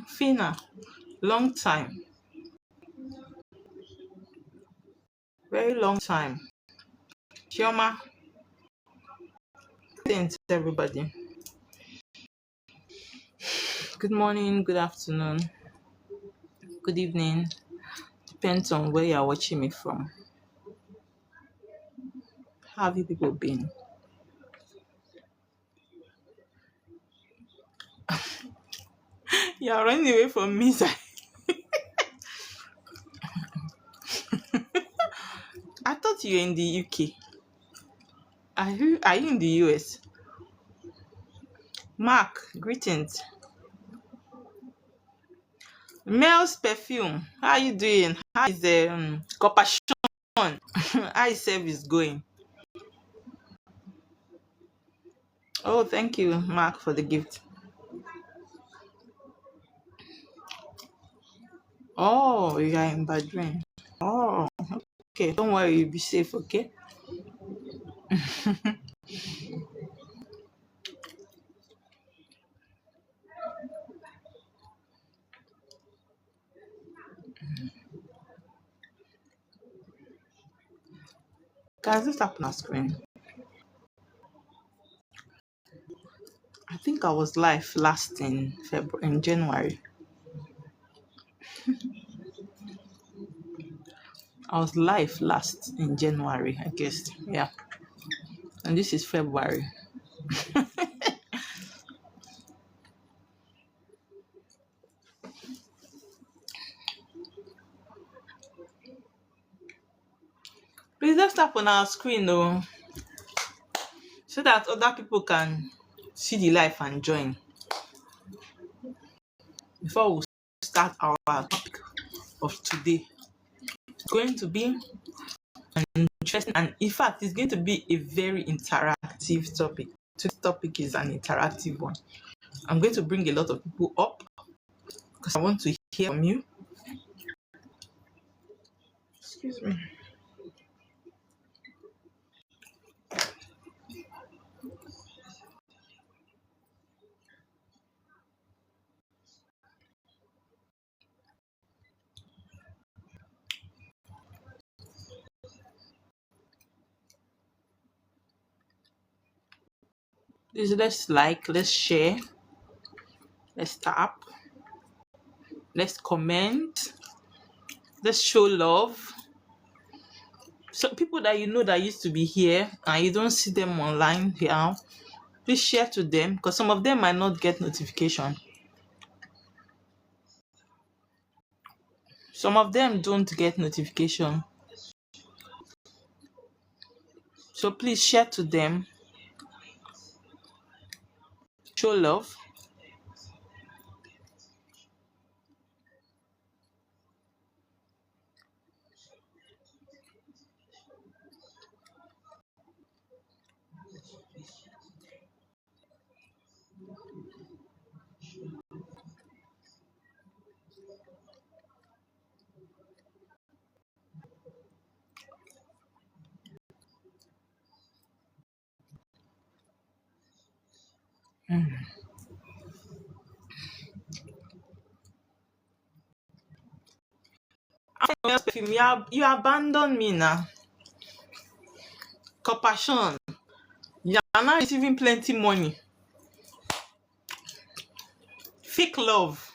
Fina, long time, very long time. Chioma, thanks everybody. Good morning, good afternoon, good evening. Depends on where you're watching me from. How have you people been? You're running away from me, sir. I thought you were in the UK. Are you in the US? Mark, greetings. Mel's perfume. How you doing? How is the compassion? How is service going? Oh, thank you, Mark, for the gift. Oh, you are in Badrin. Oh, okay. Don't worry, you'll be safe, okay? Guys, this happened on screen. I think I was live last in February, in January. I was live last in January, I guess. Yeah. And this is February. Please let's tap on our screen though, so that other people can see the live and join. Before we start our topic of today, it's going to be an interesting, and in fact, it's going to be a very interactive topic. Today's topic is an interactive one. I'm going to bring a lot of people up because I want to hear from you. Excuse me. Please let's like, let's share, let's tap, let's comment, let's show love. So people that you know that used to be here and you don't see them online here, please share to them because some of them might not get notification. Some of them don't get notification. So please share to them. Show love. You abandoned me now. Compassion. You are now receiving plenty money. Fake love.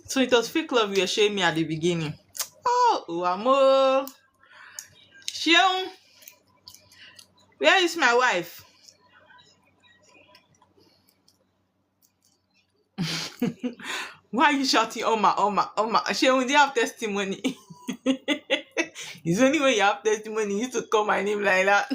So it was fake love you were showing me at the beginning. Oh, Uamo. Sheung. Where is my wife? Why are you shouting, Oma, Oma, Oma? She only have testimony. It's only when you have testimony you need to call my name like that.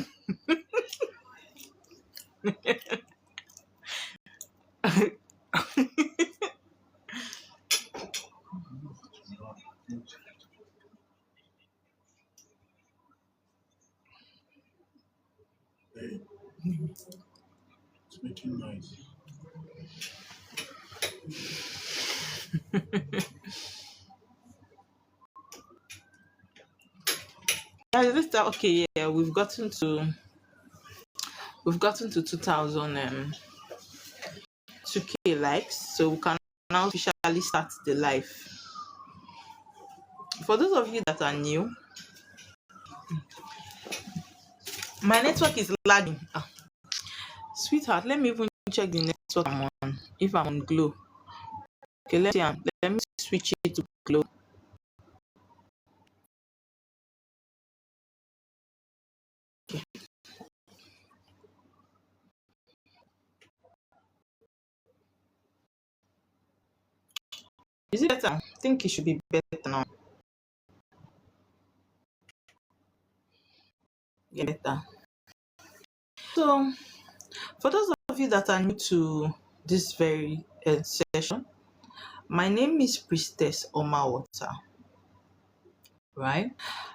It's making noise. Yeah, let's start. Okay, yeah, we've gotten to 2000 2k likes, so we can now officially start the live. For those of you that are new, my network is lagging. Sweetheart, let me even check the network I'm on. If I'm on Glow. Okay, let's see. Let me switch it to Glow. Okay. Is it better? I think it should be better now. Yeah, better. So, for those of you that are new to this very session, my name is Priestess Oma Water, right?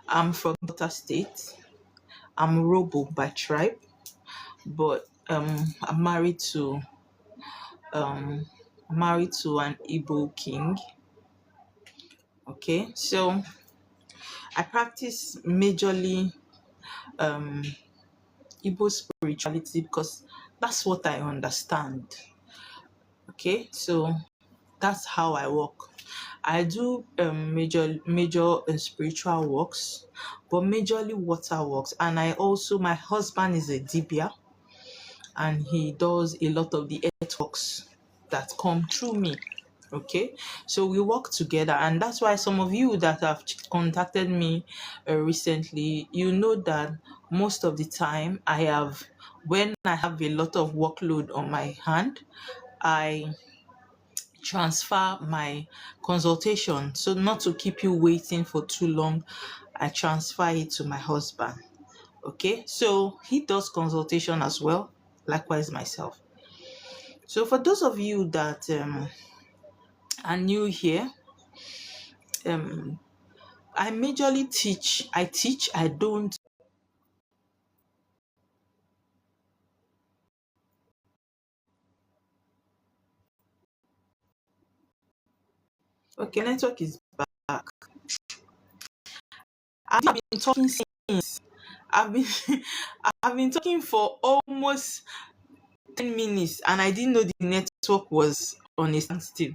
I'm from Delta State. I'm Robo by tribe, but I'm um married to an Igbo king. Okay, so I practice majorly um Igbo spirituality because that's what I understand. Okay, so that's how I work. I do major spiritual works, but majorly water works. And I also, my husband is a dibia, and he does a lot of the earth works that come through me. Okay, so we work together, and that's why some of you that have contacted me recently, you know that most of the time when I have a lot of workload on my hand, I transfer my consultation. So not to keep you waiting for too long, I transfer it to my husband. Okay, so he does consultation as well, likewise myself. So for those of you that are new here, um I majorly teach. I don't. Okay, network is back. I've been talking since. I've been I've been talking for almost 10 minutes, and I didn't know the network was on a standstill.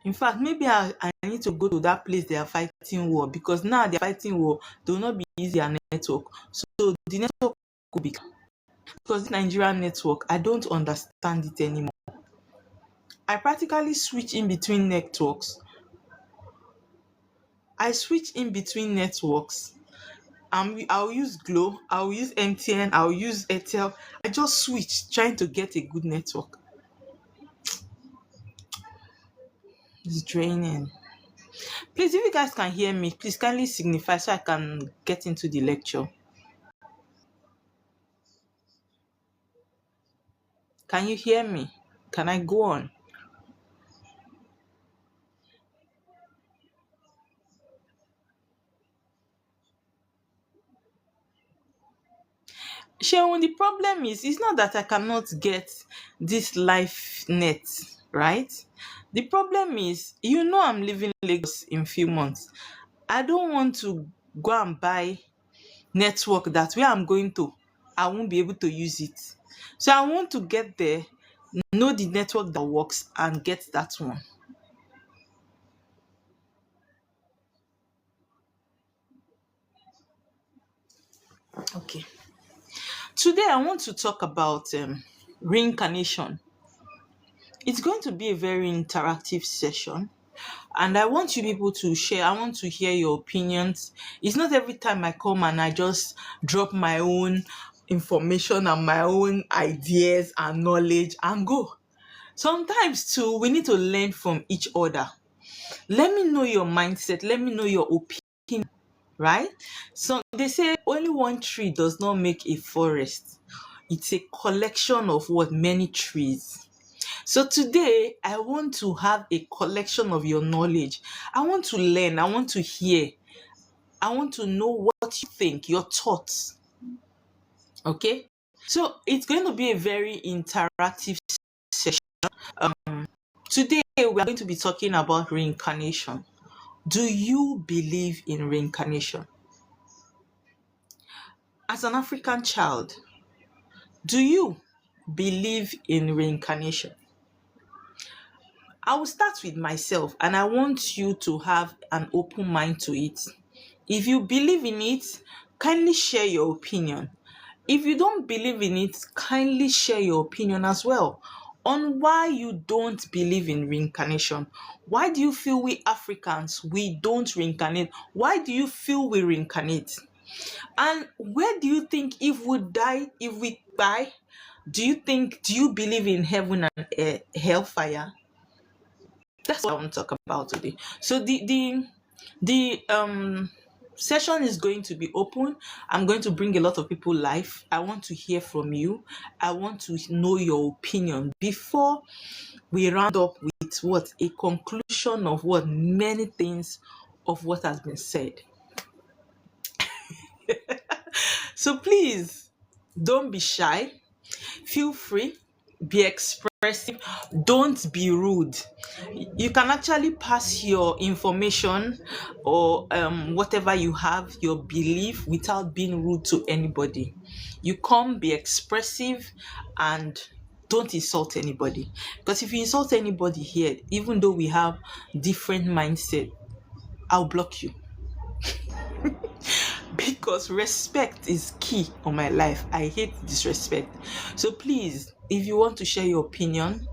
In fact, maybe I need to go to that place they are fighting war, because now they're fighting war. They will not be easy and network. So the network could be, because this Nigerian network, I don't understand it anymore. I practically switch in between networks. I switch in between networks. I'll use Glow, I'll use MTN, I'll use Airtel. I just switch trying to get a good network. It's draining. Please, if you guys can hear me, please kindly signify so I can get into the lecture. Can you hear me? Can I go on? Shaun, the problem is, it's not that I cannot get this life net, right? The problem is, I'm leaving Lagos in few months. I don't want to go and buy network that where I'm going to, I won't be able to use it. So I want to get there, know the network that works, and get that one. Okay. Today I want to talk about reincarnation. It's going to be a very interactive session, and I want you people to share. I want to hear your opinions. It's not every time I come and I just drop my own information and my own ideas and knowledge and go. Sometimes too, we need to learn from each other. Let me know your mindset. Let me know your opinion, right? So they say only one tree does not make a forest. It's a collection of what? Many trees. So today, I want to have a collection of your knowledge. I want to learn. I want to hear. I want to know what you think, your thoughts. Okay? So it's going to be a very interactive session. Today, we are going to be talking about reincarnation. Do you believe in reincarnation? As an African child, do you believe in reincarnation? I will start with myself and I want you to have an open mind to it. If you believe in it, kindly share your opinion. If you don't believe in it, kindly share your opinion as well on why you don't believe in reincarnation. Why do you feel we Africans, we don't reincarnate? Why do you feel we reincarnate? And where do you think if we die, do you believe in heaven and hellfire? That's what I want to talk about today. So the session is going to be open. I'm going to bring a lot of people live. I want to hear from you. I want to know your opinion before we round up with what a conclusion of what many things of what has been said. So please don't be shy. Feel free, be expressive, don't be rude. You can actually pass your information or whatever you have, your belief, without being rude to anybody. You come, be expressive, and don't insult anybody. Because if you insult anybody here, even though we have different mindset, I'll block you. Because respect is key on my life. I hate disrespect. So please, if you want to share your opinion,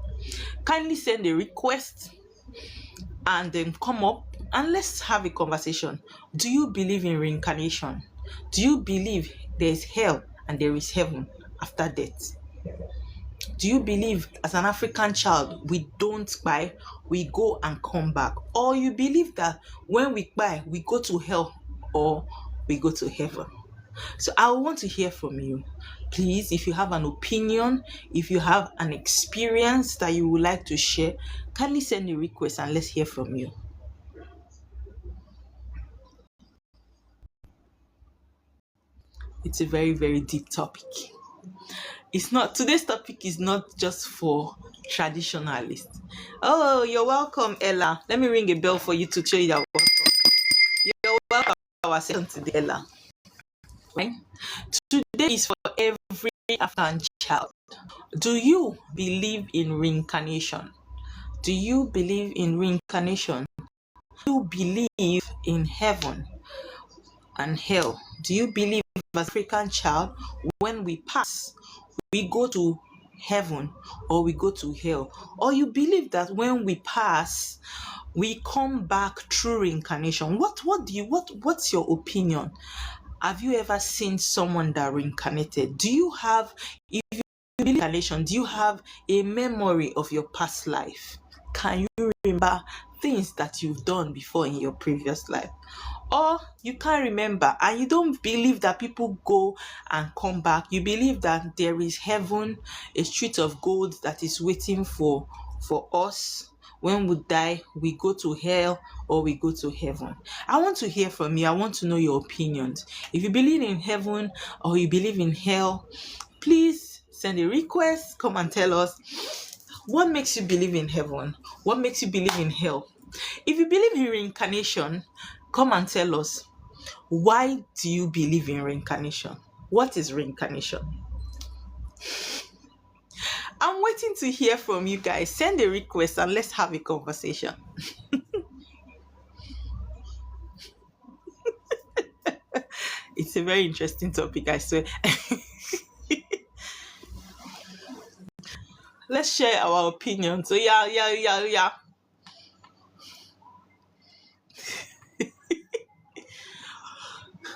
kindly send a request and then come up and let's have a conversation. Do you believe in reincarnation? Do you believe there is hell and there is heaven after death? Do you believe as an African child we don't buy, we go and come back? Or you believe that when we buy, we go to hell or we go to heaven? So I want to hear from you. Please, if you have an opinion, if you have an experience that you would like to share, kindly send a request and let's hear from you. It's a very, very deep topic. Today's topic is not just for traditionalists. Oh, you're welcome, Ella. Let me ring a bell for you to show you that welcome. You're welcome to our session today, Ella. Right? Today is for every African child. Do you believe in reincarnation? Do you believe in reincarnation? Do you believe in heaven and hell? Do you believe as African child when we pass, we go to heaven or we go to hell? Or you believe that when we pass, we come back through reincarnation? What's your opinion? Have you ever seen someone that reincarnated? Do you have, if you believe in reincarnation, do you have a memory of your past life? Can you remember things that you've done before in your previous life? Or you can't remember and you don't believe that people go and come back. You believe that there is heaven, a street of gold that is waiting for us. When we die, we go to hell or we go to heaven. I want to hear from you. I want to know your opinions. If you believe in heaven or you believe in hell, please send a request. Come and tell us what makes you believe in heaven. What makes you believe in hell? If you believe in reincarnation, come and tell us, why do you believe in reincarnation? What is reincarnation? I'm waiting to hear from you guys. Send a request and let's have a conversation. It's a very interesting topic, I swear. Let's share our opinions. So yeah.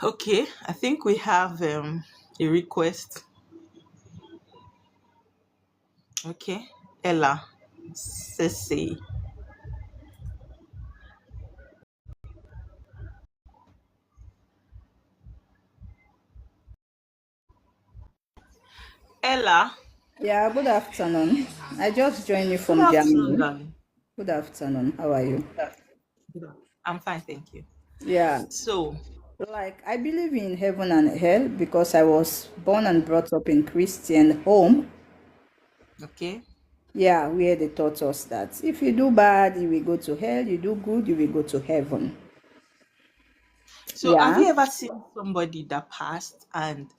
Okay, I think we have a request. Okay. Ella. Sissy. Ella. Yeah, good afternoon. I just joined you Good from afternoon, Germany. darling. Good afternoon. How are you? I'm fine, thank you. Yeah, So, I believe in heaven and hell because I was born and brought up in Christian home. okay. Yeah, where they taught us that if you do bad, you will go to hell. You do good, you will go to heaven. So, have Yeah. you ever seen somebody that passed and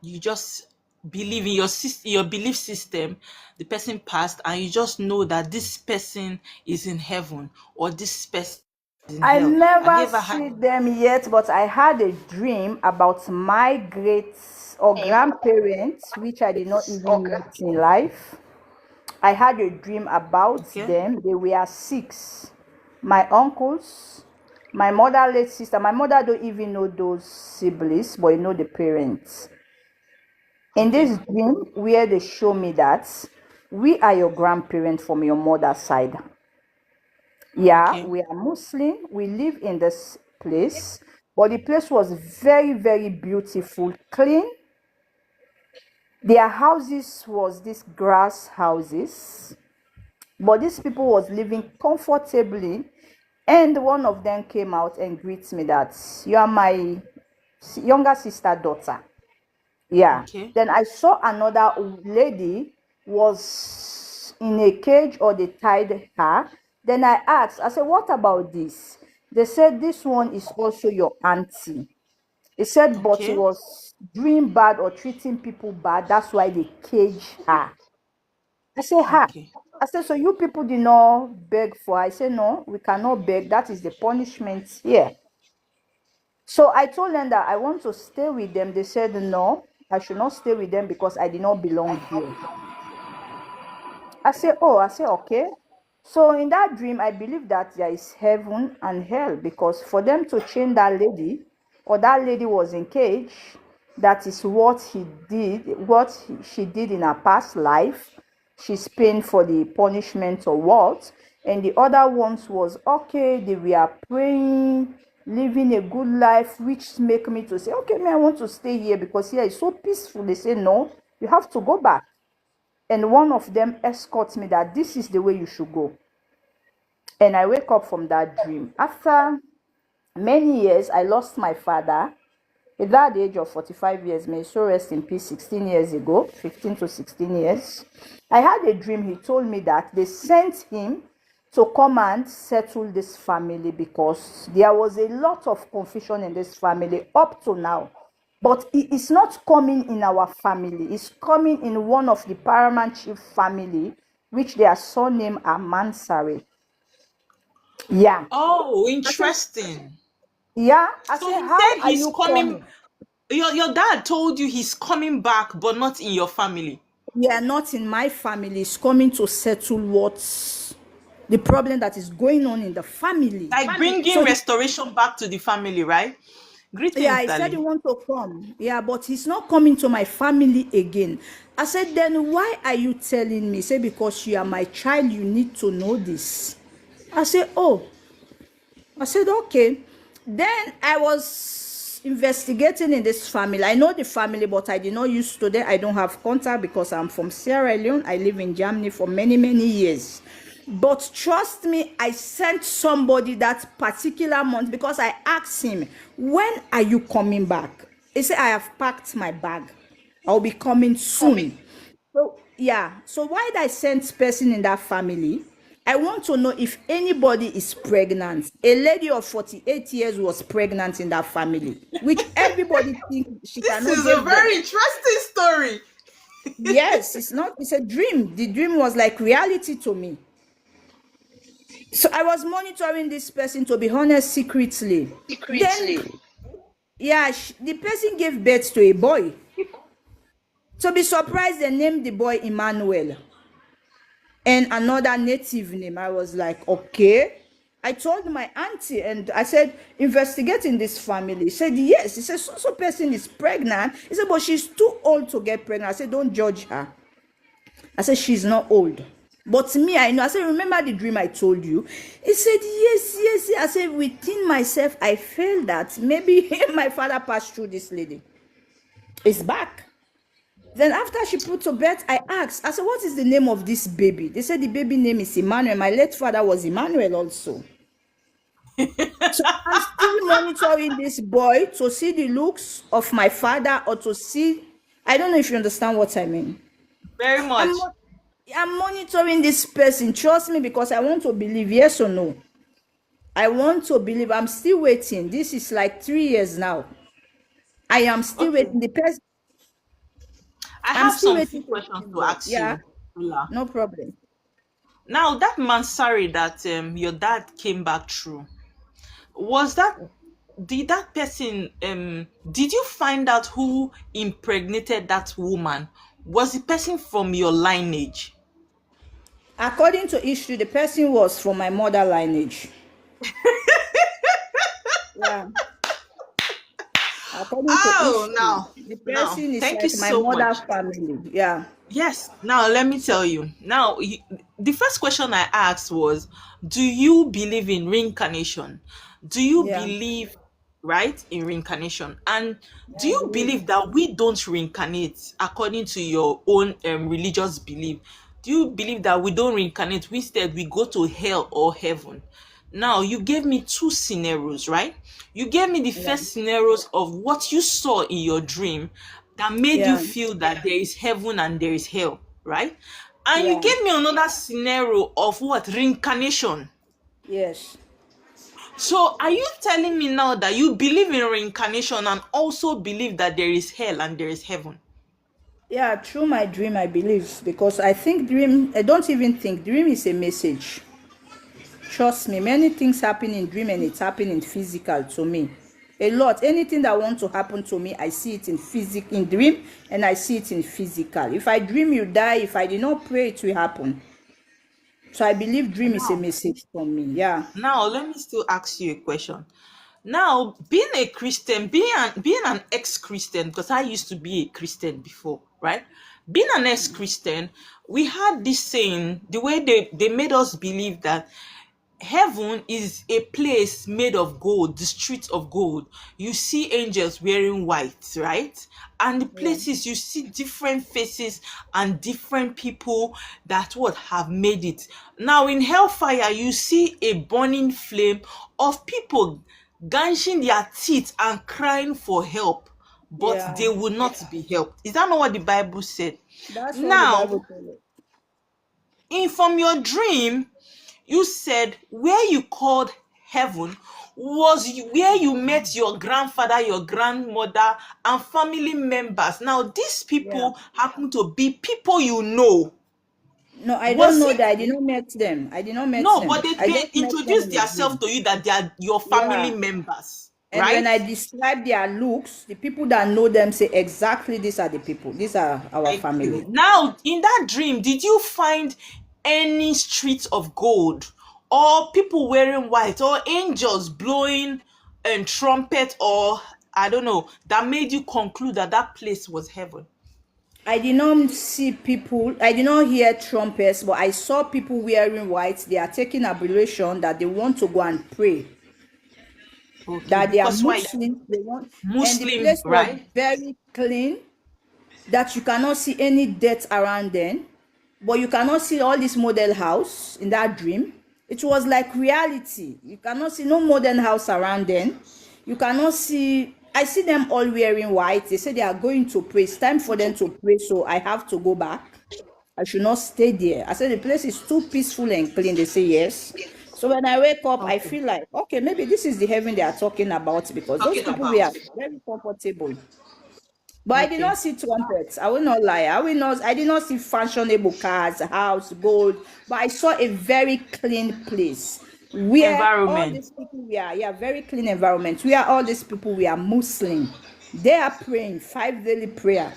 you just believe in your belief system, the person passed, and you just know that this person is in heaven or this person is in I hell? Have you never ever had? see them yet, but I had a dream about my great or grandparents, which I did not even meet in life. I had a dream about Okay. them. They were six. My uncles, my mother late sister. My mother don't even know those siblings, but you know the parents. In Okay. this dream, where they show me that we are your grandparents from your mother's side. Yeah, Okay. we are Muslim. We live in this place, but the place was very, very beautiful, clean. Their houses was these grass houses, but these people was living comfortably. And one of them came out and greets me that you are my younger sister daughter. Yeah. Okay. Then I saw another lady was in a cage or they tied her. Then I asked, I said, what about this? They said this one is also your auntie. He said, but he Okay. was doing bad or treating people bad. That's why they cage her. I say, ha. Okay. I said, so you people did not beg for her? I say, no, we cannot beg. That is the punishment here. So I told them that I want to stay with them. They said, no, I should not stay with them because I did not belong here. I say, okay. So in that dream, I believe that there is heaven and hell because for them to chain that lady, or that lady was in cage, that is what he did, she did in her past life. She's paying for the punishment or what. And the other ones was okay, they were praying, living a good life, which make me to say, okay, me, I want to stay here because here is so peaceful. They say, no, you have to go back. And one of them escorts me that this is the way you should go. And I wake up from that dream. After many years, I lost my father. At the age of 45 years, may he so rest in peace, 16 years ago, 15 to 16 years. I had a dream. He told me that they sent him to come and settle this family because there was a lot of confusion in this family up to now. But it is not coming in our family. It's coming in one of the paramount chief family, which their surname are Mansari. Yeah. Oh, I said, interesting. yeah. I So said, he how said are he's you coming. coming? Your dad told you he's coming back, but not in your family. We are not in my family. It's coming to settle what's the problem that is going on in the family. Like bringing So he, restoration back to the family, right? yeah, Greetings, he said he darling. want to come. Yeah, but he's not coming to my family again. I said, then why are you telling me? He said, because you are my child, you need to know this. I said, oh, I said, okay. Then I was investigating in this family. I know the family, but I did not use to them. I don't have contact because I'm from Sierra Leone. I live in Germany for many, many years. But trust me, I sent somebody that particular month because I asked him, when are you coming back? He said, I have packed my bag. I'll be coming soon. So yeah, so why did I send person in that family? I want to know if anybody is pregnant. A lady of 48 years was pregnant in that family, which everybody thinks she This cannot is a give birth. very interesting story. Yes, it's not, it's a dream. The dream was like reality to me. So I was monitoring this person, to be honest, secretly. Then, yeah, the person gave birth to a boy. To be surprised, they named the boy Emmanuel. And another native name. I was like, okay. I told my auntie and I said, investigating this family. He said, yes. He said, so person is pregnant. He said, but she's too old to get pregnant. I said, don't judge her. I said, she's not old. But me, I know. I said, remember the dream I told you? He said, yes, yes, yes. I said, within myself, I felt that maybe my father passed through this lady. It's back. Then after she put to bed, I asked, I said, what is the name of this baby? They said the baby name is Emmanuel. My late father was Emmanuel also. So I'm still monitoring this boy to see the looks of my father or to see, I don't know if you understand what I mean. Very I'm much. mo- I'm monitoring this person. Trust me, because I want to believe, yes or no. I want to believe. I'm still waiting. This is like 3 years now. I am still Okay. waiting. The person, I I'm have still some few waiting for questions the to boy. ask Yeah, you, Ula. no problem. Now, that Mansari that your dad came back through, was that did that person did you find out who impregnated that woman? Was the person from your lineage? According to history, the person was from my mother lineage. Yeah, according to Oh, history, now, the now, person is thank you like my so mother much. family. Yeah, Yes. Now, let me tell you. Now, the first question I asked was, do you believe in reincarnation? Do you yeah, believe, right, in reincarnation? And do I you believe. believe that we don't reincarnate according to your own religious belief? Do you believe that we don't reincarnate? Instead, we go to hell or heaven? Now, you gave me two scenarios, right? You gave me the Yeah, first scenarios of what you saw in your dream that made you yeah, feel that there is heaven and there is hell, right? And you yeah, gave me another scenario of what? Reincarnation. yes. So, are you telling me now that you believe in reincarnation and also believe that there is hell and there is heaven? Yeah, through my dream, I believe, because I think dream, I don't even think dream is a message. Trust me, many things happen in dream and it's happening physical to me. A lot. Anything that wants to happen to me, I see it in in dream, and I see it in physical. If I dream you die, if I did not pray, it will happen. So I believe dream is a Now, message from me. Yeah. let me still ask you a question. Now, being a Christian, being an ex-Christian, because I used to be a Christian before, right? Being an ex-Christian, we had this saying, the way they made us believe that heaven is a place made of gold, the streets of gold. You see angels wearing white, right? And the Yeah. places you see different faces and different people that what have made it. Now in hellfire, you see a burning flame of people gnashing their teeth and crying for help, but Yeah. they will not be helped. Is that not what the Bible said? That's what the Now, Bible tells us. in from your dream, you said where you called heaven was where you met your grandfather, your grandmother, and family members. Now, these Yeah. people happen to be people you know. No, I don't Was know it? that. I did not meet them. I did not meet No, but them. I they just met them introduced in a themselves dream. to you that they are your family Yeah. members, And when right? I describe their looks, the people that know them say exactly these are the people. These are our Thank you. family. Now, in that dream, did you find any streets of gold, or people wearing white, or angels blowing and trumpet, or I don't know, that made you conclude that that place was heaven? I did not see people, I did not hear trumpets, but I saw people wearing white. They are taking ablution that they want to go and pray. Okay, That they are because why? Muslims, they want, and the Muslim, place was right? very clean, that you cannot see any dirt around them, but you cannot see all this model house in that dream. It was like reality. You cannot see no modern house around them. You cannot see. I see them all wearing white. They say they are going to pray. It's time for them to pray, so I have to go back. I should not stay there. I said the place is too peaceful and clean. They say yes. So when I wake up, I Okay. feel like, okay, maybe this is the heaven they are talking about, because those Talking people were about. very comfortable. But I did Okay. not see trumpets. I will not lie. I did not see fashionable cars, house, gold. But I saw a very clean place where all Environment. these people were, yeah, very clean environment, where all these people were Muslim. They are praying 5 daily prayer.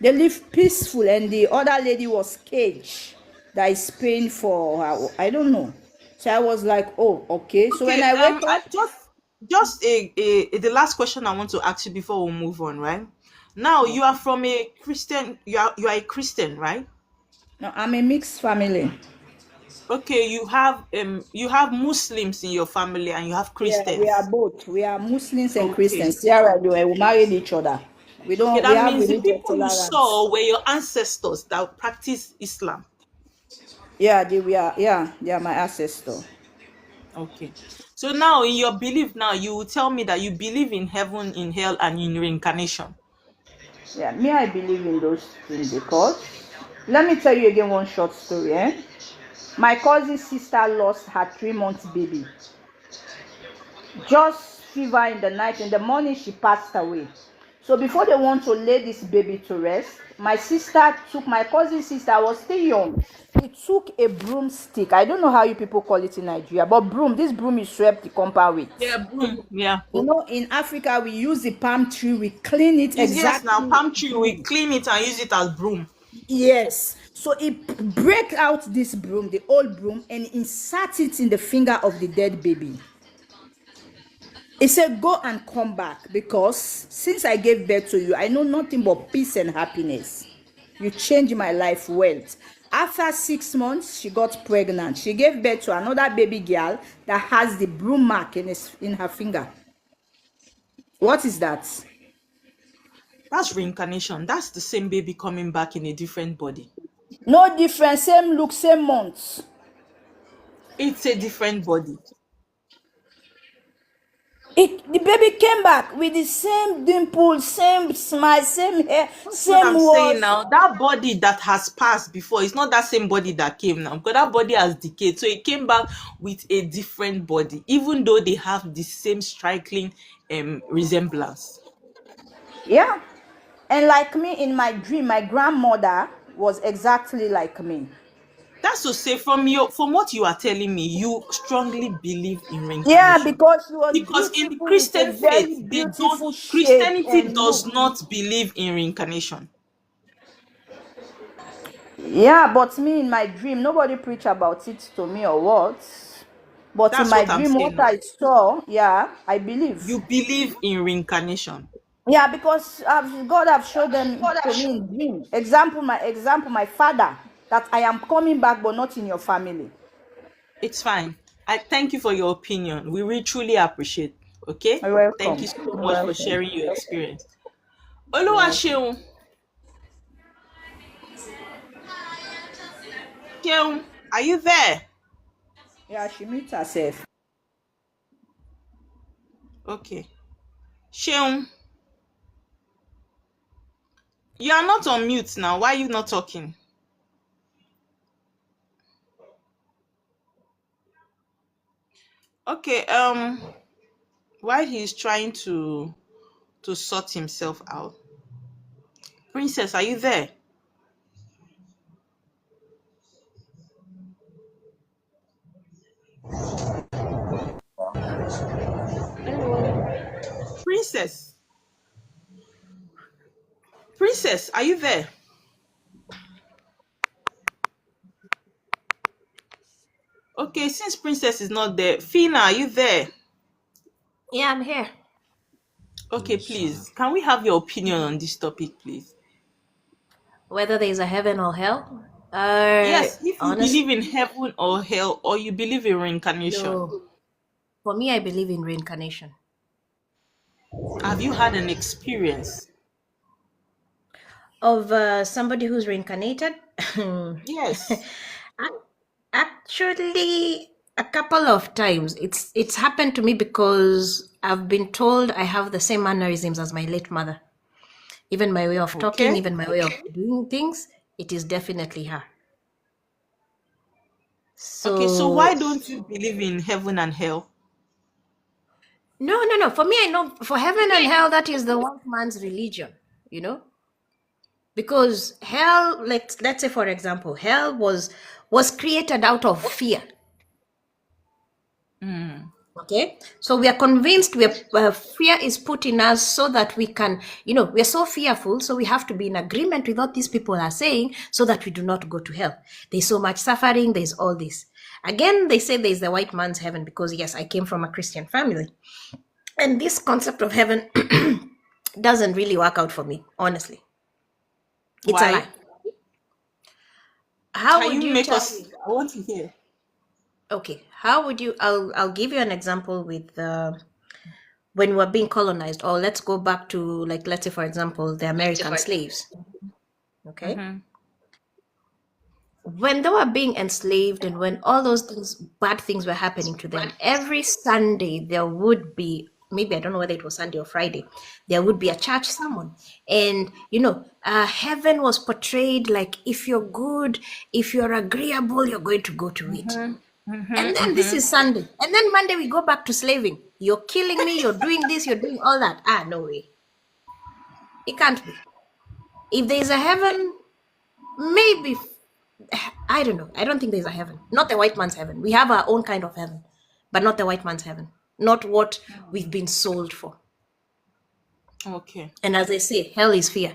They live peaceful, and the other lady was caged that is paying for her. I don't know. So I was like, oh, okay. So when Okay, I wake I up, just the last question I want to ask you before we move on, right? Now, you are okay, from a Christian, you are a Christian, right? No, I'm a mixed family. Okay, you have Muslims in your family and you have Yeah, we are Christians. both. We are Muslims and Okay. Christians. Sarah, we married each other. We Okay, don't. We that have means the religious people you tolerance. saw were your ancestors that practice Islam. Yeah, we are. Yeah, they are my ancestor. Okay. So now in your belief now, you will tell me that you believe in heaven, in hell, and in reincarnation. Yeah, me, I believe in those things because let me tell you again one short story. My cousin's sister lost her 3 month baby. Just fever in the night. In the morning, she passed away. So before they want to lay this baby to rest, my cousin's sister was still young. He took a broomstick. I don't know how you people call it in Nigeria, but broom. This broom is swept the compound with. Yeah, boom. Yeah. You know, in Africa, we use the palm tree, we clean it Is yes now exactly palm like tree, we broom. clean it and use it as broom. Yes. So he break out this broom, the old broom, and insert it in the finger of the dead baby. He said, go and come back because since I gave birth to you, I know nothing but peace and happiness. You changed my life wealth. After 6 months, she got pregnant. She gave birth to another baby girl that has the broom mark in her finger. What is that? That's reincarnation. That's the same baby coming back in a different body. No difference, same look, same months. It's a different body. The baby came back with the same dimple, same smile, same hair, That's what same I'm saying words. now. That body that has passed before, it's not that same body that came now. Because that body has decayed. So it came back with a different body, even though they have the same striking resemblance. Yeah. And like me in my dream, my grandmother was exactly like me. That's to say, from what you are telling me, you strongly believe in Yeah, reincarnation. because she was Because in the beautiful with a Christian very faith, they don't beautiful shape Christianity and does look. not believe in reincarnation. Yeah, but me in my dream, nobody preach about it to me or what. But in That's my what I'm dream, saying what now. I saw, yeah, I believe. You believe in reincarnation. Yeah, because God have showed them to me in dream. My father, that I am coming back, but not in your family. It's fine. I thank you for your opinion. We really truly appreciate. Okay? You're Thank welcome. you so You're much for welcome. sharing your experience. You're Oluwa welcome. Sheun. Sheun, are you there? Yeah, she meets herself. Okay. Sheun, you are not on mute now. Why are you not talking? Okay, while he's trying to sort himself out. Princess, are you there? Hello. Princess. Princess, are you there? Okay, since Princess is not there, Fina, are you there? Yeah, I'm here. Okay, please. Can we have your opinion on this topic, please? Whether there's a heaven or hell, Yes, if you honestly, believe in heaven or hell, or you believe in reincarnation. no. For me, I believe in reincarnation. Have you had an experience? Of somebody who's reincarnated? Yes. Actually, a couple of times. It's happened to me because I've been told I have the same mannerisms as my late mother. Even my way of talking, Okay. even my way of doing things, it is definitely her. Okay, so why So don't you believe in heaven and hell? no, no, no. For me, I know for heaven and hell, that is the white man's religion, you know? Because hell, let's say for example, hell was created out of fear. Mm. Okay, so we are convinced fear is put in us so that we can, we're so fearful, so we have to be in agreement with what these people are saying so that we do not go to hell. There's so much suffering, there's all this. Again, they say there's the white man's heaven because yes, I came from a Christian family. And this concept of heaven doesn't really work out for me, honestly. It's a lie. Why? how Can you would you make tell us? me? I want to hear. Okay, how would you? I'll give you an example with when we're being colonized, or let's go back to, like, let's say for example the American slaves. Okay, Mm-hmm. when they were being enslaved and when all those things, bad things were happening to them, every Sunday there would be, maybe I don't know whether it was Sunday or Friday, there would be a church sermon. And heaven was portrayed like, if you're good, if you're agreeable, you're going to go to it. Mm-hmm. And Mm-hmm. then this is Mm-hmm. Sunday. And then Monday we go back to slaving. You're killing me, you're doing this, you're doing all that. Ah, no way. It can't be. If there's a heaven, maybe, I don't know. I don't think there's a heaven. Not the white man's heaven. We have our own kind of heaven, but not the white man's heaven. Not what we've been sold for. Okay. And as I say, hell is fear.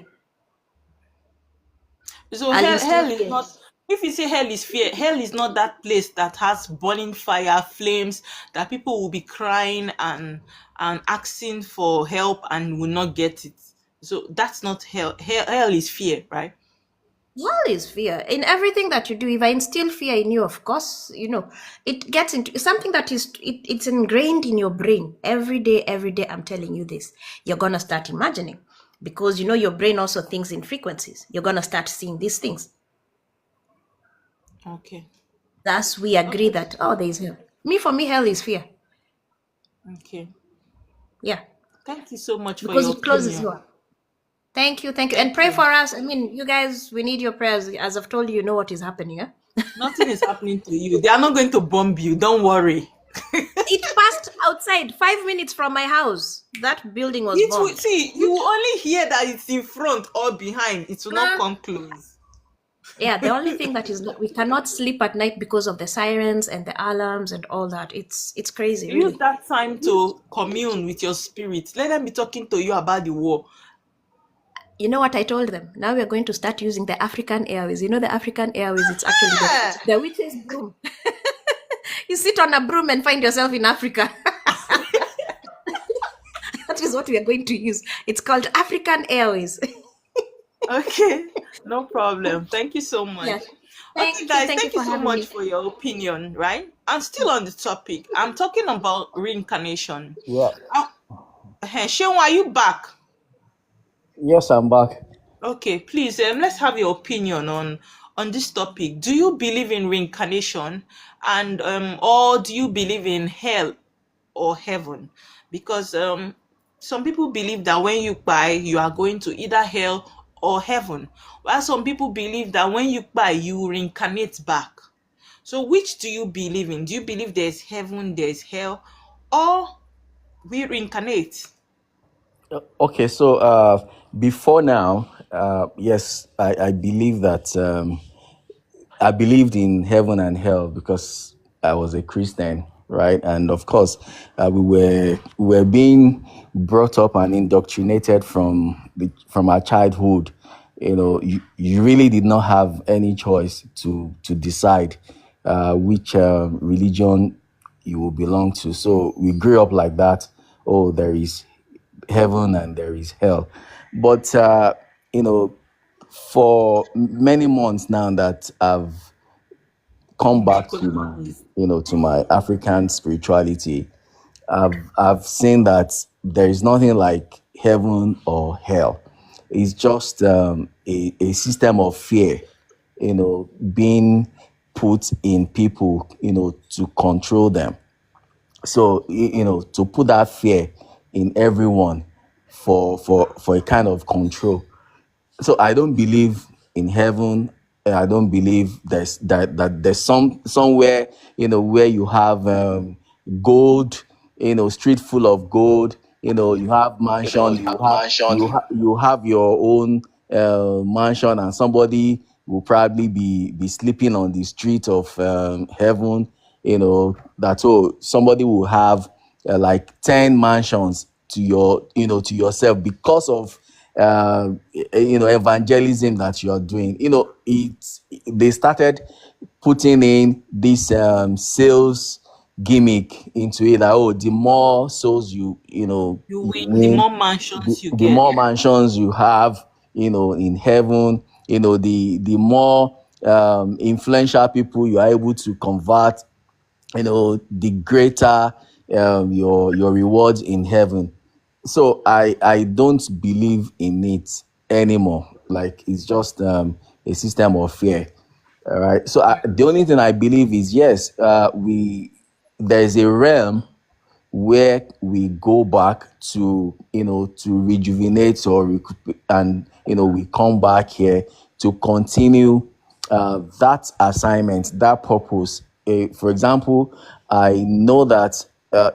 So Are you still hell is here? not. If you say hell is fear, hell is not that place that has burning fire, flames, that people will be crying and asking for help and will not get it. So that's not hell. Hell is fear, right? Hell is fear. In everything that you do, if I instill fear in you, of course, it gets into something that it's ingrained in your brain. Every day, I'm telling you this. You're going to start imagining, because your brain also thinks in frequencies. You're going to start seeing these things. Okay. Thus, we agree Okay. that, oh, there is hell. For me, hell is fear. Okay. Yeah, Thank you so much for because your it closes you opinion. up. Thank you, and Thank pray you. for us. I mean, you guys, we need your prayers. As I've told you, you know what is happening. Eh? Nothing is happening to you. They are not going to bomb you. Don't worry. It passed outside 5 minutes from my house. That building was It will bombed. see. You will only hear that it's in front or behind. It will not Nah. come close. Yeah, the only thing that is not, we cannot sleep at night because of the sirens and the alarms and all that. It's crazy, Use really. that time to commune with your spirit. Let them be talking to you about the war. You know what I told them? Now we are going to start using the African Airways. You know the African Airways, it's actually Yeah. the witch's broom. You sit on a broom and find yourself in Africa. That is what we are going to use. It's called African Airways. Okay. No problem. Thank you so much. Yeah. Okay, Thank you. guys, Thank you thank you for so having much me. for your opinion, right? I'm still on the topic. I'm talking about reincarnation. Yeah. Sean, are you back? Yes, I'm back. Okay, please, let's have your opinion on this topic. Do you believe in reincarnation, and or do you believe in hell or heaven? Because some people believe that when you die, you are going to either hell or heaven, while some people believe that when you die, you reincarnate back. So, which do you believe in? Do you believe there's heaven, there's hell, or we reincarnate? Okay, so before now, yes, I believe that I believed in heaven and hell because I was a Christian, right? And of course, we were being brought up and indoctrinated from our childhood. You really did not have any choice to decide which religion you will belong to. So we grew up like that. Oh, there is heaven and there is hell. But you know, for many months now that I've come back to my Secularize. to my African spirituality, I've seen that there is nothing like heaven or hell. It's just a system of fear, being put in people, to control them. So to put that fear in everyone for a kind of control. So I don't believe in heaven. I don't believe that there's somewhere where you have gold, street full of gold. You have mansion. You have your own mansion, and somebody will probably be sleeping on the street of heaven. That somebody will have like 10 mansions to yourself because of evangelism that you are doing. They started putting in this sales gimmick into it, that the more souls You you win, the win, more the, mansions you the get. more mansions you have in heaven, the more influential people you are able to convert, the greater your rewards in heaven. So I don't believe in it anymore. Like, it's just a system of fear. All right. So the only thing I believe is, yes, we there's a realm where we go back to, to rejuvenate or and we come back here to continue that assignment, that purpose. For example, I know that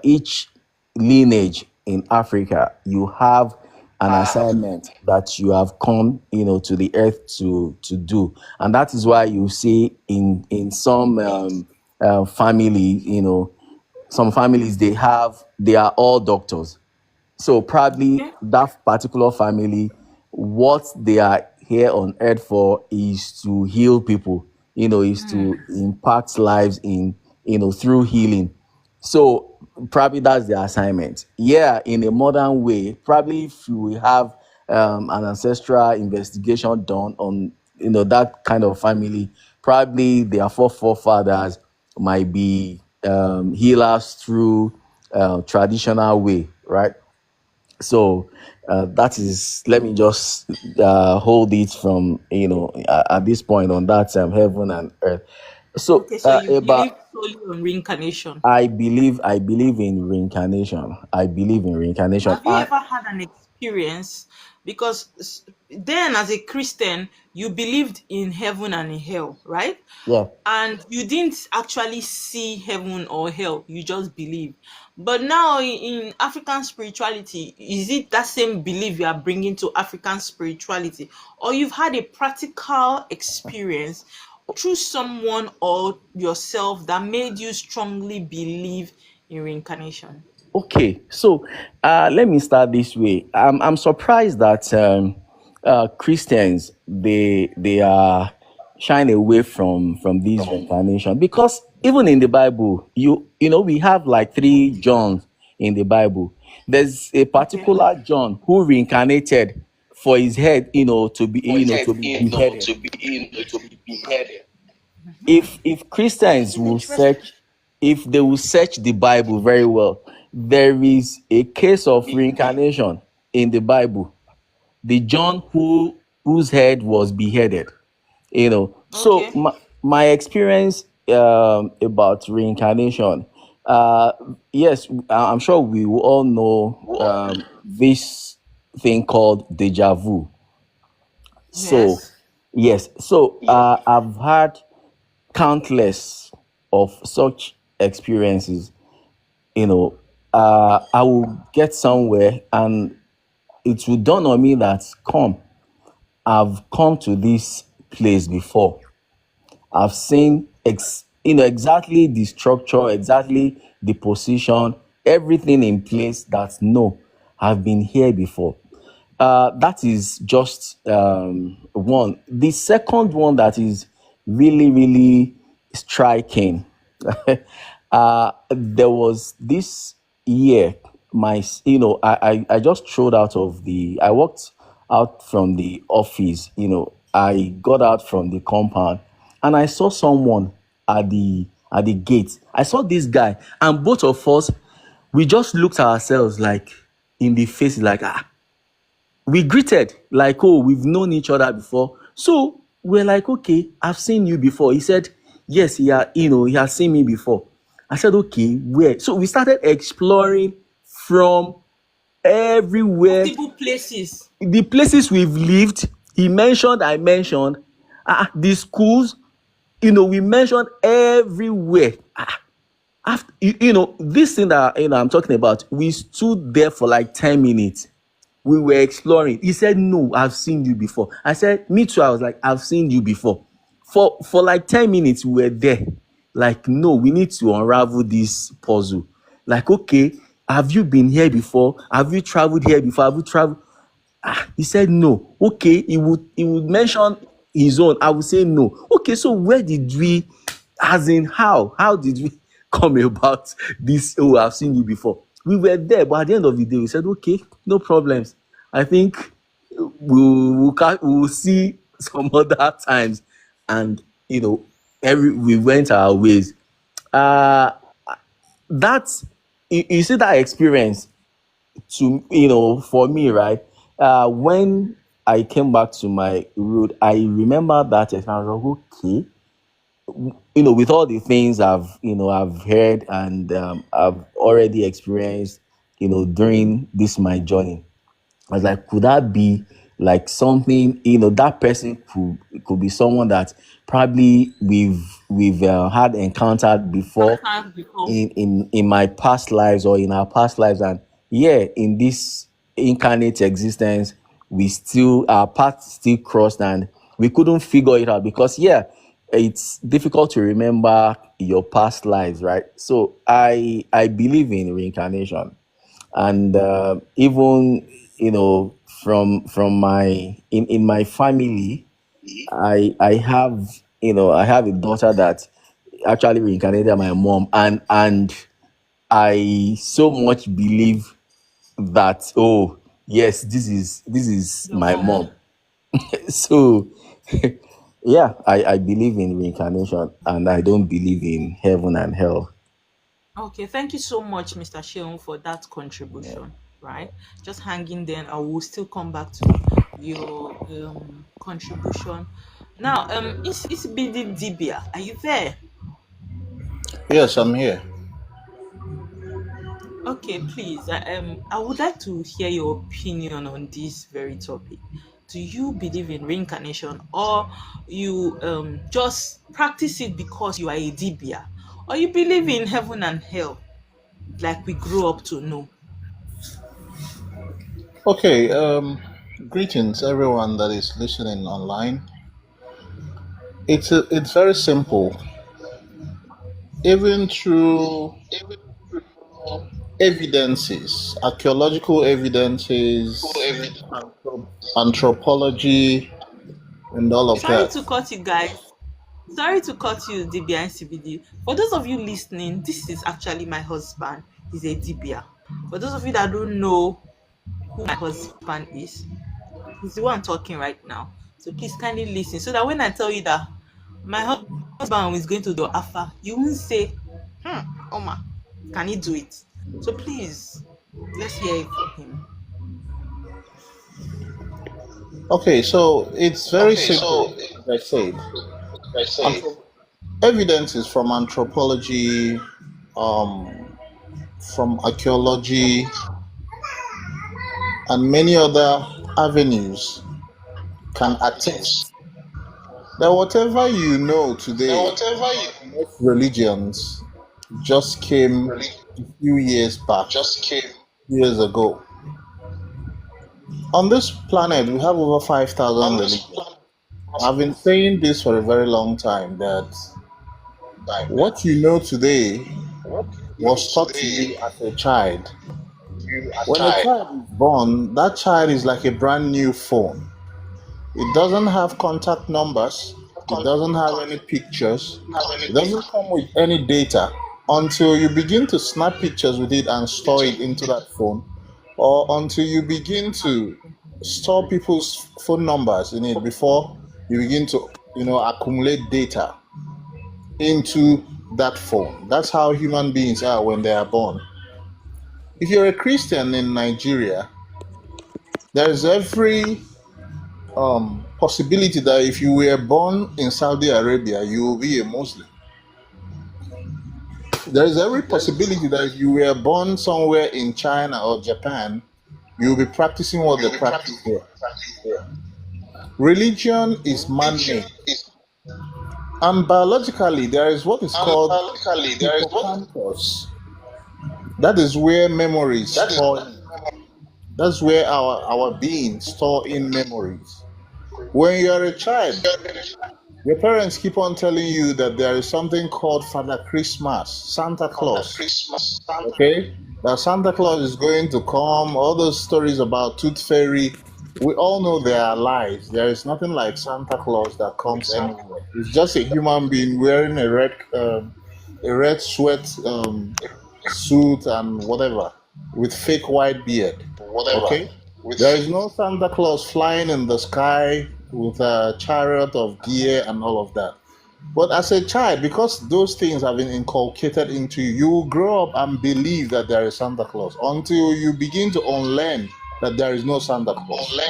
each lineage in Africa, you have an assignment that you have come, to the earth to do, and that is why you see in some family, some families, they are all doctors. So probably Okay. that particular family, what they are here on earth for is to heal people, is to impact lives in, through healing. So probably that's the assignment. Yeah, in a modern way, probably if we have an ancestral investigation done on, that kind of family, probably their forefathers might be healers through traditional way, right? So that is, let me just hold it from, at this point on that heaven and earth. So Okay, so you about, believe solely on reincarnation. I believe in reincarnation. I believe in reincarnation. Have you ever had an experience? Because then, as a Christian, you believed in heaven and in hell, right? Yeah. And you didn't actually see heaven or hell, you just believe. But now, in African spirituality, is it that same belief you are bringing to African spirituality? Or you've had a practical experience through someone or yourself that made you strongly believe in reincarnation? Okay, so let me start this way. I'm surprised that Christians, they are shying away from this reincarnation, because even in the Bible, we have like three Johns in the Bible. There's a Okay. particular John who reincarnated for his head, to be beheaded. If This Christians is will interesting. search, if they will search the Bible very well, there is a case of reincarnation in the Bible. The John whose head was beheaded. So Okay. my experience about reincarnation, uh, yes, I'm sure we will all know this thing called deja vu. So Yes. yes, so I've had countless of such experiences. I will get somewhere and it will dawn on me that, I've come to this place before. I've seen exactly the structure, exactly the position, everything in place, that no, I've been here before. That is just one. The second one that is really, really striking. There was this year, I just strode out of I walked out from the office, I got out from the compound, and I saw someone at the gate. I saw this guy, and both of us, we just looked at ourselves, like, in the face, like, we greeted like, oh, we've known each other before. So we're like, okay, I've seen you before. He said, yes, he has seen me before. I said, okay, where? So we started exploring from everywhere, Multiple places. the places we've lived. He mentioned, I mentioned, the schools, we mentioned everywhere. After, this thing that I'm talking about, we stood there for like 10 minutes. We were exploring. He said, no, I've seen you before. I said, me too. I was like, I've seen you before. For like 10 minutes, we were there. Like, no, we need to unravel this puzzle. Like, okay, have you been here before? Have you traveled here before? Have you traveled? He said no. Okay, he would mention his own. I would say no. Okay, so where did we, as in how did we come about this? Oh, I've seen you before. We were there, but at the end of the day, we said, okay, no problems. I think we'll see some other times. And every we went our ways. Uh that's you see that experience to for me, right? When I came back to my road, I remember that experience. I was like, okay, with all the things I've heard and I've already experienced, during this my journey. I was like, could that be like something? That person could be someone that probably we've had encountered before Sometimes before. in my past lives or in our past lives, and yeah, in this incarnate existence, we still our paths still crossed, and we couldn't figure it out because yeah, it's difficult to remember your past lives, right? So I believe in reincarnation, and even from my in my family, I have I have a daughter that actually reincarnated my mom, and I so much believe that, oh yes, this is Your my mom. mom. So yeah, I believe in reincarnation, and I don't believe in heaven and hell. Okay, thank you so much, Mr. Sheon, for that Yeah. contribution. Right, just hanging there. I will still come back to your contribution. Now, is BD Dibia? Are you there? Yes, I'm here. Okay, please. I would like to hear your opinion on this very topic. Do you believe in reincarnation, or you just practice it because you are a Dibia, or you believe in heaven and hell like we grew up to know? Okay, greetings everyone that is listening online. It's very simple. Even through evidences, archaeological evidences, anthropology, and all of Sorry that. to cut you guys. Sorry to cut you, Dibia and CBD. For those of you listening, this is actually my husband. He's a Dibia. For those of you that don't know who my husband is, he's the one talking right now. So please kindly listen so that when I tell you that my husband is going to do Alpha, you won't say, Oma, can he do it? So please, let's hear it from him. Okay, so it's very Okay, simple, so as I said. I say, Anthrop- Evidences from anthropology, from archaeology, and many other avenues can news. attest that whatever you know Now, today, whatever you most religions just came really a few years back, just came years ago. On this planet, we have over 5,000 on this religions. I've been saying this for a very long time that time that what you know today what you know was taught to today, you as a child. you are When a tired. child is born, that child is like a brand new phone. It doesn't have contact numbers, it doesn't have any pictures, Have it anything doesn't come with any data until you begin to snap pictures with it and store picture it into that phone, or until you begin to store people's phone numbers in it before you begin to accumulate data into that phone. That's how human beings are when they are born. If you're a Christian in Nigeria, there's every possibility that if you were born in Saudi Arabia, you will be a Muslim. There is every possibility that if you were born somewhere in China or Japan, you will be practicing what you'll they be practice practicing there. practice there. Religion is Religion man-made, is and biologically there is what is and called biologically there is what hippocampus. That is where memories that is store in. That's where our being store in memories. When you are a child, your parents keep on telling you that there is something called Father Christmas, Santa called the Claus. Christmas Santa. Okay? That Santa Claus is going to come, all those stories about Tooth Fairy, we all know they are lies. There is nothing like Santa Claus that comes anywhere. It's just a human being wearing a red sweat suit and whatever with fake white beard. Whatever. Okay? With There is no Santa Claus flying in the sky with a chariot of gear and all of that. But as a child, because those things have been inculcated into you, you will grow up and believe that there is Santa Claus until you begin to unlearn that there is no Santa Claus.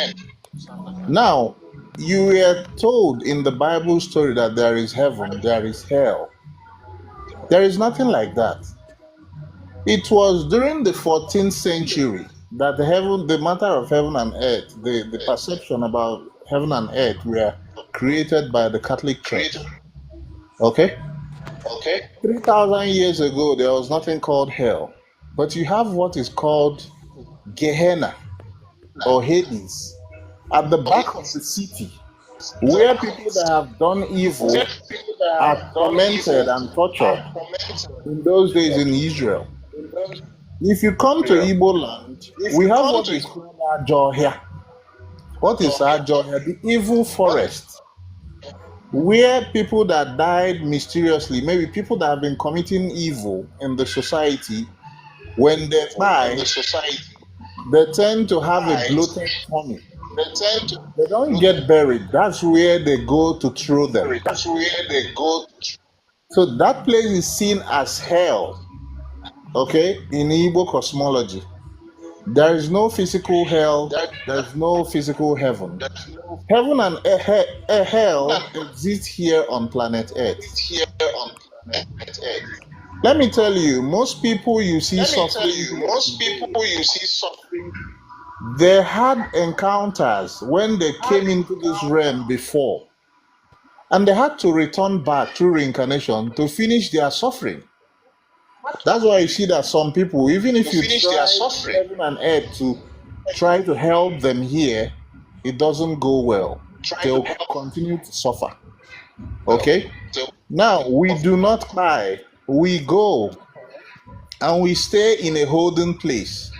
Now, you were told in the Bible story that there is heaven, there is hell. There is nothing like that. It was during the 14th century that the matter of heaven and earth, the perception about heaven and earth were created by the Catholic Church. Okay? 3,000 years ago, there was nothing called hell. But you have what is called Gehenna or Hades at the back of the city, where people that have done evil are tormented and tortured in those days in Israel. If you come to Igbo land, we have what is called Ajohia. What is Ajohia? The evil forest, where people that died mysteriously, maybe people that have been committing evil in the society, when they die, they tend to have a bloated tummy. They don't get buried. That's where they go to throw them. So that place is seen as hell, okay, in Igbo cosmology. There is no physical hell, there's no physical heaven. Heaven and hell exist here on planet Earth. Let me tell you, most people you see suffering here, they had encounters when they came into this realm before, and they had to return back through reincarnation to finish their suffering. That's why you see that some people, even if you try heaven and earth to try to help them here, it doesn't go well. They'll continue to suffer. Okay? Now, we do not buy. We go and we stay in a holding place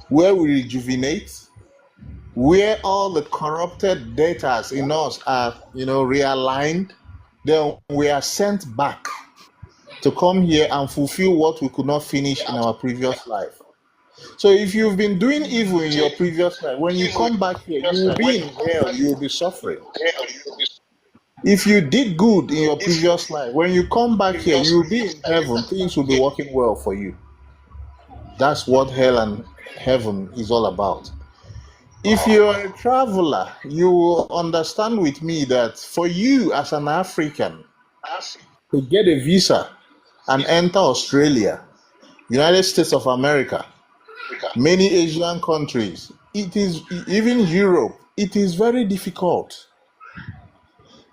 where we rejuvenate, where all the corrupted data in us are, realigned. Then we are sent back to come here and fulfill what we could not finish in our previous life. So if you've been doing evil in your previous life, when you come back here, you will be in hell, you will be suffering. If you did good in your previous life, when you come back here, you will be in heaven, things will be working well for you. That's what hell and heaven is all about. If you're a traveler, you will understand with me that for you as an African to get a visa and enter Australia, United States of America, many Asian countries, it is even Europe, it is very difficult.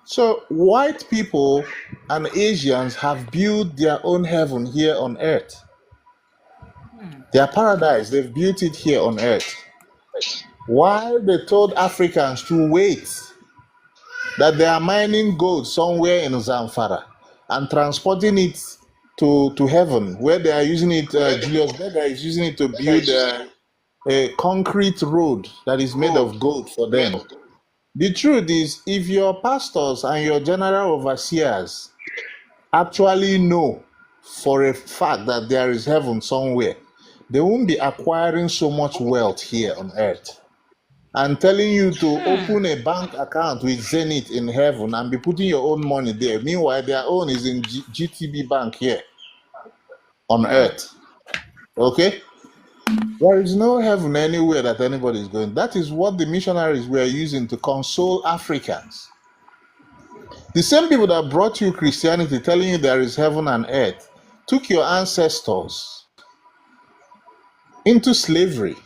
So white people and Asians have built their own heaven here on earth. Their paradise, they've built it here on earth. While they told Africans to wait, that they are mining gold somewhere in Zamfara and transporting it to heaven, where they are using it, Julius Berger is using it to build a concrete road that is made of gold for them. The truth is, if your pastors and your general overseers actually know for a fact that there is heaven somewhere, they won't be acquiring so much wealth here on earth and telling you to open a bank account with Zenith in heaven and be putting your own money there. Meanwhile, their own is in GTB Bank here on earth. Okay? There is no heaven anywhere that anybody is going. That is what the missionaries were using to console Africans. The same people that brought you Christianity, telling you there is heaven and earth, took your ancestors into slavery,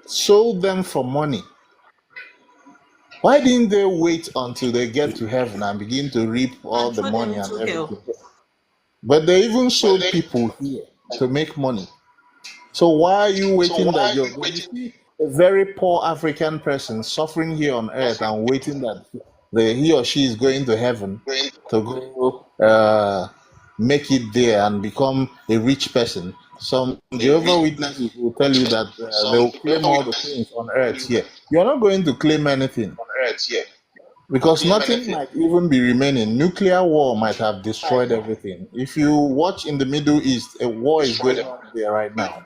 sold them for money. Why didn't they wait until they get to heaven and begin to reap all the money and everything? But they even sold people here to make money. So why are you waiting that you're going to see a very poor African person suffering here on earth and waiting that he or she is going to heaven to go make it there and become a rich person? Some Jehovah Witnesses will tell you that they will claim all the things on earth here. You're not going to claim anything because nothing might even be remaining. Nuclear war might have destroyed everything. If you watch in the Middle East, a war is going on there right now.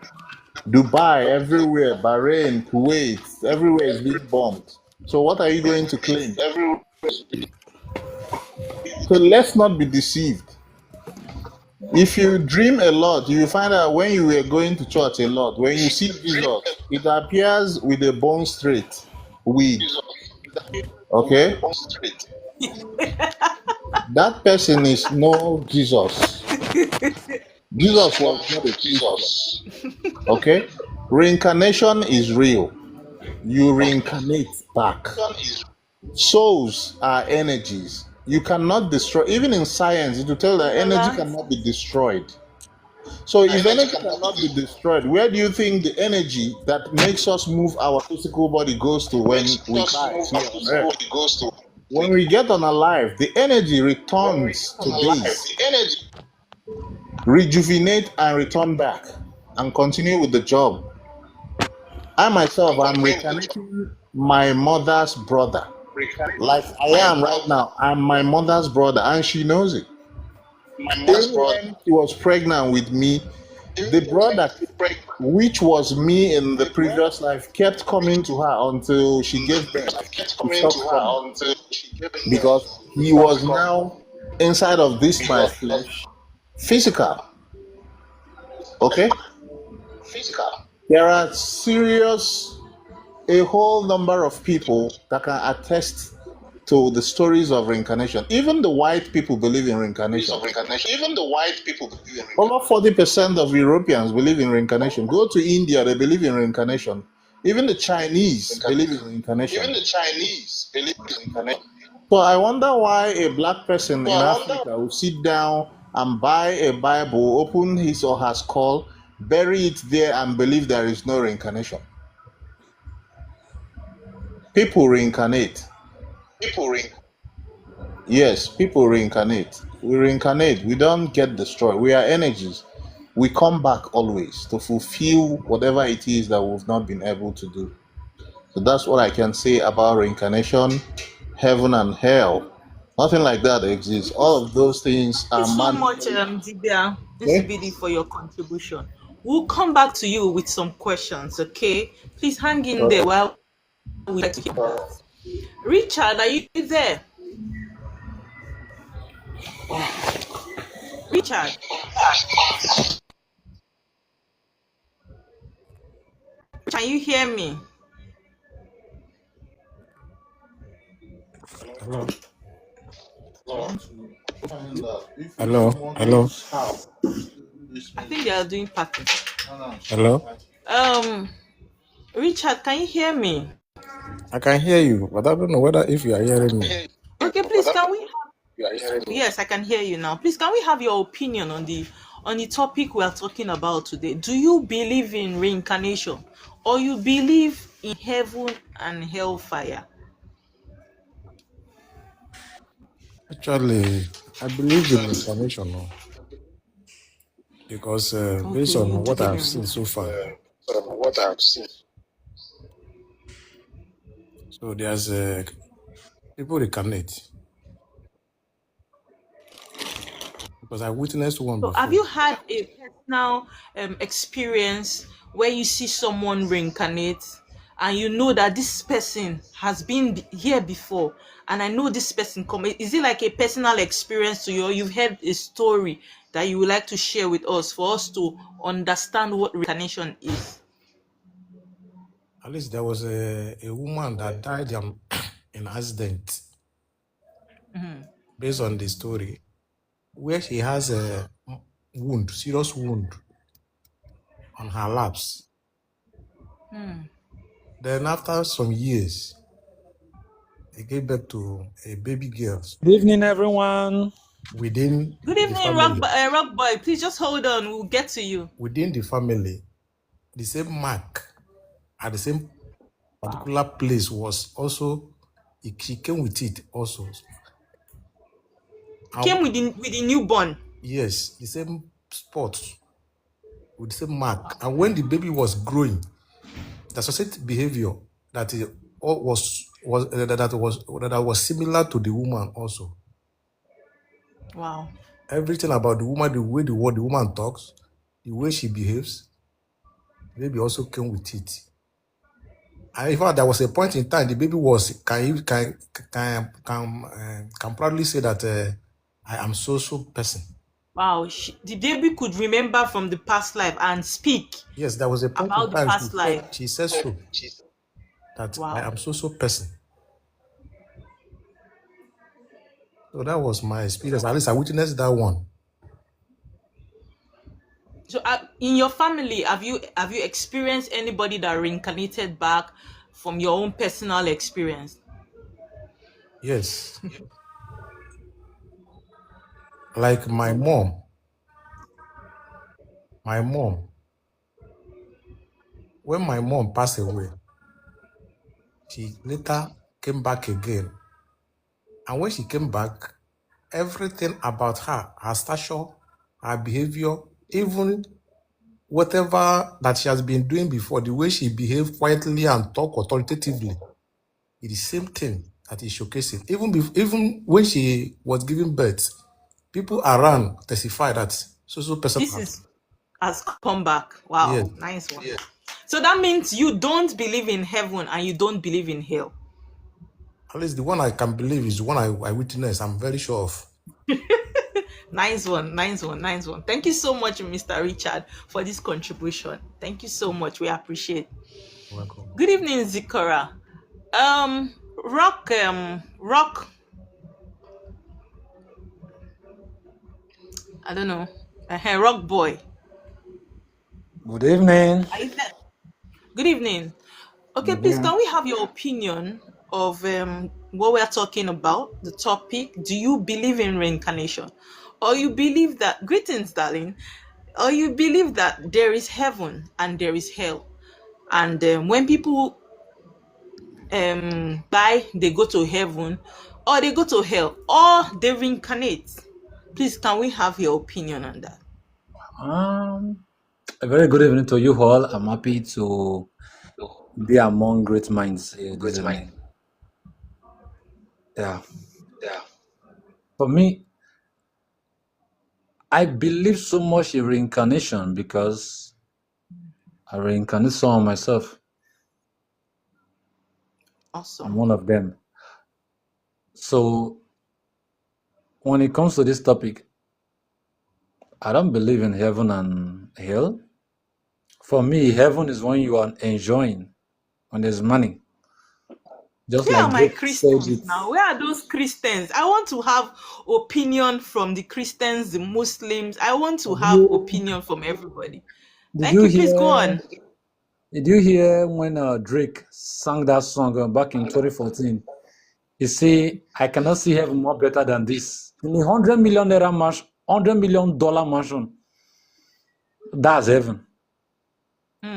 Dubai, everywhere, Bahrain, Kuwait, everywhere is being bombed. So what are you going to claim? So let's not be deceived. If you dream a lot, you find out when you were going to church a lot, when you see Jesus, it appears with a bone straight wig. Okay? That person is no Jesus. Jesus was not a Christian. Okay? Reincarnation is real. You reincarnate back. Souls are energies. You cannot destroy, even in science, it will tell that energy Lola, cannot be destroyed. So if energy cannot be destroyed, where do you think the energy that makes us move our physical body goes to when we die here on Earth? When we get unalive, the energy returns to base, rejuvenate and return back, and continue with the job. I myself, I'm reincarnating my mother's brother. Like I am right now, I'm my mother's brother, and she knows it. Even when she was pregnant with me, the brother, which was me in the previous life, kept coming to her until she gave birth. He stopped coming because he was now inside of this my flesh, physical. Okay, there are a whole number of people that can attest to the stories of reincarnation. Even the white people believe in reincarnation. Over 40% of Europeans believe in reincarnation. Go to India, they believe in reincarnation. Even the Chinese believe in reincarnation. So I wonder why a black person in Africa will sit down and buy a Bible, open his or her skull, bury it there, and believe there is no reincarnation. People reincarnate. Yes, people reincarnate. We reincarnate. We don't get destroyed. We are energies. We come back always to fulfill whatever it is that we've not been able to do. So that's what I can say about reincarnation, heaven and hell. Nothing like that exists. All of those things thank are you so man. much, Dibia, Okay? NCBD, for your contribution. We'll come back to you with some questions, okay? Please hang in there while we like to hear that. Richard, are you there? Richard, can you hear me? Hello. Find out if you Hello. don't want Hello. I think they are doing party. Hello. Richard, can you hear me? I can hear you, but I don't know whether if you are hearing me. Okay, please can we yes, I can hear you now. Please can we have your opinion on the topic we are talking about today? Do you believe in reincarnation or you believe in heaven and hellfire? Actually, I believe in reincarnation now because Okay, based on you do what I have believe seen in so far, so there's people reincarnate because I witnessed one So, have before. you had a personal experience where you see someone reincarnate and you know that this person has been here before, and I know this person come? Is it like a personal experience to you, or you've heard a story that you would like to share with us for us to understand what reincarnation is? At least there was a woman that died in accident based on the story where she has a wound, serious wound on her laps. Then after some years, he gave birth to a baby girl Good evening, everyone. within Good the evening, family. Rock Boy. Please just hold on. We'll get to you. Within the family, the same mark at the same particular place was also, she came with it also. Came And with the newborn. yes, the same spot with the same mark. And when the baby was growing, the associated behavior that is that was similar to the woman also. Wow. Everything about the woman, the way the woman talks, the way she behaves, the baby also came with it. And in fact, there was a point in time the baby was can proudly say that I am so person. Wow, the baby could remember from the past life and speak Yes, there was a point in about the time past life. she said so that I Wow. am so person. So that was my experience. At least I witnessed that one. So, in your family, have you experienced anybody that reincarnated back from your own personal experience? Yes, like my mom. My mom. When my mom passed away, she later came back again. And when she came back, everything about her stature, her behavior, even whatever that she has been doing before, the way she behaved quietly and talk authoritatively, it's the same thing that is showcasing. Even when she was giving birth, people around testify that so person This is has come back. yes, Wow, nice one. So that means you don't believe in heaven and you don't believe in hell. at least the one I can believe is the one I witnessed. I'm very sure of. Nice one, nice one, nice one. Thank you so much, Mr. Richard, for this contribution. Thank you so much. We appreciate. Welcome. Good evening, Zikora. Rock. I don't know. Rock boy. Good evening. Are you there? Good evening. Okay, I'm please, here. can we have your opinion of what we are talking about, the topic? Do you believe in reincarnation? Or you believe that, greetings, darling, or you believe that there is heaven and there is hell? And when people die, they go to heaven, or they go to hell, or they reincarnate. Please, can we have your opinion on that? Um, a very good evening to you all. I'm happy to be among great minds here this evening. Yeah. For me, I believe so much in reincarnation because I reincarnate some of myself. I'm Awesome. one of them. So when it comes to this topic, I don't believe in heaven and hell. For me, heaven is when you are enjoying, when there's money. Just Where are like my Drake said Christians it. now? Where are those Christians? I want to have opinion from the Christians, the Muslims. I want to Did have you opinion from everybody. did Thank you you. Please go hear on. did you hear when Drake sang that song back in 2014? He say, "I cannot see heaven more better than this." In a $100 million mansion, $100 million mansion, that's heaven.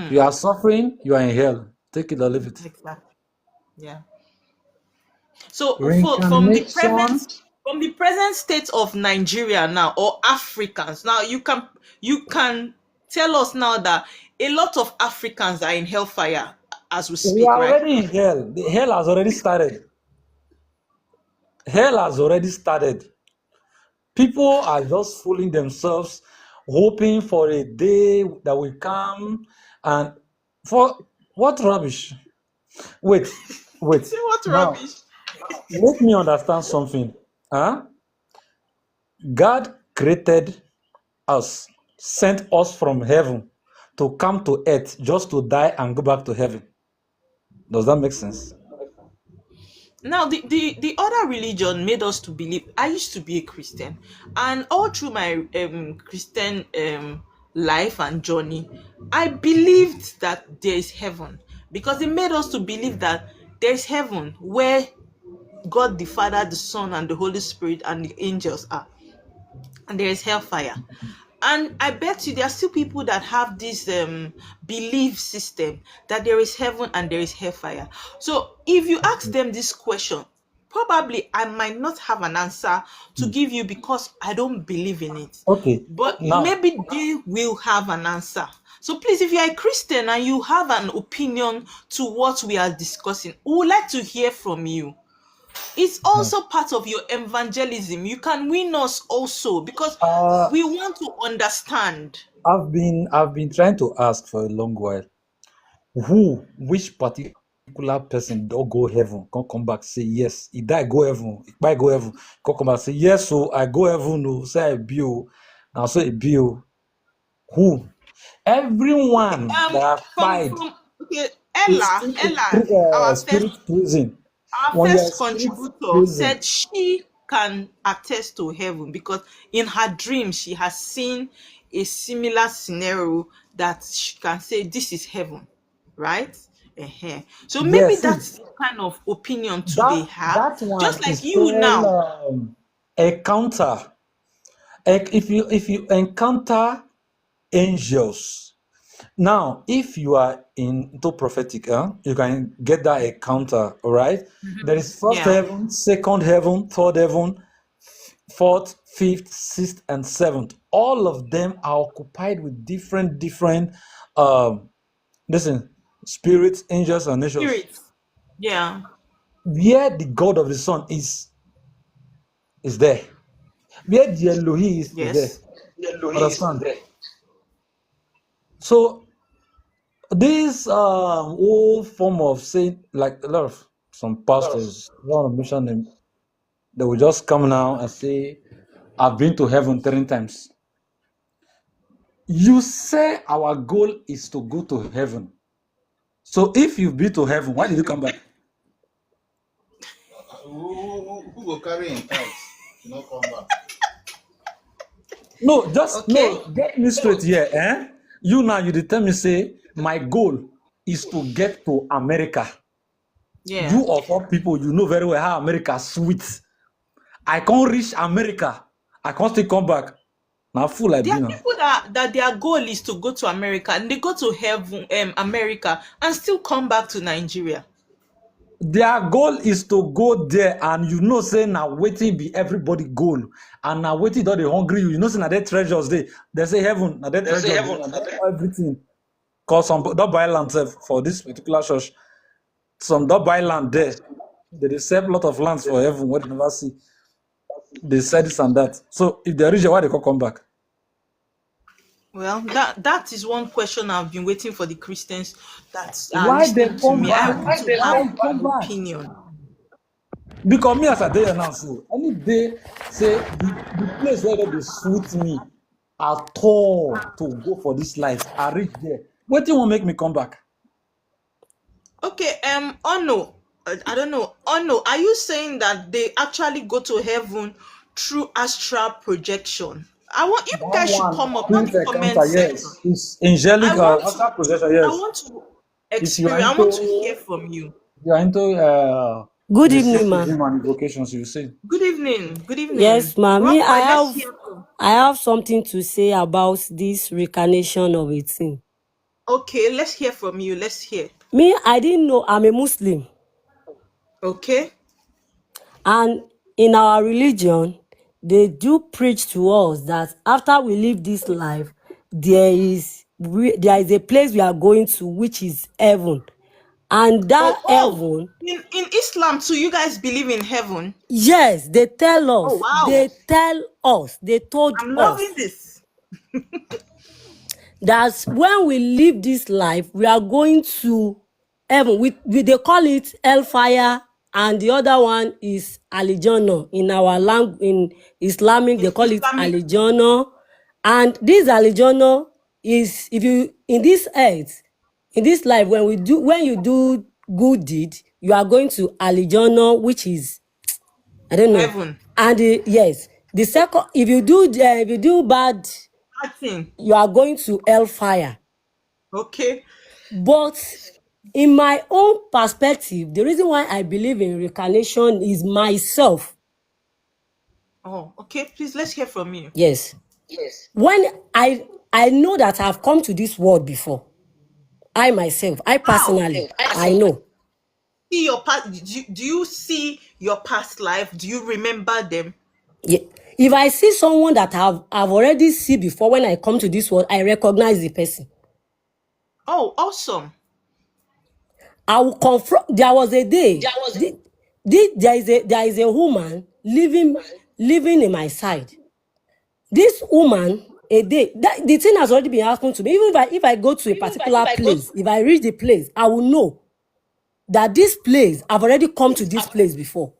You Hmm. are suffering, you are in hell. Take it or leave it. Exactly. Yeah. So Reincarnation. from the present state of Nigeria now, or Africans now, you can tell us now that a lot of Africans are in hellfire as we We speak, are right? already in hell. The hell has already started. Hell has already started. People are just fooling themselves, hoping for a day that will come. And for what rubbish? Wait, wait. See what Now, rubbish. let me understand something. Huh? God created us, sent us from heaven to come to earth just to die and go back to heaven. Does that make sense? Now the other religion made us to believe. I used to be a Christian, and all through my Christian life and journey, I believed that there is heaven, because it made us to believe that there is heaven where God the Father, the Son, and the Holy Spirit and the angels are, and there is hellfire. And I bet you there are still people that have this belief system that there is heaven and there is hellfire. So if you ask them this question, probably I might not have an answer to Hmm. give you, because I don't believe in it. Okay. But Now, maybe they will have an answer. So please, if you are a Christian and you have an opinion to what we are discussing, we would like to hear from you. It's now, also part of your evangelism. You can win us also, because uh, we want to understand. I've been trying to ask for a long while. Which party? particular person don't go heaven, come back, say yes. He die go heaven, if I go heaven, come back, say yes, so I go heaven, no, say I be oh. Now say be oh. Who? Okay. Everyone that died From okay, is Ella, still in Ella, our first spirit prison. our When you're first spirit contributor prison, said she can attest to heaven because in her dream she has seen a similar scenario that she can say this is heaven, right? So maybe yes, see, that's the kind of opinion too they that have. that one Just like is you called now. encounter. If you encounter angels, now if you are into prophetic, you can get that encounter. All right, there is first Yeah. heaven, second heaven, third heaven, fourth, fifth, sixth, and seventh. All of them are occupied with different um listen, spirits, angels, and nations. Spirits. Yeah. Where the God of the Sun is there. Where the Elohim is there. Yes. Understand? So this whole form of saying, like a lot of some pastors, I don't want to mention them, they will just come now and say, I've been to heaven 3 times. You say our goal is to go to heaven. So if you've been to heaven, why did you come back? Who will carry in tithes to not come back? No, just Okay. no, get me straight here, eh? You now you tell me say my goal is to get to America. Yeah. You of all people, you know very well how America sweet. I can't reach America. I can't still come back. Now full I There be are now. people that their goal is to go to America and they go to heaven, America, and still come back to Nigeria. Their goal is to go there, and you know, say now waiting be everybody goal, and now waiting don't they hungry you. You know, say now their treasures they say heaven, now their treasures everything. Cause some don't buy land for this particular church. Some don't buy land there. They sell a lot of lands for heaven. What you never see. They said this and that. So if they reach, why they can't come back? Well, that is one question I've been waiting for the Christians that are Why they listening to come me. I back? want to Why have you come an back? opinion. Because me as a day now, so any day say the place where they suit me at all to go for this life, I reach there. What do you want make me come back? Okay, oh no, I don't know. Oh no, are you saying that they actually go to heaven through astral projection? I want you That guys should one, come up in spirit the comment encounter, section. yes. It's angelic I want to astral possession, I yes. want to If you are experience. I want to hear into from you. Good evening, ma. mysticism and invocations, you see. Good evening. Good evening. Yes, ma. Rock Me, boy, let's hear from. I have something to say about this reincarnation of a thing. Okay, let's hear from you. Let's hear. Me, I didn't know I'm a Muslim, Okay. and in our religion, they do preach to us that after we leave this life, there is a place we are going to, which is heaven, and Oh, that oh. heaven, In Islam too, you guys believe in heaven? yes, they tell Oh us, wow. they told I'm loving us this. that when we live this life, we are going to heaven. They call it hellfire, and the other one is alijana. In our language, in Islamic, they In call it Islamic. alijana. And this alijana is, if you in this earth, in this life, when you do good deed, you are going to alijana, which is, I don't know. Heaven. And yes, the second, if you do bad, That thing. you are going to hellfire. Okay. But in my own perspective, the reason why I believe in reincarnation is myself. Oh, okay. Please let's hear from you. Yes. When I know that I've come to this world before. I myself, I Wow. personally, I know. See your past. Do you see your past life? Do you remember them? Yeah. If I see someone that I've already seen before when I come to this world, I recognize the person. Oh, awesome. I will confront. There was a day. There is a woman living in my side. This woman, a day, the thing has already been happening to me. Even if I go to a particular place, if I reach the place, I will know that this place, I've already come to this place before.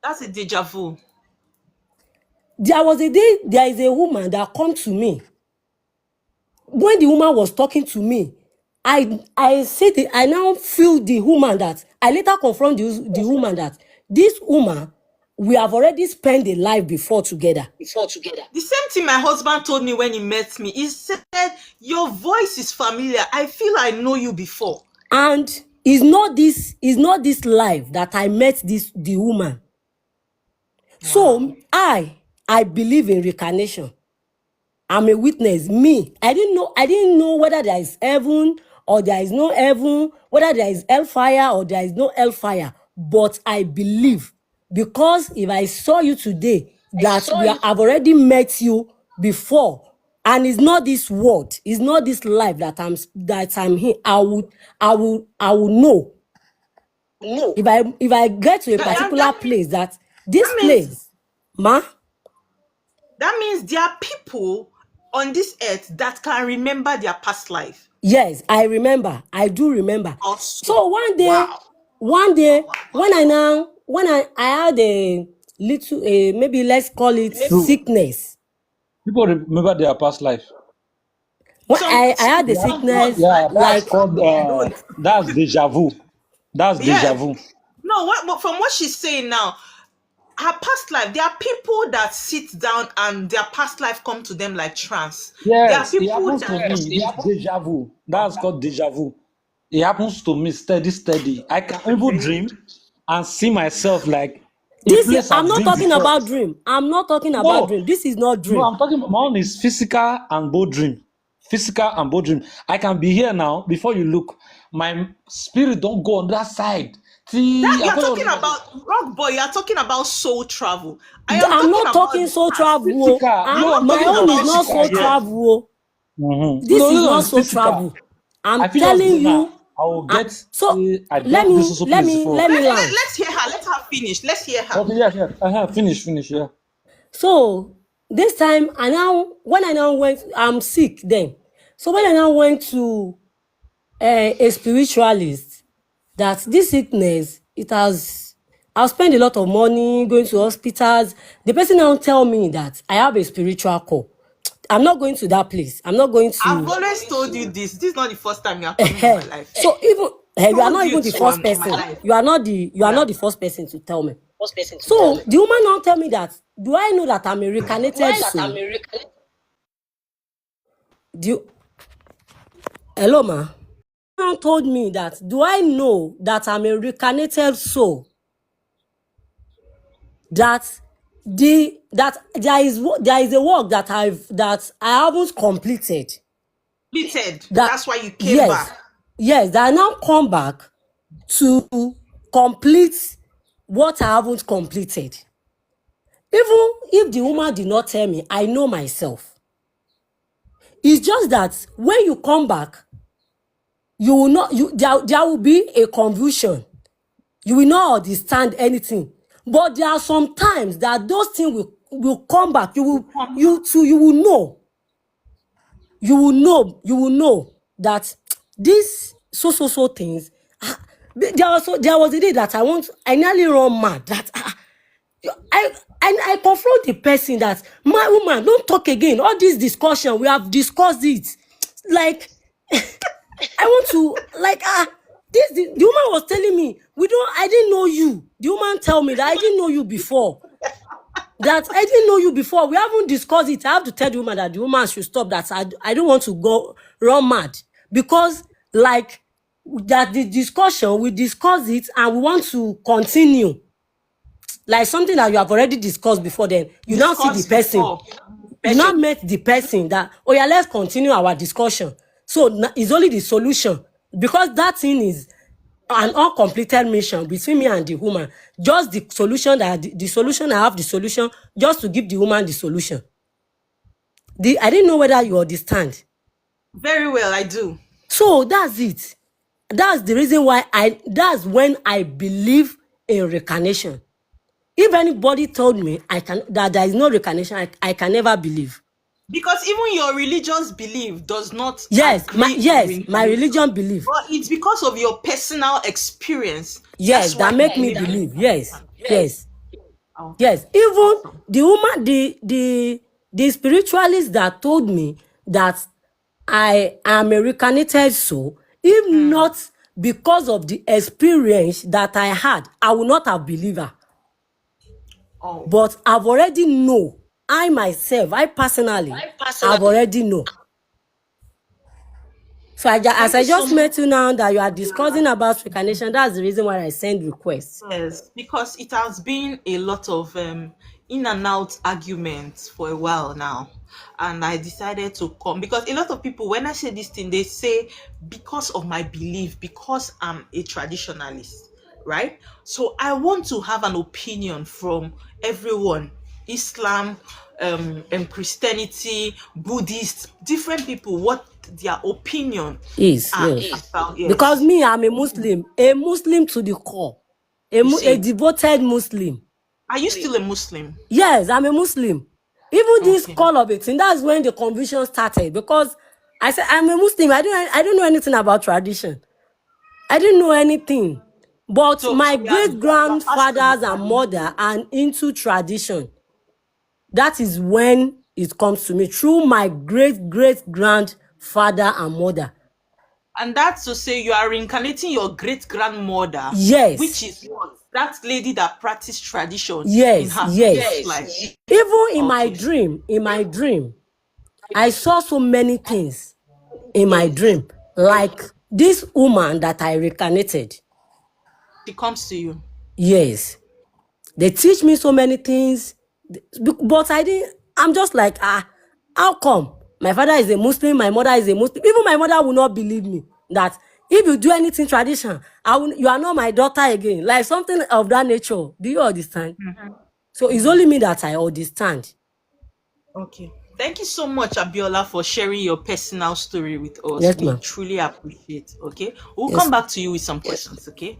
That's a deja vu. There was a day, there is a woman that come to me. When the woman was talking to me, I said I now feel the woman that I later confront the woman that this woman, we have already spent a life before together. The same thing my husband told me when he met me. He said, your voice is familiar. I feel I know you before. And it's not this life that I met the woman. So I believe in reincarnation. I'm a witness. Me, I didn't know whether there is heaven or there is no heaven, whether there is hellfire or there is no hellfire. But I believe, because if I saw you today, that I've already met you before, and it's not this world, it's not this life that I'm here. I will know. If I get to a particular place, that this place, ma. That means there are people on this earth that can remember their past life. Yes, I remember. I do remember. Awesome. So one day, when I had a little, maybe let's call it sickness. People remember their past life. When I had a sickness, Yeah, that's like called that's deja vu. That's deja vu. No, from what she's saying now, her past life, there are people that sit down and their past life come to them like trance. Yes, there are it people happens to me. It's deja vu. That's called deja vu. It happens to me steady. I can even dream and see myself like a place I'm I've not been talking before. about dream. I'm not talking about dream. This is not No, dream. I'm talking about my own is physical and both dream. Physical and both dream. I can be here now before you look. My spirit don't go on that side. you're talking about rock boy, you're talking about soul travel. I'm not talking soul travel. Physical. No, I'm My talking own about is not physical soul here. travel. Mm-hmm. This No, is this one not is soul physical. travel. I'm I feel just telling now. you. I will get. So I let got this me also let place me before. let me land. Let's hear her. Let her finish. Let's hear her. Okay, yeah. Finish. Yeah. So this time, when I now went, I'm sick then. So when I now went to a spiritualist, that this sickness, I'll spend a lot of money going to hospitals. The person now tell me that I have a spiritual call. I'm not going to that place. I'm not going I've to. always told you this. This is not the first time you are coming on my life. So even you are Told not you even the to first on my person. life. You are not the first person to tell me. So the woman now tell me that, do I know that I'm a reincarnated soul? Hello, ma. Now told me that, do I know that I'm a reincarnated soul? That there is a work that I haven't completed. Completed. That That's why you came back. Yes, that I now come back to complete what I haven't completed. Even if the woman did not tell me, I know myself. It's just that when you come back, you will not. There will be a confusion. You will not understand anything. But there are some times that those things will come back. You will know. You will know that these so things. There was a day that I nearly run mad. That I confront the person that, my woman, don't talk again. All this discussion, we have discussed it. Like, I want to, like, the woman was telling me, I didn't know you. The woman tell me that I didn't know you before. That I didn't know you before. We haven't discussed it. I have to tell the woman that the woman should stop that. I don't want to go run mad. Because, like, that the discussion, we discuss it and we want to continue. Like something that you have already discussed before, then you now see the person. You now met the person that, oh yeah, let's continue our discussion. So it's only the solution. Because that thing is an uncompleted mission between me and the woman. Just the solution the solution, I have the solution, just to give the woman the solution. I didn't know whether you understand. Very well, I do. So that's it. That's the reason why that's when I believe in reincarnation. If anybody told me that there is no reincarnation, I can never believe. Because even your religious belief does not Yes, agree on my reincarnation. religion belief. But it's because of your personal experience. Yes, That's why that you make me believe in believe. Yes, reincarnation. yes, Okay. yes. Even Awesome. the woman, the spiritualist that told me that I am a reincarnated soul, if not because of the experience that I had, I would not have believed her. Oh. But I've already know. I myself, I personally, I've already know. So as Thank I you so just much. met you now that you are discussing about reincarnation, that's the reason why I send requests. Yes, because it has been a lot of in and out arguments for a while now. And I decided to come because a lot of people, when I say this thing, they say because of my belief, because I'm a traditionalist, right? So I want to have an opinion from everyone: Islam, and Christianity, Buddhist, different people, what their opinion Is are yes. about. Because Yes, me, I'm a Muslim to the core, you a see, devoted Muslim. are you still a Muslim? Yes, I'm a Muslim. Even this Okay. call of a thing, that's when the confusion started because I said I'm a Muslim. I don't know anything about tradition. I didn't know anything. But So my you great are passed to the grandfathers and mother tradition. are into tradition. That is when it comes to me through my great grandfather and mother. And that's to say you are reincarnating your great grandmother, which Yes, is what? That lady that practiced tradition in yes, her previous yes. life. Even Okay. in my dream, I saw so many things in my dream. Like this woman that I reincarnated. She comes to you. Yes. They teach me so many things, but I'm just like, how come? My father is a Muslim, my mother is a Muslim. Even my mother will not believe me that if you do anything tradition, you are not my daughter again. Like something of that nature. Do you understand? So it's only me that I understand. Okay. Thank you so much, Abiola, for sharing your personal story with us. Yes, We ma'am. truly appreciate. Okay. We'll come Yes. back to you with some questions. Okay.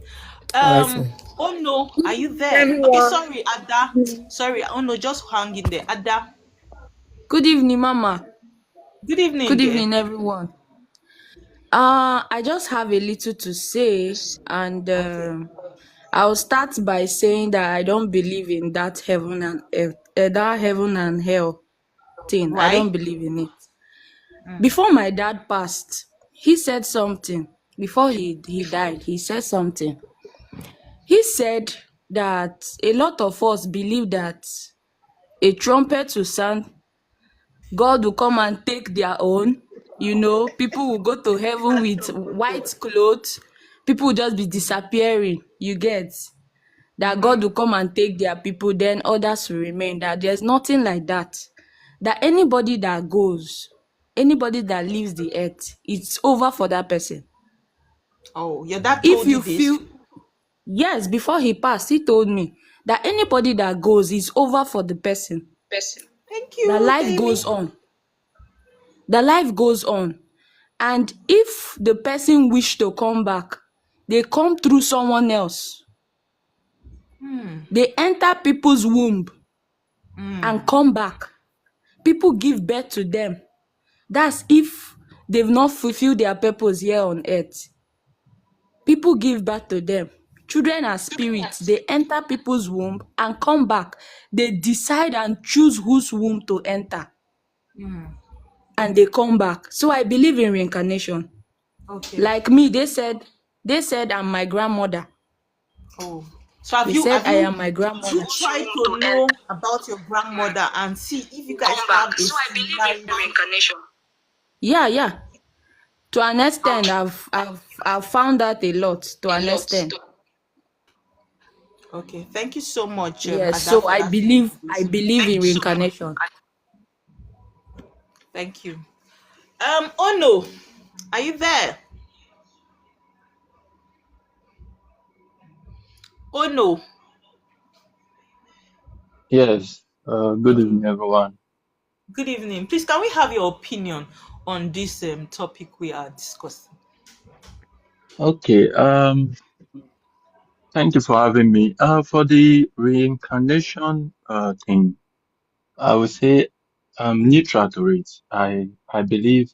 All right, ma'am. Oh no, are you there? Okay, Everyone. sorry, Ada. Sorry, oh no, just hang in there. Ada. Good evening, Mama. Good evening, Good dear. evening, everyone. I just have a little to say, and Okay. I'll start by saying that I don't believe in that heaven and earth, that heaven and hell thing. I don't Why? believe in it. Before my dad passed, he said something. Before he died, he said something. He said that a lot of us believe that a trumpet will sound, God will come and take their own. People will go to heaven with white clothes. People will just be disappearing. You get that God will come and take their people, then others will remain. That there's nothing like that. That anybody that leaves the earth, it's over for that person. Oh, your dad If told you you this? feel, yes, before he passed, he told me that anybody that goes is over for the person. Thank That you, life Tammy. goes on. The life goes on. And if the person wish to come back, they come through someone else. They enter people's womb and come back. People give birth to them. That's if they've not fulfilled their purpose here on earth. People give birth to them. Children are spirits. They enter people's womb and come back. They decide and choose whose womb to enter. And they come back. So I believe in reincarnation. Okay. Like me, they said I'm my grandmother. Oh. So They said have I you am my grandmother. tried to know about your grandmother and see if you guys have a similarity? Yeah, yeah. To an extent, I've found out a lot. To an extent, Okay. Thank you so much, yes. Ada, So for I that believe I information. believe in reincarnation. Thank you. Oh no. Are you there? Oh no. Yes, good Okay. evening, everyone. Good evening. Please, can we have your opinion on this topic we are discussing? Okay, thank you for having me. For the reincarnation thing, I would say neutral to it. I believe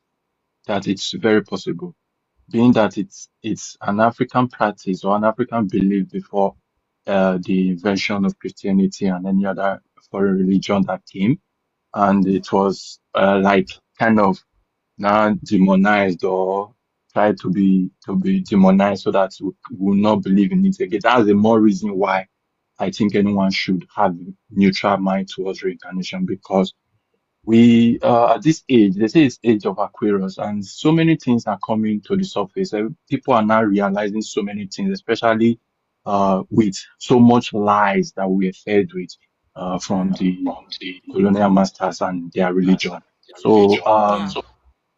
that it's very possible, being that it's an African practice or an African belief before the invention of Christianity and any other foreign religion that came, and it was like kind of now demonized or tried to be demonized so that we will not believe in it again. That's the more reason why I think anyone should have neutral mind towards reincarnation, because we at this age, they say it's age of Aquarius, and so many things are coming to the surface. People are now realizing so many things, especially with so much lies that we are fed with from the colonial masters and their religion. So Yeah.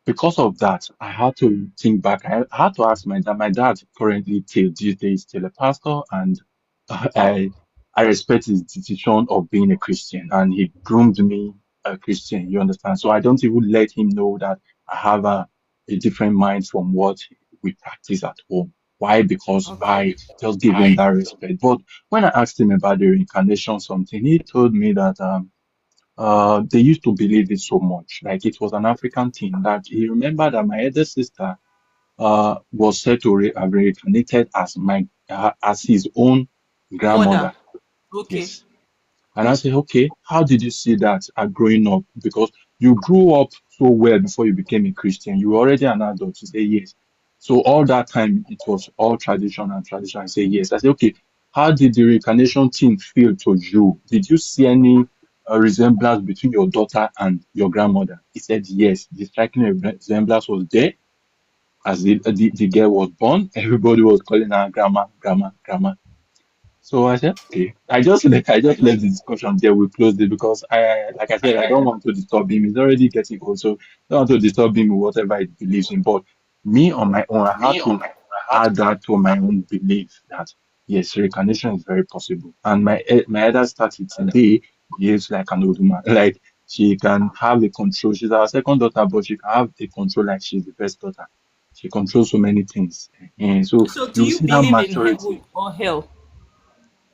because of that, I had to think back. I had to ask my dad. My dad currently till these days still a pastor, and I I respect his decision of being a Christian, and he groomed me a Christian. You understand? So I don't even let him know that I have a different mind from what we practice at home. Why? Because Okay. I just give him that respect. But when I asked him about the reincarnation something, he told me that they used to believe it so much. Like it was an African thing that he remembered that my elder sister was said to have reincarnated as as his own Mother. grandmother. Okay. Yes. And I said, okay, how did you see that growing up? Because you grew up so well before you became a Christian. You were already an adult. You say yes. So all that time it was all tradition and tradition. I say yes. I say, okay, how did the reincarnation thing feel to you? Did you see any resemblance between your daughter and your grandmother? He said yes. The striking resemblance was there. As the girl was born, everybody was calling her grandma, grandma, grandma. So I said, okay. I just left the discussion there. We closed it because like I said, I don't want to disturb him. He's already getting old, so I don't want to disturb him with whatever he believes in. But me on my own, I had to add that to my own belief that yes, reincarnation is very possible. And my elder started today behaves like an old woman. Like she can have a control. She's our second daughter, but she can have a control like she's the first daughter. She controls so many things. And so So, do you you see that believe in maturity. heaven or hell?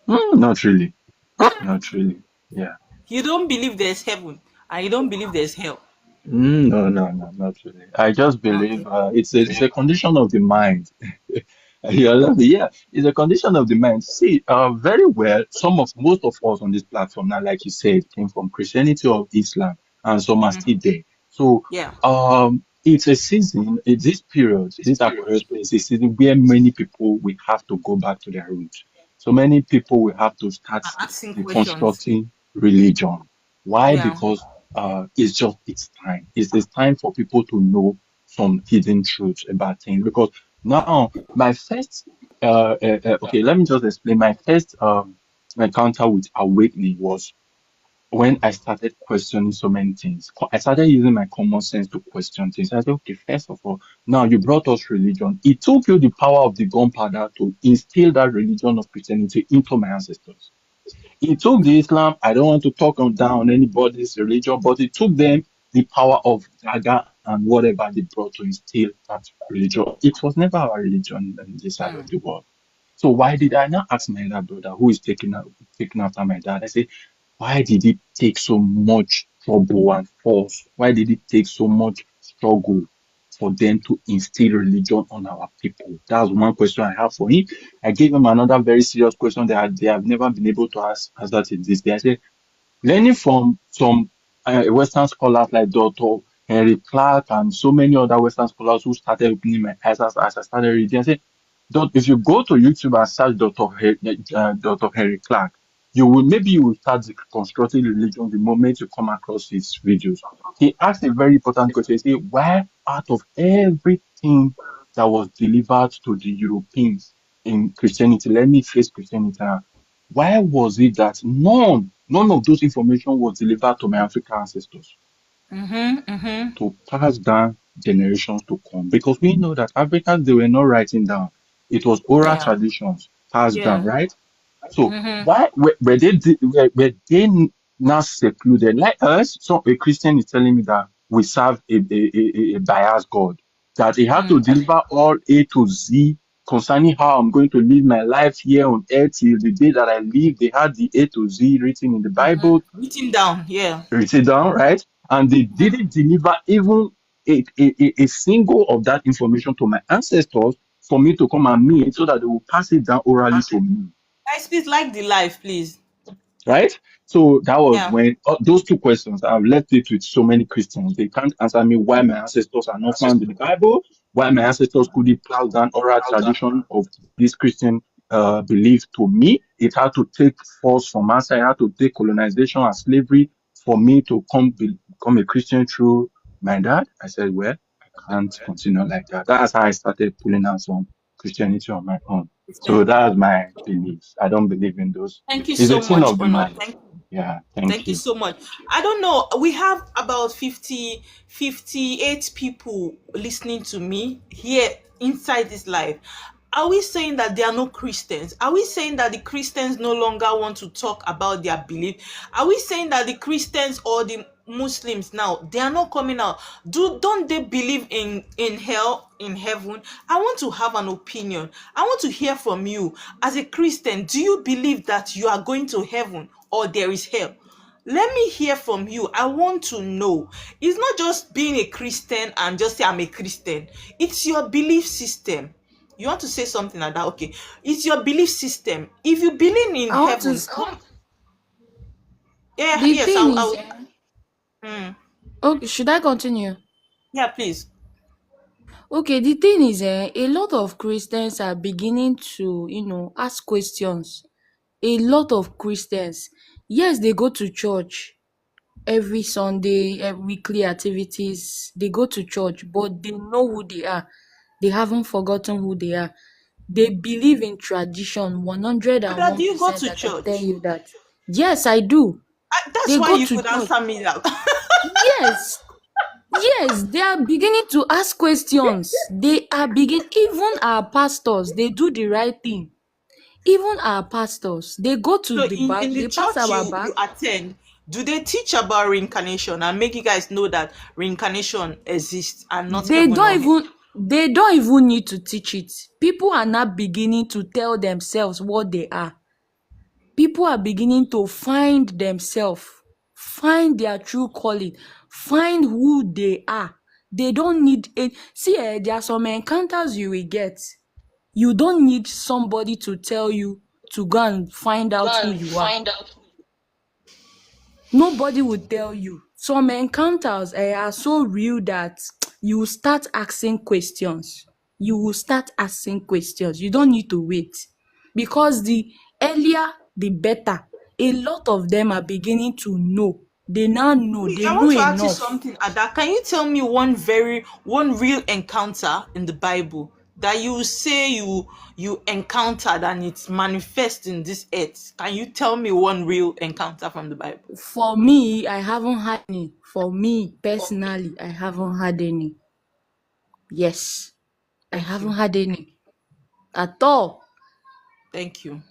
Not really. Not really. Yeah. You don't believe there's heaven, and you don't believe there's hell. No, no, no, not really. I just believe Okay. it's a condition of the mind. Yeah, it's a condition of the mind. See, very well, most of us on this platform now, like you said, came from Christianity or Islam, and some are still there. So, Yeah. it's a season. It's this period, this Aquarius period, is a season where many people will have to go back to their roots. So many people will have to start Asking questions. reconstructing religion. Why? Yeah. Because it's time. It's time for people to know some hidden truths about things. Because now my first okay, let me just explain. My first encounter with awakening was when I started questioning so many things. I started using my common sense to question things. I said, okay, first of all, now you brought us religion. It took you the power of the gunpowder to instill that religion of Christianity into my ancestors. It took the Islam, I don't want to talk down anybody's religion, but it took them the power of Gaga and whatever they brought to instill that religion. It was never our religion in this side of the world. So why did I not ask my elder brother who is taking after my dad? I say, why did it take so much trouble and force? Why did it take so much struggle for them to instill religion on our people? That's one question I have for him. I gave him another very serious question that they have never been able to answer to this day. I said, learning from some Western scholars like Dr. Henry Clark and so many other Western scholars who started opening my eyes as I started reading. I said, if you go to YouTube and search Dr. Henry Clark, you will start constructing religion the moment you come across his videos. He asked a very important question. He said, why out of everything that was delivered to the Europeans in Christianity, let me face Christianity now. Why was it that none of those information was delivered to my African ancestors to pass down generations to come? Because we know that Africans, they were not writing down. It was oral Yeah. traditions passed down, Yeah. right? So why were they now secluded? Like us, so a Christian is telling me that we serve a biased God, that he had to deliver all A to Z concerning how I'm going to live my life here on earth till the day that I leave. They had the A to Z written in the Bible, Written down. Yeah. written down, right? and they didn't deliver even a single of that information to my ancestors for me to come and meet so that they will pass it down orally to me. Guys, please like the life, please. Right? So that was Yeah. when those two questions, I've left it with so many Christians. They can't answer me why my ancestors are not found in the Bible, why my ancestors couldn't pass down oral tradition of this Christian belief to me. It had to take force from outside, it had to take colonization and slavery for me to become a Christian through my dad. I said, well, I can't continue like that. That's how I started pulling out some Christianity on my own. So Christianity. that's my belief. I don't believe in those. Thank you It's a so thing much, of the Honor. mind. Yeah, thank Thank you you. so much. I don't know. We have about 58 people listening to me here inside this live. Are we saying that there are no Christians? Are we saying that the Christians no longer want to talk about their belief? Are we saying that the Christians or the Muslims now, they are not coming out? Don't they believe in hell, in heaven? I want to have an opinion. I want to hear from you. As a Christian, do you believe that you are going to heaven or there is hell? Let me hear from you. I want to know. It's not just being a Christian and just say I'm a Christian. It's your belief system. You want to say something like that? Okay. It's your belief system. If you believe in I want to. heaven, come. Yeah, The yes, thing is, okay, should I continue? yeah, please. Okay, the thing is, a lot of Christians are beginning to, ask questions. A lot of Christians, yes, they go to church every Sunday, weekly activities. They go to church, but they know who they are. They haven't forgotten who they are. They believe in tradition Ada, do you go 101%. to I can tell church? you that. Yes, I do. That's They why go you to could church. answer me that. Yes, yes, they are beginning to ask questions. They are even our pastors, they do the right thing. Even our pastors, they go to So the back, in the they pass church our you back. attend, do they teach about reincarnation and make you guys know that reincarnation exists and not They heaven or don't hell? even they don't even need to teach it. People are not beginning to tell themselves what they are. People are beginning to find themselves, find their true calling, find who they are. They don't need it. See, there are some encounters you will get. You don't need somebody to tell you to go and find out who you are. Nobody will tell you. Some encounters are so real that you will start asking questions. You will start asking questions. You don't need to wait. Because the earlier, the better. A lot of them are beginning to know. They now know. They I know want to ask you enough. something, Ada. Can you tell me one real encounter in the Bible that you say you encountered and it's manifest in this earth? Can you tell me one real encounter from the Bible? For me, I haven't had any. For me, personally, I haven't had any. Yes, I Thank haven't you. had any. At all. Thank you.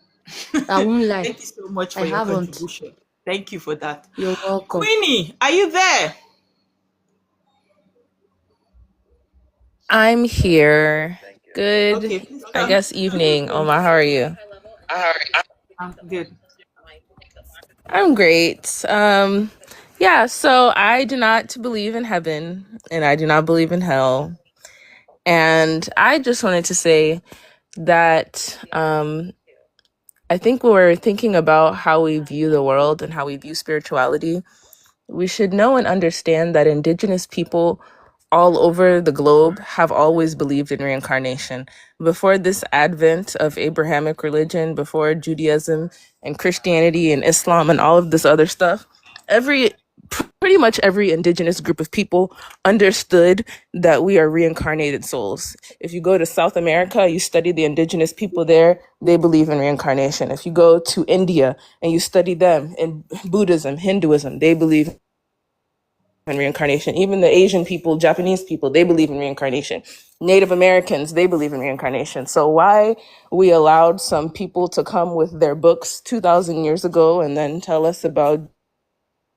I won't lie. Thank you so much I for your haven't. contribution. Thank you for that. You're welcome. Queenie, are you there? I'm here. Good, Okay, please I come. guess, evening. Oma, how are you? I'm good. I'm great. Yeah, so I do not believe in heaven and I do not believe in hell. And I just wanted to say that I think when we're thinking about how we view the world and how we view spirituality, we should know and understand that indigenous people all over the globe have always believed in reincarnation. Before this advent of Abrahamic religion, before Judaism and Christianity and Islam and all of this other stuff, pretty much every indigenous group of people understood that we are reincarnated souls. If you go to South America, you study the indigenous people there, they believe in reincarnation. If you go to India and you study them in Buddhism, Hinduism, they believe in reincarnation. Even the Asian people, Japanese people, they believe in reincarnation. Native Americans, they believe in reincarnation. So why we allowed some people to come with their books 2,000 years ago and then tell us about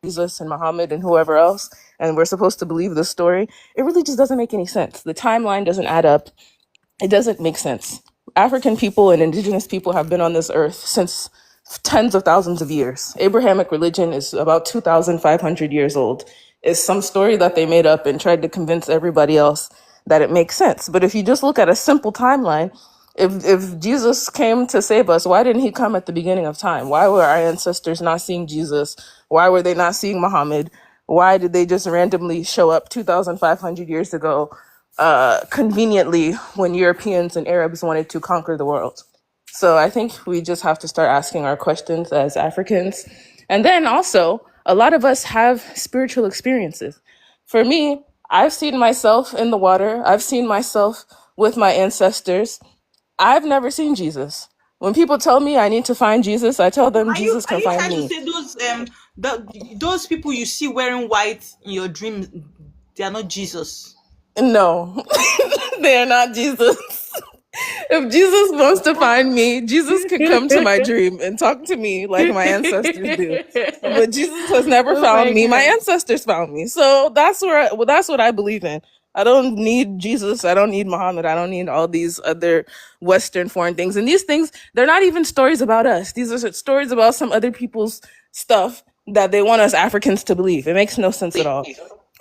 Jesus and Muhammad and whoever else, and we're supposed to believe this story, it really just doesn't make any sense. The timeline doesn't add up. It doesn't make sense. African people and indigenous people have been on this earth since tens of thousands of years. Abrahamic religion is about 2,500 years old. is some story that they made up and tried to convince everybody else that it makes sense. But if you just look at a simple timeline, if Jesus came to save us, why didn't he come at the beginning of time? Why were our ancestors not seeing Jesus? Why were they not seeing Muhammad? Why did they just randomly show up 2,500 years ago, conveniently when Europeans and Arabs wanted to conquer the world? So I think we just have to start asking our questions as Africans. And then also, a lot of us have spiritual experiences. For me, I've seen myself in the water, I've seen myself with my ancestors. I've never seen Jesus. When people tell me I need to find Jesus, I tell them Jesus Are can you find trying to me. say those people you see wearing white in your dreams, they are not Jesus? No, they are not Jesus. If Jesus wants to find me, Jesus can come to my dream and talk to me like my ancestors do. But Jesus has never Oh found my me. My god. ancestors found me. So that's what I believe in. I don't need Jesus. I don't need Muhammad. I don't need all these other Western foreign things. And these things, they're not even stories about us. These are stories about some other people's stuff that they want us Africans to believe. It makes no sense at all.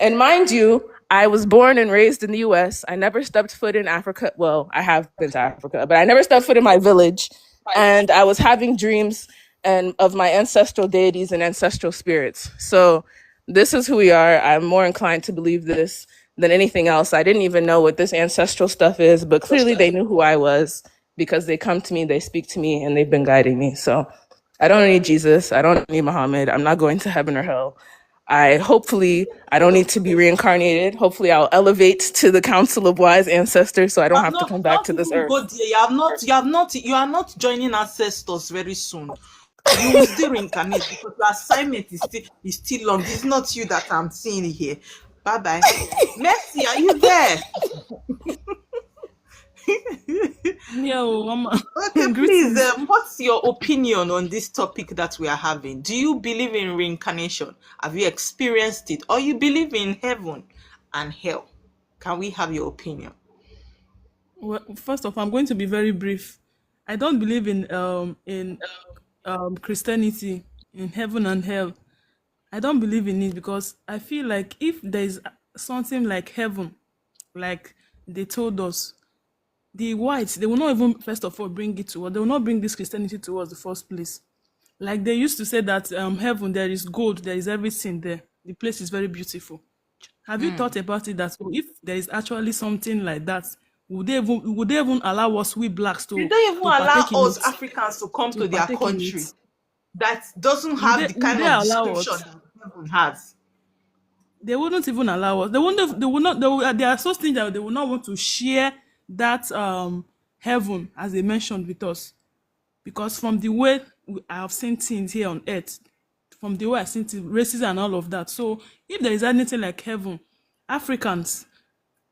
And mind you, I was born and raised in the US. I never stepped foot in Africa. Well, I have been to Africa, but I never stepped foot in my village. And I was having dreams and of my ancestral deities and ancestral spirits. So this is who we are. I'm more inclined to believe this than anything else. I didn't even know what this ancestral stuff is, but clearly they knew who I was because they come to me, they speak to me, and they've been guiding me. So I don't need Jesus. I don't need Muhammad. I'm not going to heaven or hell. I don't need to be reincarnated. Hopefully I'll elevate to the council of wise ancestors so I don't have to come back Don't to this even earth. go there. You are not joining ancestors very soon. You will still reincarnate because your assignment is still long. It's not you that I'm seeing here. Bye bye. Mercy, are you there? Yo, Okay, please. greetings. What's your opinion on this topic that we are having? Do you believe in reincarnation? Have you experienced it, or you believe in heaven and hell? Can we have your opinion? Well, first off, I'm going to be very brief. I don't believe in Christianity, in heaven and hell. I don't believe in it because I feel like if there is something like heaven, like they told us, the whites, they will not even first of all bring it to us. They will not bring this Christianity to us the first place. Like they used to say that heaven, there is gold, there is everything there. The place is very beautiful. Have you thought about it that so if there is actually something like that, would they even allow us, we blacks, They don't even to allow partake in us it? Africans to come To to their partake in country it? that doesn't have the Would kind they of allow description us? that heaven has. They wouldn't even allow us. They wouldn't. They will not. They are so stingy that they will not want to share that heaven as they mentioned with us. Because from the way I have seen things here on earth, from the way I've seen things, racism and all of that. So if there is anything like heaven, Africans,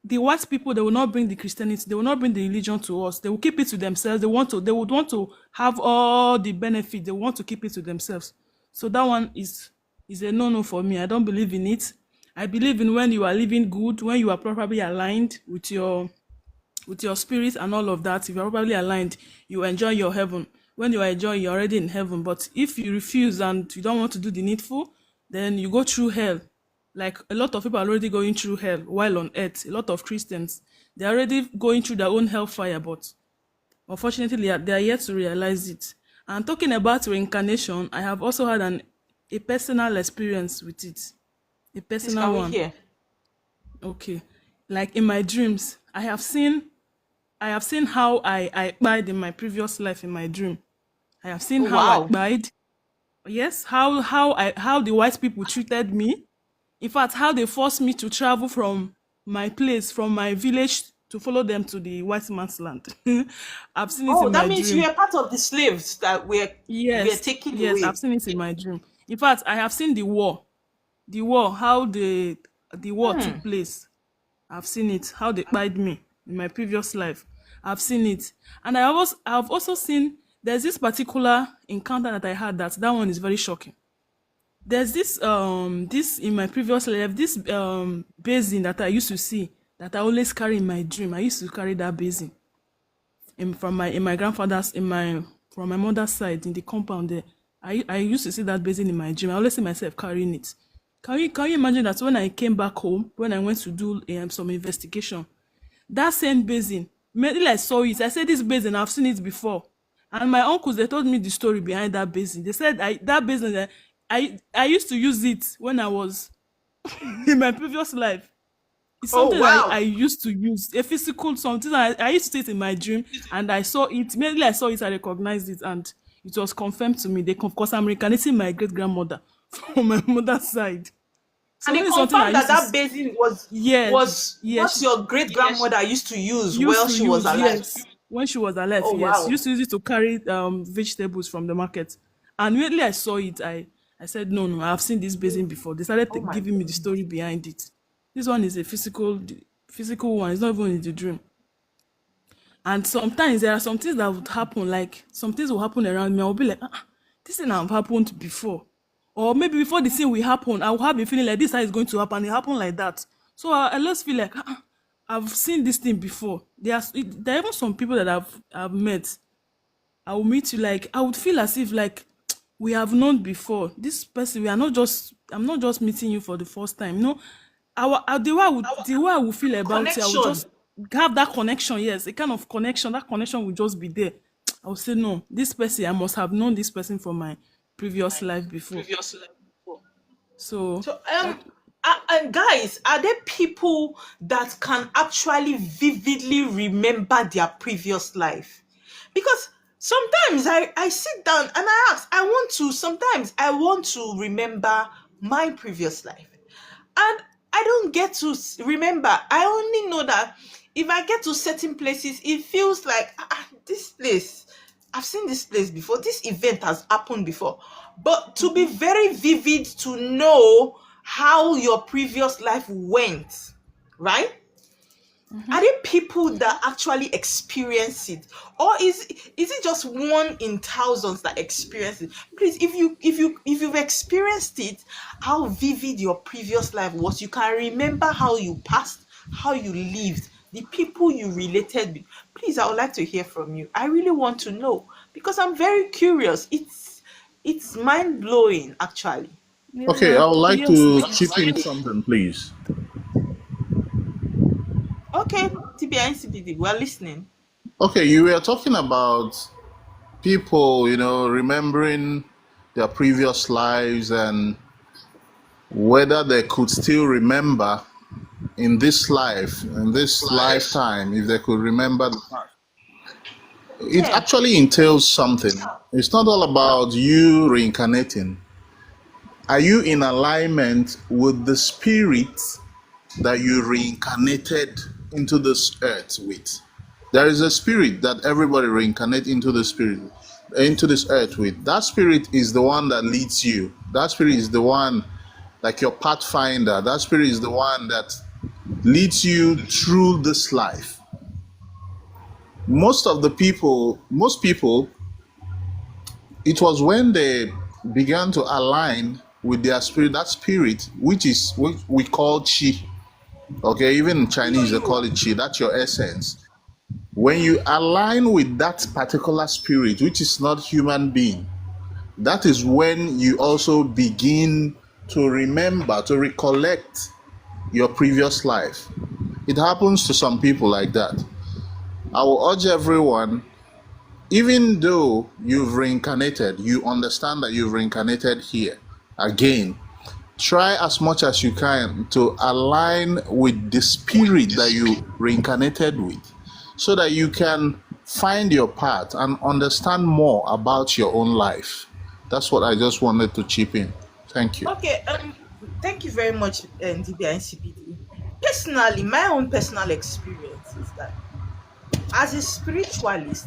the white people, they will not bring the Christianity, they will not bring the religion to us. They will keep it to themselves. They would want to have all the benefit. They want to keep it to themselves. So that one is a no-no for me. I don't believe in it. I believe in when you are living good, when you are properly aligned with your spirit and all of that. If you're properly aligned, you enjoy your heaven. When you are enjoying, you're already in heaven. But if you refuse and you don't want to do the needful, then you go through hell. Like a lot of people are already going through hell while on earth. A lot of Christians, they're already going through their own hellfire, but unfortunately, they are yet to realize it. And talking about reincarnation, I have also had a personal experience with it. A Please, personal can we one. hear? Okay. Like in my dreams, I have seen how I died in my previous life in my dream. I have seen Oh, how I wow. died. Yes, how the white people treated me. In fact, how they forced me to travel from my place, from my village, to follow them to the white man's land. I've seen it Oh, in that my means you dream. are part of the slaves that were Yes, taken yes, I've away. seen it in my dream. In fact, I have seen the war. The war, how the war took place. I've seen it, how they pied me in my previous life. I've seen it. And I've also seen there's this particular encounter that I had that one is very shocking. There's this in my previous life, this basin that I used to see that I always carry in my dream. I used to carry that basin in my grandfather's in my from my mother's side in the compound there. I used to see that basin in my dream. I always see myself carrying it. Can you imagine that when I came back home, when I went to do some investigation, that same basin, immediately I saw it, I said, this basin, I've seen it before. And my uncles, they told me the story behind that basin. They said that basin, I used to use it when I was in my previous life. It's Oh something I wow. used to use, a physical something. I used to see it in my dream, and I saw it. Immediately I saw it, I recognized it, and it was confirmed to me. Because I'm reincarnating my great grandmother from my mother's side. So And this it is something I confirmed used that to. that basin was what She your great grandmother used to use used while to she was use, alive. yes, when she was alive, Oh yes, she wow. used to use it to carry vegetables from the market. And immediately I saw it, I said, no, I've seen this basin before. They started Oh my giving me the goodness. story behind it. This one is a physical one. It's not even in the dream. And sometimes there are some things that would happen, like some things will happen around me. I'll be like, this thing have happened before. Or maybe before the thing will happen, I'll have a feeling like this is going to happen. It happened like that. So I just feel like, I've seen this thing before. There are even some people that I've met. I will meet you, like I would feel as if like we have known before. This person, I'm not just meeting you for the first time. The way I would feel about you, I would Connection. just have that connection. Yes, a kind of connection. That connection will just be there. I would say, no, this person, I must have known this person from my previous life before. So So that, and guys, are there people that can actually vividly remember their previous life? Because sometimes I sit down and I ask, sometimes I want to remember my previous life. And I don't get to remember. I only know that if I get to certain places, it feels like this place. I've seen this place before. This event has happened before. But to be very vivid, to know how your previous life went, right? Are there people that actually experience it, or is it just one in thousands that experience it? Please, if you've experienced it, how vivid your previous life was, you can remember how you passed, how you lived, the people you related with. Please, I would like to hear from you. I really want to know because I'm very curious. It's mind blowing, actually. Okay, I would like yes, to chip in something, please. Okay, TBI we're listening. Okay, you were talking about people, remembering their previous lives and whether they could still remember in this life, in this lifetime, if they could remember the past. It Yeah. actually entails something. It's not all about you reincarnating. Are you in alignment with the spirit that you reincarnated into this earth with? There is a spirit that everybody reincarnate into this earth with. That spirit is the one that leads you. That spirit is the one, like your pathfinder. That spirit is the one that leads you through this life. Most people, it was when they began to align with their spirit, that spirit, which is what we call chi. Okay, even in Chinese they call it chi. That's your essence. When you align with that particular spirit, which is not human being, that is when you also begin to remember, to recollect your previous life. It happens to some people like that. I will urge everyone, even though you've reincarnated, you understand that you've reincarnated here again. Try as much as you can to align with the spirit that you reincarnated with so that you can find your path and understand more about your own life. That's what I just wanted to chip in. Thank you. Okay, thank you very much, DBI. Personally, my own personal experience is that as a spiritualist,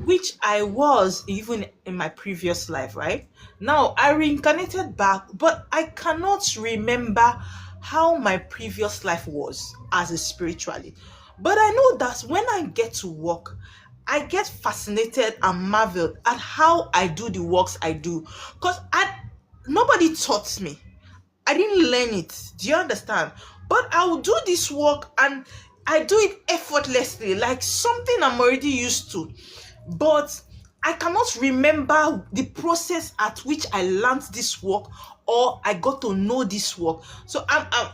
which I was even in my previous life, right? Now I reincarnated back, but I cannot remember how my previous life was as a spiritualist. But I know that when I get to work, I get fascinated and marveled at how I do the works I do. Because nobody taught me. I didn't learn it. Do you understand? But I will do this work and I do it effortlessly, like something I'm already used to. But I cannot remember the process at which I learned this work or I got to know this work. So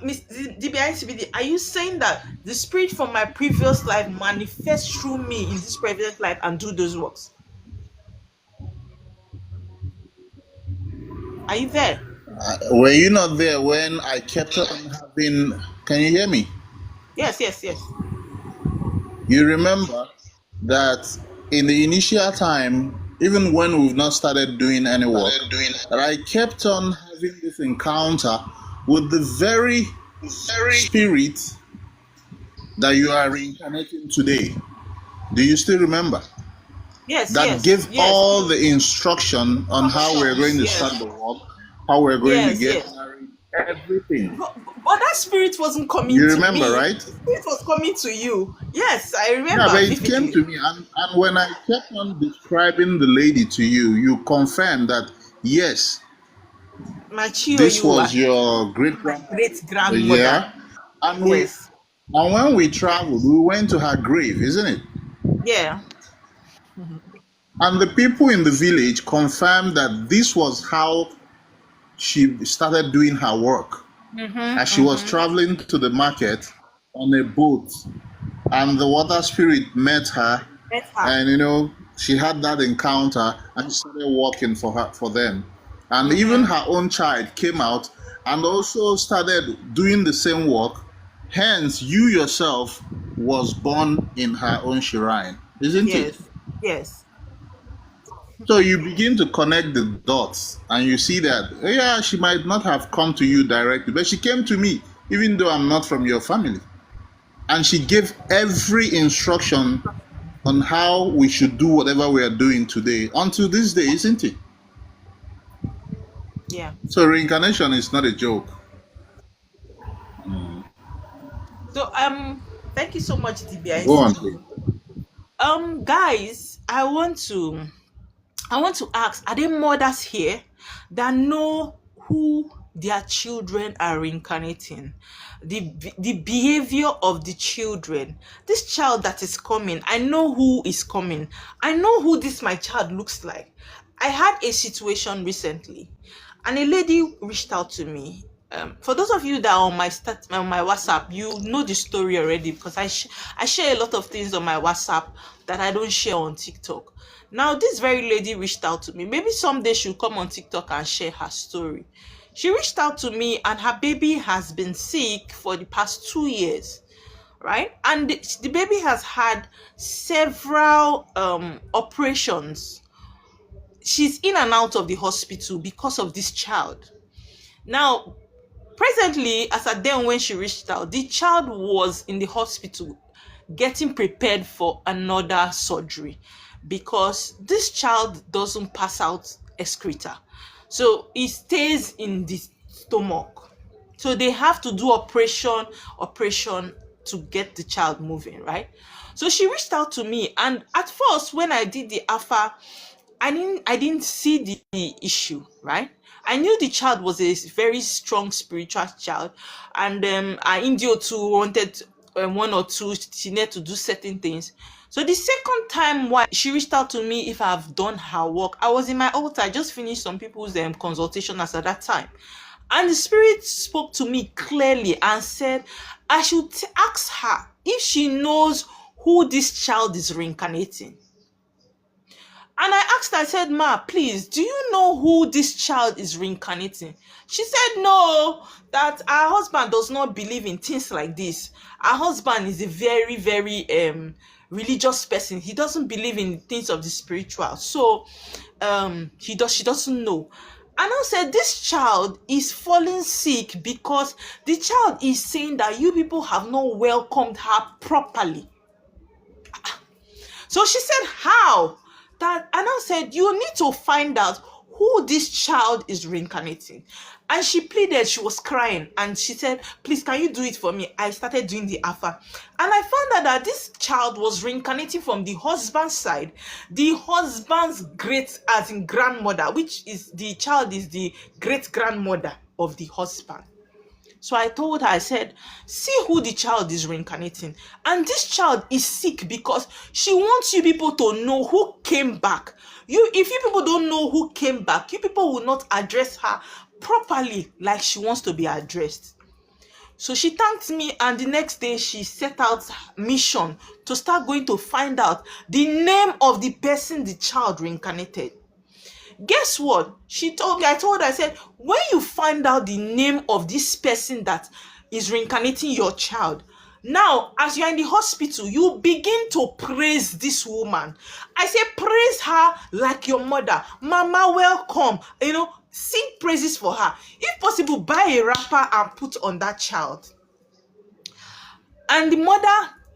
Miss DBICBD, are you saying that the spirit from my previous life manifests through me in this previous life and do those works? Are you there? Were you not there when I kept on having? Can you hear me? Yes, yes, yes. You remember that in the initial time, even when we've not started doing any work, that I kept on having this encounter with the very spirit that you are reincarnating today. Do you still remember? Yes, That yes, gave yes. all the instruction on how we're going Instructions, to yes. start the work, how we're going to Yes, get yes. married, everything. But that spirit wasn't coming You to remember, me. right? The spirit was coming to you. Yes, I Yeah, remember but it came vividly. to me, and when I kept on describing the lady to you, you confirmed that yes, My Chio, this you are was your great my grandmother. great grandmother. Yeah, and we Yes. and when we traveled, we went to her grave, isn't it? Yeah. And the people in the village confirmed that this was how she started doing her work. As she was traveling to the market on a boat, and the water spirit met her, Met her. and she had that encounter, and she started working for them, and even her own child came out and also started doing the same work. Hence, you yourself was born in her own shrine, isn't it? Yes. Yes. So you begin to connect the dots, and you see that yeah, she might not have come to you directly, but she came to me, even though I'm not from your family, and she gave every instruction on how we should do whatever we are doing today until this day, isn't it? Yeah. So reincarnation is not a joke. So thank you so much, Go on, please. DBICBD. Guys, I want to ask, are there mothers here that know who their children are reincarnating? The behavior of the children. This child that is coming, I know who is coming. I know who this my child looks like. I had a situation recently, and a lady reached out to me. For those of you that are on my WhatsApp, you know the story already because I share a lot of things on my WhatsApp that I don't share on TikTok. Now, this very lady reached out to me. Maybe someday she'll come on TikTok and share her story. She reached out to me, and her baby has been sick for the past 2 years, right? And the baby has had several operations. She's in and out of the hospital because of this child. Now, presently, as at then when she reached out, the child was in the hospital getting prepared for another surgery because this child doesn't pass out excreta. So it stays in the stomach. So they have to do operation to get the child moving, right? So she reached out to me, and at first when I did the alpha, I didn't see the issue, right? I knew the child was a very strong spiritual child, and Indio too wanted one or two. She needed to do certain things. So the second time why she reached out to me if I've done her work, I was in my altar. I just finished some people's consultation as at that time, and the spirit spoke to me clearly and said I should ask her if she knows who this child is reincarnating. And I asked her, I said, Ma, please, do you know who this child is reincarnating? She said, no, that her husband does not believe in things like this. Her husband is a very, very religious person. He doesn't believe in things of the spiritual. So she doesn't know. And I said, this child is falling sick because the child is saying that you people have not welcomed her properly. So she said, how? That and I said, you need to find out who this child is reincarnating. And she pleaded, she was crying, and she said, please, can you do it for me? I started doing the alpha. And I found out that this child was reincarnating from the husband's side, the husband's great as in grandmother, which is the child is the great grandmother of the husband. So I told her, I said, see who the child is reincarnating. And this child is sick because she wants you people to know who came back. If you people don't know who came back, you people will not address her properly, like she wants to be addressed. So she thanked me, and the next day she set out mission to start going to find out the name of the person the child reincarnated. Guess what? She told me, I told her, I said, when you find out the name of this person that is reincarnating your child, now, as you're in the hospital, you begin to praise this woman. I say, praise her like your mother. Mama, welcome. Sing praises for her. If possible, buy a wrapper and put on that child. And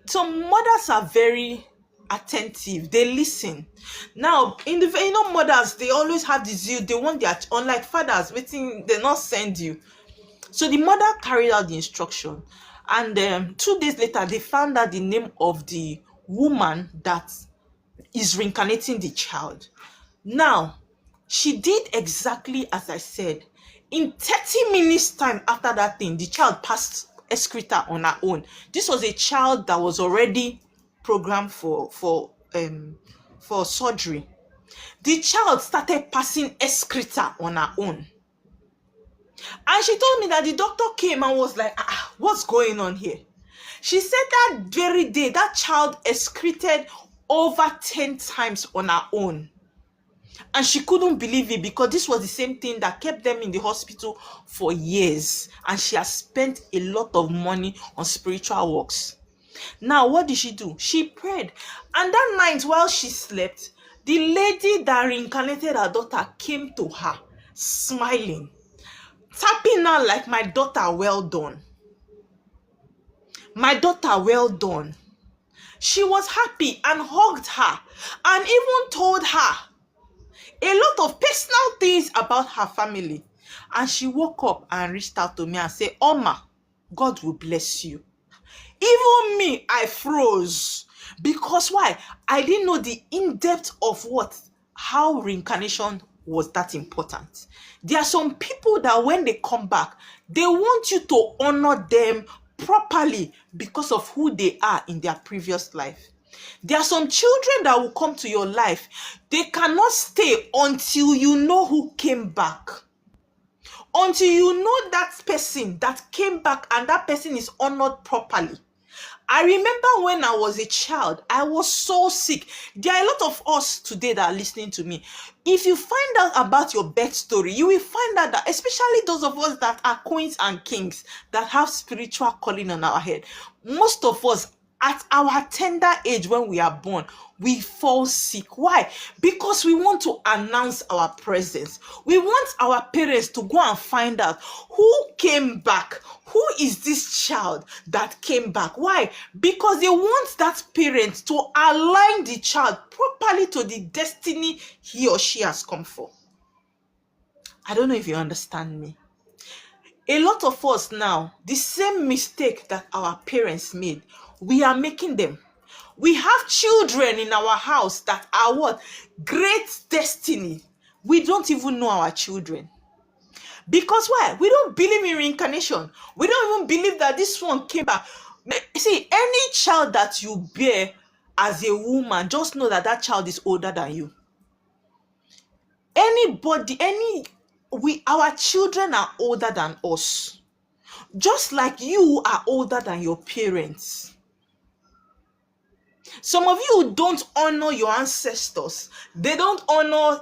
some mothers are very attentive. They listen. Now, mothers, they always have the zeal. They want their, unlike fathers, waiting, they not send you. So the mother carried out the instruction, and 2 days later, they found out the name of the woman that is reincarnating the child. Now, she did exactly as I said. In 30 minutes time after that thing, the child passed excreta on her own. This was a child that was already programmed for surgery. The child started passing excreta on her own. And she told me that the doctor came and was like, what's going on here? She said that very day, that child excreted over 10 times on her own. And she couldn't believe it, because this was the same thing that kept them in the hospital for years. And she has spent a lot of money on spiritual works. Now, what did she do? She prayed. And that night, while she slept, the lady that reincarnated her daughter came to her, smiling, tapping her like, my daughter, well done. My daughter, well done. She was happy and hugged her and even told her a lot of personal things about her family. And she woke up and reached out to me and said, Oma, God will bless you. Even me, I froze. Because why? I didn't know the in-depth of how reincarnation was that important. There are some people that when they come back, they want you to honor them properly because of who they are in their previous life. There are some children that will come to your life. They cannot stay until you know who came back. Until you know that person that came back and that person is honored properly. I remember when I was a child, I was so sick. There are a lot of us today that are listening to me. If you find out about your birth story, you will find out that, especially those of us that are queens and kings that have spiritual calling on our head, most of us at our tender age when we are born, we fall sick. Why? Because we want to announce our presence. We want our parents to go and find out who came back. Who is this child that came back? Why? Because they want that parent to align the child properly to the destiny he or she has come for. I don't know if you understand me. A lot of us now, the same mistake that our parents made, we are making them. We have children in our house that are what? Great destiny. We don't even know our children. Because why? We don't believe in reincarnation. We don't even believe that this one came back. See, any child that you bear as a woman, just know that that child is older than you. Our children are older than us. Just like you are older than your parents. Some of you don't honor your ancestors. They don't honor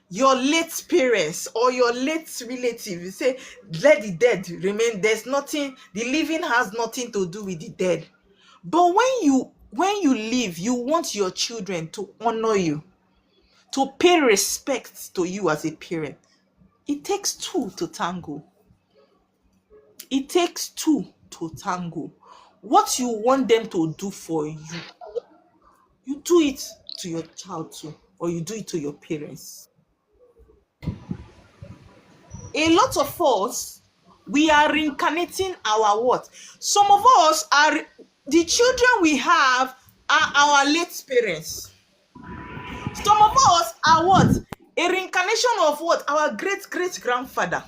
your late parents or your late relative. You say, let the dead remain. There's nothing, the living has nothing to do with the dead. But when you live, you want your children to honor you, to pay respect to you as a parent. It takes two to tango. It takes two to tango. What you want them to do for you, you do it to your child too, or you do it to your parents. A lot of us, we are reincarnating our what? Some of us are, the children we have are our late parents. Some of us are what? A reincarnation of what? Our great-great-grandfather.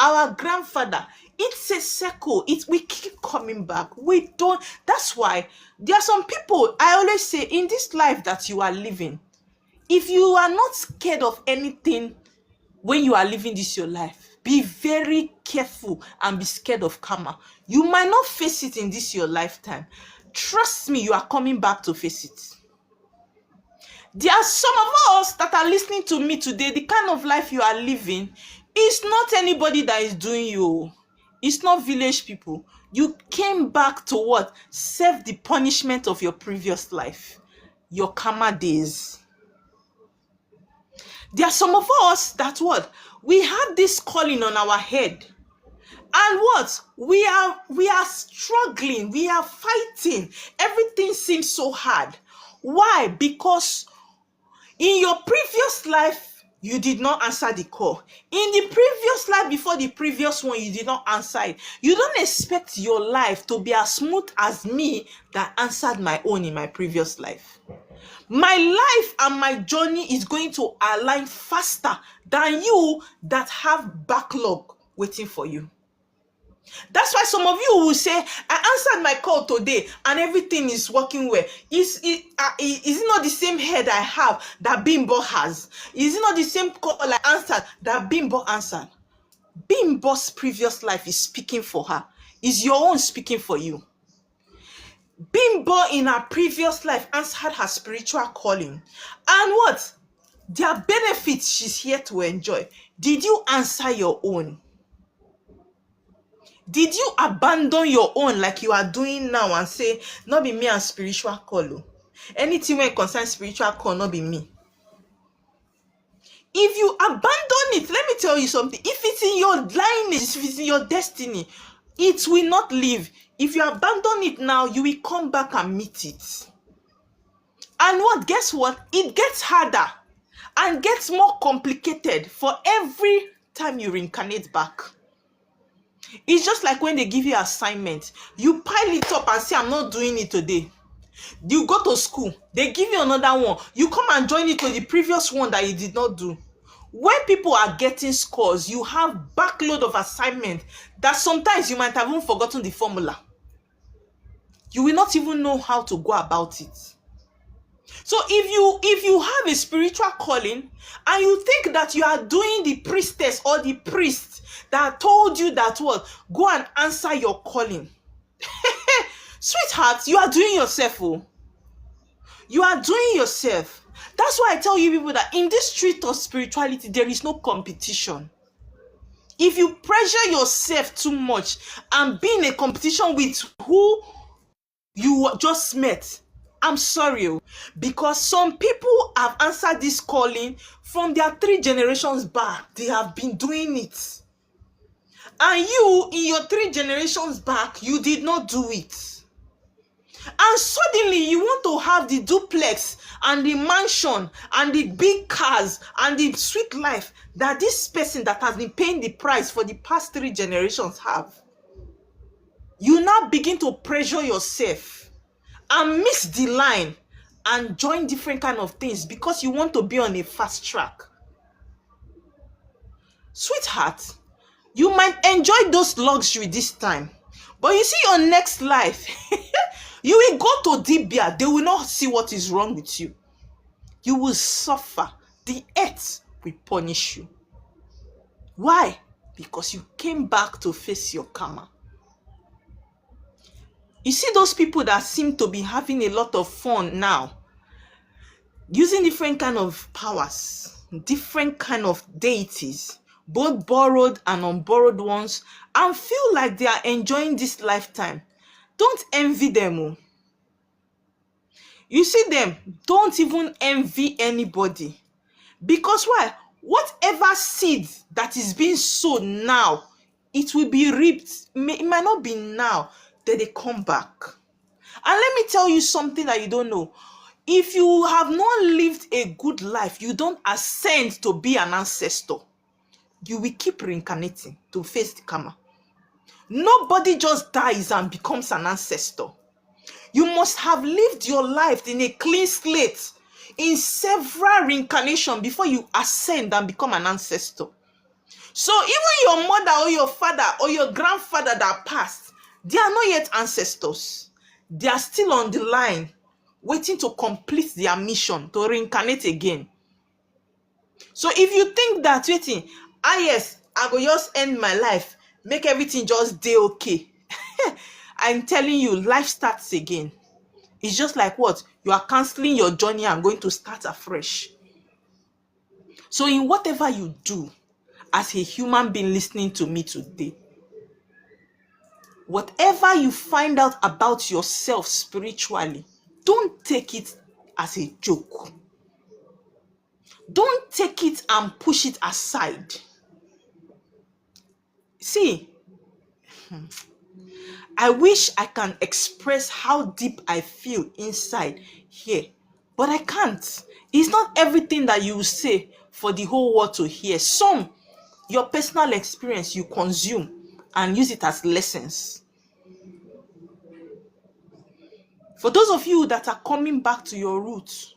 Our grandfather. It's a circle. We keep coming back. We don't. That's why there are some people, I always say, in this life that you are living, if you are not scared of anything when you are living this your life, Be very careful and be scared of karma. You might not face it in this your lifetime. Trust me, you are coming back to face it. There are some of us that are listening to me today. The kind of life you are living is not anybody that is doing you. It's not village people. You came back to what? Serve the punishment of your previous life, your karma days. There are some of us that what? We have this calling on our head. And what? We are struggling. We are fighting. Everything seems so hard. Why? Because in your previous life, you did not answer the call. In the previous life, before the previous one, you did not answer it. You don't expect your life to be as smooth as me that answered my own in my previous life. My life and my journey is going to align faster than you that have backlog waiting for you. That's why some of you will say, I answered my call today and everything is working well. Is it not the same head I have that Bimbo has? Is it not the same call I answered that Bimbo answered? Bimbo's previous life is speaking for her. Is your own speaking for you? Bimbo in her previous life answered her spiritual calling. And what? There are benefits she's here to enjoy. Did you answer your own? Did you abandon your own like you are doing now and say, not be me and spiritual call? Anything when it concerns spiritual call, not be me. If you abandon it, let me tell you something. If it's in your lineage, if it's in your destiny, it will not live. If you abandon it now, you will come back and meet it. And what? Guess what? It gets harder and gets more complicated for every time you reincarnate back. It's just like when they give you assignment, you pile it up and say, I'm not doing it today. You go to school, they give you another one. You come and join it to the previous one that you did not do. When people are getting scores, you have backload of assignment that sometimes you might have even forgotten the formula. You will not even know how to go about it. So if you have a spiritual calling and you think that you are doing the priestess or the priest that told you that what, go and answer your calling. Sweetheart, you are doing yourself. Oh. You are doing yourself. That's why I tell you people that in this street of spirituality, there is no competition. If you pressure yourself too much and be in a competition with who you just met, I'm sorry, because some people have answered this calling from their 3 generations back. They have been doing it. And you, in your 3 generations back, you did not do it. And suddenly you want to have the duplex and the mansion and the big cars and the sweet life that this person that has been paying the price for the past 3 generations have. You now begin to pressure yourself and miss the line and join different kind of things because you want to be on a fast track. Sweetheart, you might enjoy those luxury this time, but you see your next life, you will go to Dibia. They will not see what is wrong with you. You will suffer. The earth will punish you. Why? Because you came back to face your karma. You see those people that seem to be having a lot of fun now, using different kind of powers, different kind of deities, both borrowed and unborrowed ones, and feel like they are enjoying this lifetime. Don't envy them. Oh. You see them, don't even envy anybody. Because why? Whatever seed that is being sown now, it will be reaped. It might not be now that they come back. And let me tell you something that you don't know. If you have not lived a good life, you don't ascend to be an ancestor. You will keep reincarnating to face the karma. Nobody just dies and becomes an ancestor. You must have lived your life in a clean slate in several reincarnations before you ascend and become an ancestor. So even your mother or your father or your grandfather that passed, they are not yet ancestors. They are still on the line, waiting to complete their mission, to reincarnate again. So if you think that, yes, I go just end my life, make everything just dey okay. I'm telling you, life starts again. It's just like what? You are canceling your journey and going to start afresh. So in whatever you do, as a human being listening to me today, whatever you find out about yourself spiritually, don't take it as a joke. Don't take it and push it aside. See, I wish I can express how deep I feel inside here, but I can't. It's not everything that you say for the whole world to hear. Some, your personal experience, you consume and use it as lessons. For those of you that are coming back to your roots,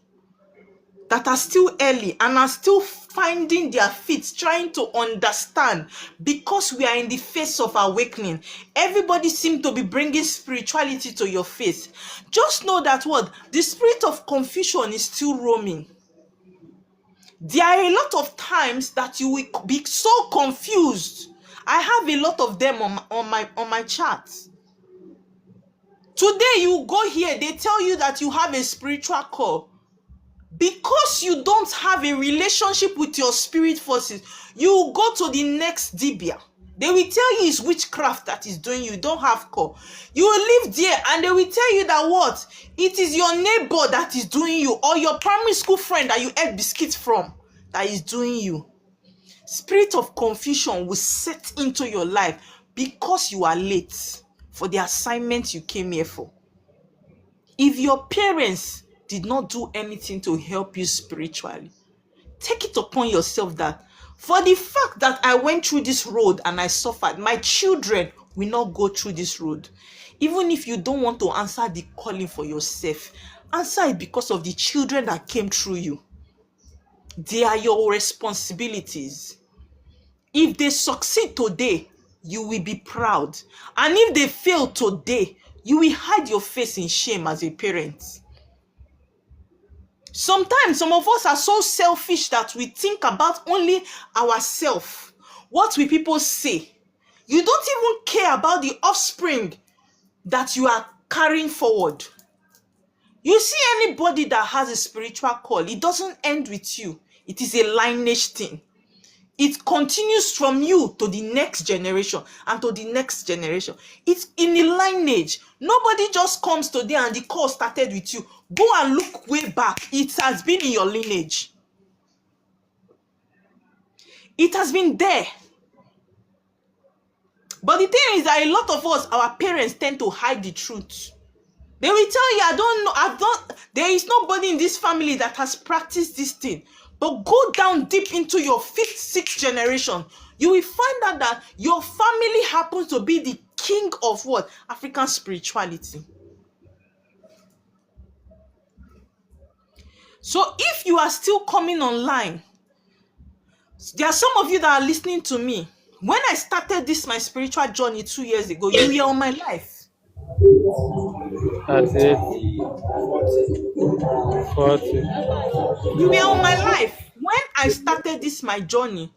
that are still early and are still finding their feet, trying to understand, because we are in the phase of awakening. Everybody seems to be bringing spirituality to your faith. Just know that what? The spirit of confusion is still roaming. There are a lot of times that you will be so confused. I have a lot of them on my chart. Today you go here, they tell you that you have a spiritual call. Because you don't have a relationship with your spirit forces, you go to the next dibia. They will tell you it's witchcraft that is doing you. You don't have call. You will live there and they will tell you that what? It is your neighbor that is doing you, or your primary school friend that you ate biscuits from that is doing you. Spirit of confusion will set into your life because you are late for the assignment you came here for. If your parents did not do anything to help you spiritually, take it upon yourself that for the fact that I went through this road and I suffered, my children will not go through this road. Even if you don't want to answer the calling for yourself, answer it because of the children that came through you. They are your responsibilities. If they succeed today, you will be proud. And if they fail today, you will hide your face in shame as a parent. Sometimes some of us are so selfish that we think about only ourselves. What will people say? You don't even care about the offspring that you are carrying forward. You see anybody that has a spiritual call, it doesn't end with you. It is a lineage thing. It continues from you to the next generation and to the next generation. It's in a lineage. Nobody just comes today and the call started with you. Go and look way back. It has been in your lineage. It has been there. But the thing is that a lot of us, our parents tend to hide the truth. They will tell you, I don't know, there is nobody in this family that has practiced this thing. But go down deep into your 5th, 6th generation. You will find out that your family happens to be the king of what? African spirituality. So if you are still coming online, there are some of you that are listening to me. When I started this, my spiritual journey 2 years ago, you were on my life. 38, 40. You were on my life. When I started this, my journey,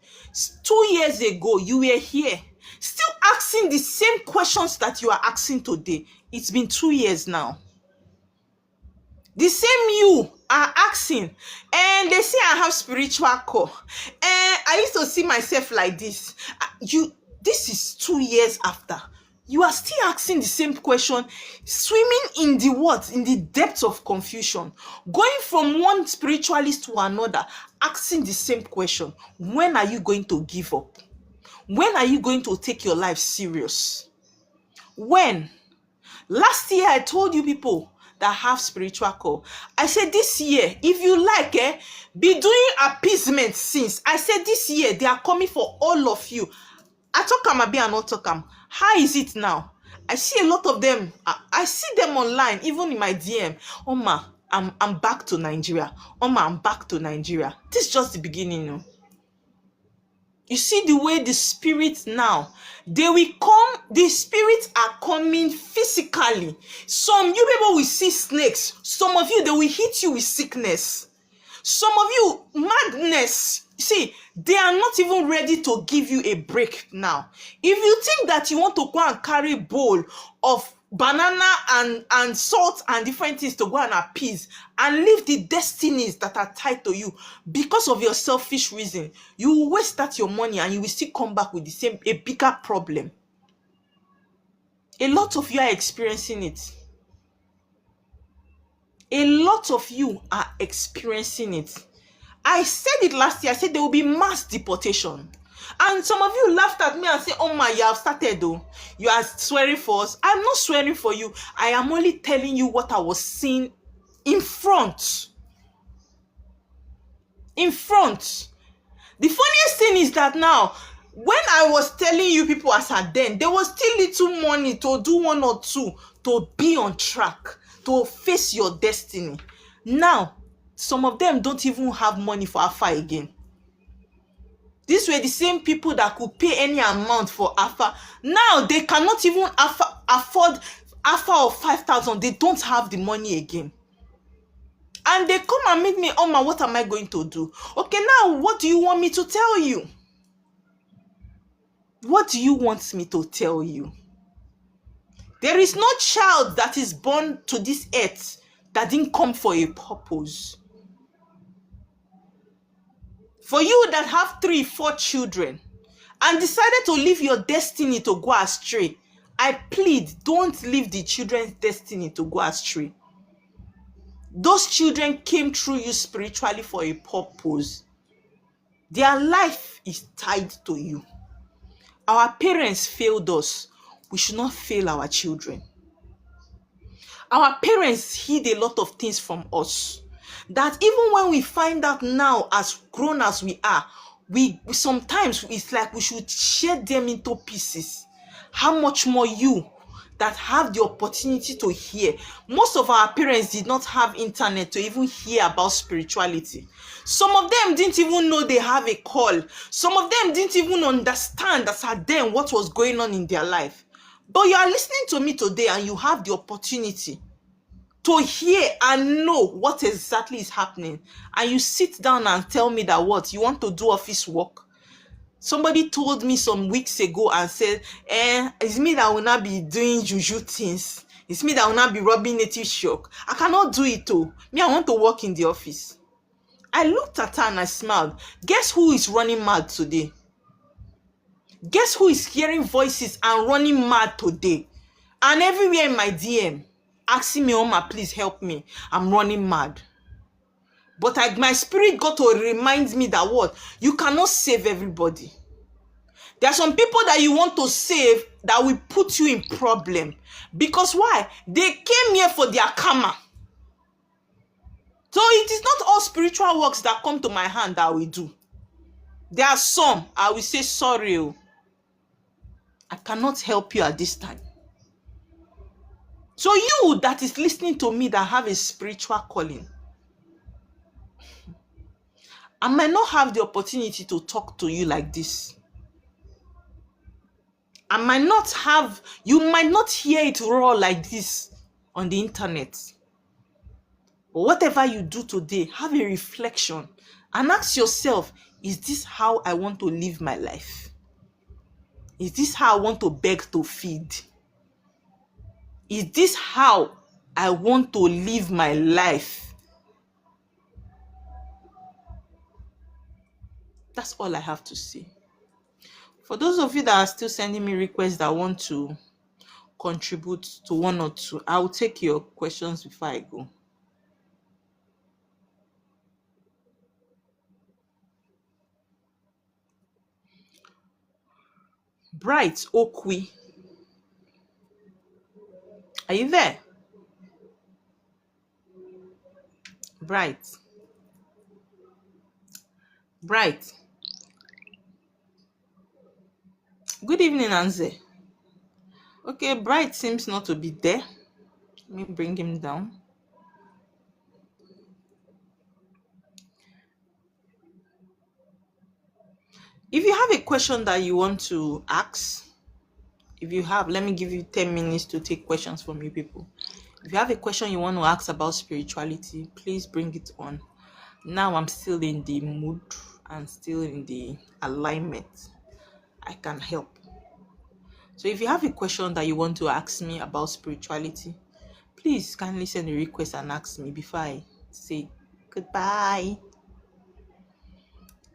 2 years ago, you were here. Still asking the same questions that you are asking today. It's been 2 years now. The same you are asking. And they say I have spiritual call. And I used to see myself like this. This is 2 years after. You are still asking the same question, swimming in the what? In the depths of confusion. Going from one spiritualist to another, asking the same question. When are you going to give up? When are you going to take your life serious? When? Last year, I told you people that have spiritual call. I said this year, if you like, be doing appeasement since. I said this year, they are coming for all of you. Atokam abi and Otokam. How is it now? I see a lot of them. I see them online, even in my DM. Oma, I'm back to Nigeria. Oma, I'm back to Nigeria. This is just the beginning, no? You see the way the spirits now, they will come, the spirits are coming physically. Some you people will see snakes. Some of you, they will hit you with sickness. Some of you, madness. See, they are not even ready to give you a break now. If you think that you want to go and carry bowl of banana and salt and different things to go and appease and leave the destinies that are tied to you because of your selfish reason, you will waste that your money and you will still come back with a bigger problem. A lot of you are experiencing it. A lot of you are experiencing it. I said it last year. I said there will be mass deportation. And some of you laughed at me and said, oh my, you have started though. You are swearing for us. I'm not swearing for you. I am only telling you what I was seeing in front. In front. The funniest thing is that now, when I was telling you people as at then, there was still little money to do one or two, to be on track, to face your destiny. Now, some of them don't even have money for Alpha again. These were the same people that could pay any amount for Alpha. Now, they cannot even afford Alpha of 5,000. They don't have the money again. And they come and meet me, oh my, what am I going to do? Okay, now, what do you want me to tell you? What do you want me to tell you? There is no child that is born to this earth that didn't come for a purpose. For you that have 3, 4 children and decided to leave your destiny to go astray, I plead, don't leave the children's destiny to go astray. Those children came through you spiritually for a purpose. Their life is tied to you. Our parents failed us. We should not fail our children. Our parents hid a lot of things from us that even when we find out now, as grown as we are, we sometimes it's like we should share them into pieces. How much more you that have the opportunity to hear? Most of our parents did not have internet to even hear about spirituality. Some of them didn't even know they have a call. Some of them didn't even understand as at then what was going on in their life. But you are listening to me today and you have the opportunity to hear and know what exactly is happening. And you sit down and tell me that what? You want to do office work? Somebody told me some weeks ago and said, it's me that will not be doing juju things. It's me that will not be rubbing native shock. I cannot do it too. Me, I want to work in the office. I looked at her and I smiled. Guess who is running mad today? Guess who is hearing voices and running mad today? And everywhere in my DM, asking me, Oma, please help me. I'm running mad. But my spirit got to remind me that what? You cannot save everybody. There are some people that you want to save that will put you in problem. Because why? They came here for their karma. So it is not all spiritual works that come to my hand that we do. There are some, I will say sorry. I cannot help you at this time. So you that is listening to me that have a spiritual calling, I might not have the opportunity to talk to you like this. You might not hear it raw like this on the internet. But whatever you do today, have a reflection and ask yourself, is this how I want to live my life? Is this how I want to beg to feed? Is this how I want to live my life? That's all I have to say. For those of you that are still sending me requests that want to contribute to one or two, I will take your questions before I go. Bright Okwi, are you there? Bright. Good evening, Anze. Okay, Bright seems not to be there. Let me bring him down. If you have a question that you want to ask, let me give you 10 minutes to take questions from you people. If you have a question you want to ask about spirituality, please bring it on. Now I'm still in the mood and still in the alignment, I can help. So if you have a question that you want to ask me about spirituality, please kindly send a request and ask me before I say goodbye.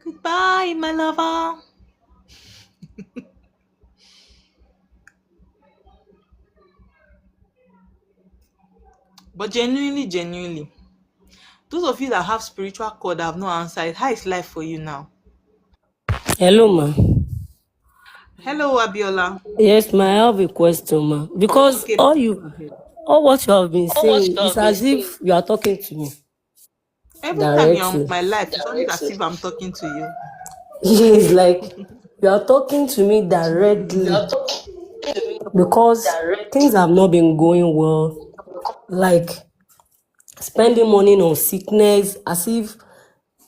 Goodbye, my lover. But genuinely, those of you that have spiritual code that have not answered, how is life for you now? Hello, ma. Hello, Abiola. Yes, ma, I have a question, ma. Because Okay, go ahead. all what you have been saying is as if you are talking to me Every time you're on directly. my life, it's always as if I'm talking to you. It's like you are talking to me directly because things have not been going well. Like spending money on sickness, as if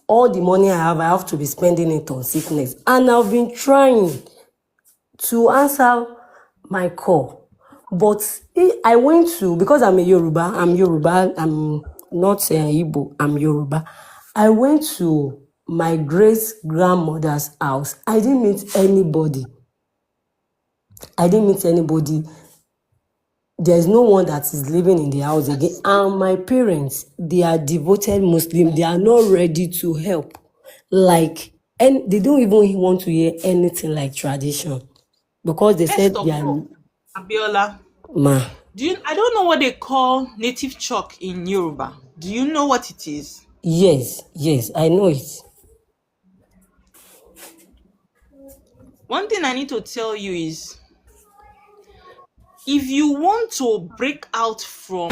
all the money I have to be spending it on sickness. And I've been trying to answer my call. But I went to, because I'm Yoruba, I'm not Igbo, I'm Yoruba. I went to my great grandmother's house. I didn't meet anybody. There's no one that is living in the house again. And my parents, they are devoted Muslim. They are not ready to help. Like, and they don't even want to hear anything like tradition because they First said they of are, all, Abiola, ma. I don't know what they call native chalk in Yoruba. Do you know what it is? Yes, I know it. One thing I need to tell you is if you want to break out from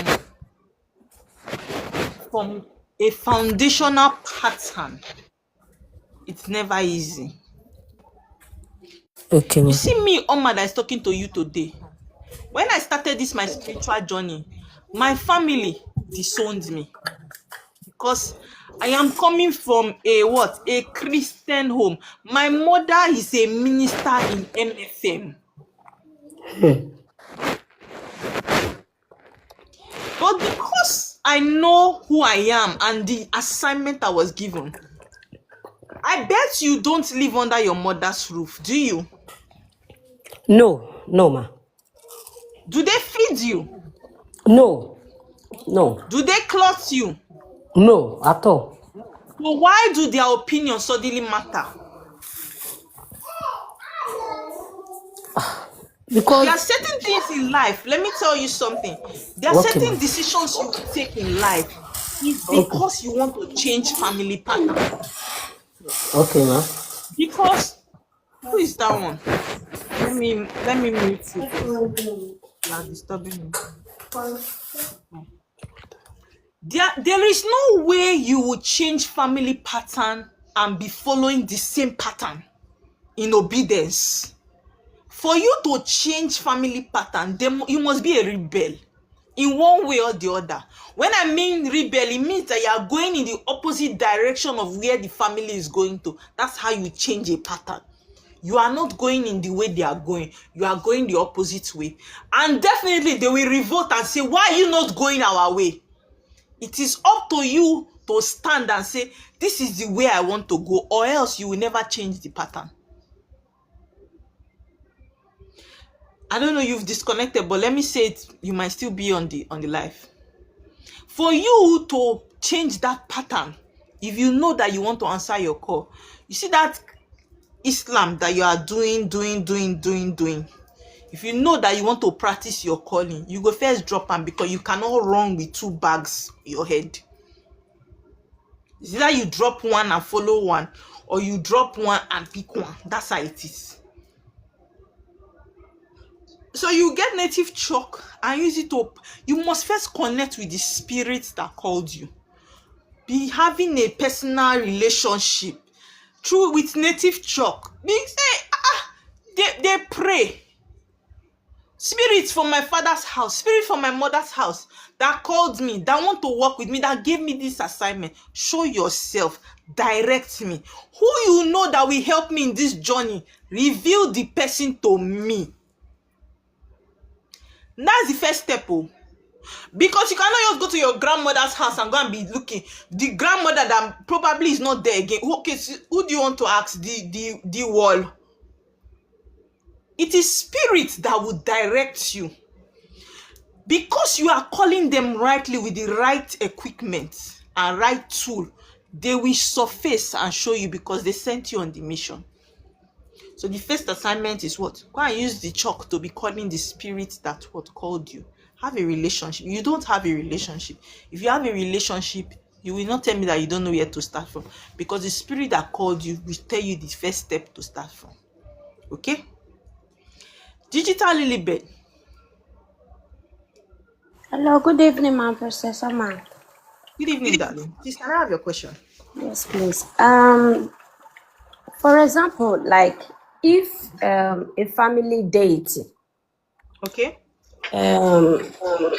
a foundational pattern, it's never easy. Okay, You ma. see me, Oma, that is talking to you today. When I started this my spiritual journey, my family disowned me because I am coming from a Christian home. My mother is a minister in MFM. But because I know who I am and the assignment I was given, I bet you don't live under your mother's roof, do you? No, ma. Do they feed you? No, no, Do they clothe you? no, at all. So why do their opinions suddenly matter? There are Because, certain things in life. Let me tell you something. There are okay, ma. certain decisions you take in life is Okay, because you want to change family pattern. okay, ma. Because who is that one? Let me mute you first. You are disturbing me. There is no way you will change family pattern and be following the same pattern in obedience. For you to change family pattern, you must be a rebel in one way or the other. When I mean rebel, it means that you are going in the opposite direction of where the family is going to. That's how you change a pattern. You are not going in the way they are going. You are going the opposite way. And definitely they will revolt and say, why are you not going our way? It is up to you to stand and say, this is the way I want to go, or else you will never change the pattern. I don't know, you've disconnected, but let me say it, you might still be on the live. For you to change that pattern, if you know that you want to answer your call, you see that Islam that you are doing. If you know that you want to practice your calling, you go first drop them because you cannot run with two bags in your head. It's either you drop one and follow one, or you drop one and pick one. That's how it is. So you get native chalk and use it up. You must first connect with the spirit that called you. Be having a personal relationship through with native chalk. They pray. Spirit from my father's house, spirit from my mother's house that called me, that want to work with me, that gave me this assignment. Show yourself, direct me. Who you know that will help me in this journey, reveal the person to me. That's the first step. Oh. Because you cannot just go to your grandmother's house and go and be looking. The grandmother that probably is not there again. Okay, so who do you want to ask? The wall. It is spirit that will direct you. Because you are calling them rightly with the right equipment and right tool, they will surface and show you because they sent you on the mission. So the first assignment is what? Go and use the chalk to be calling the spirit that what called you. Have a relationship. You don't have a relationship. If you have a relationship, you will not tell me that you don't know where to start from, because the spirit that called you will tell you the first step to start from. Okay? Digital Lilibet. Hello, good evening, my Professor Man. Good evening, darling. Please, can I have your question? Yes, please. For example, like if a family deity Okay.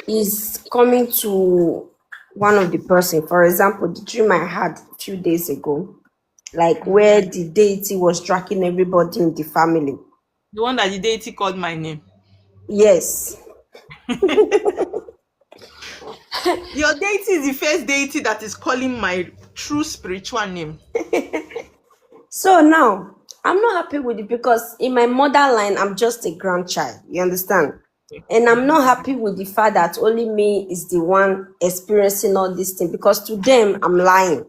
is coming to one of the person, for example, the dream I had a few days ago, like where the deity was tracking everybody in the family. The one that the deity called my name. Yes. Your deity is the first deity that is calling my true spiritual name. So now I'm not happy with it because in my motherline, I'm just a grandchild. You understand? And I'm not happy with the fact that only me is the one experiencing all these things, because to them I'm lying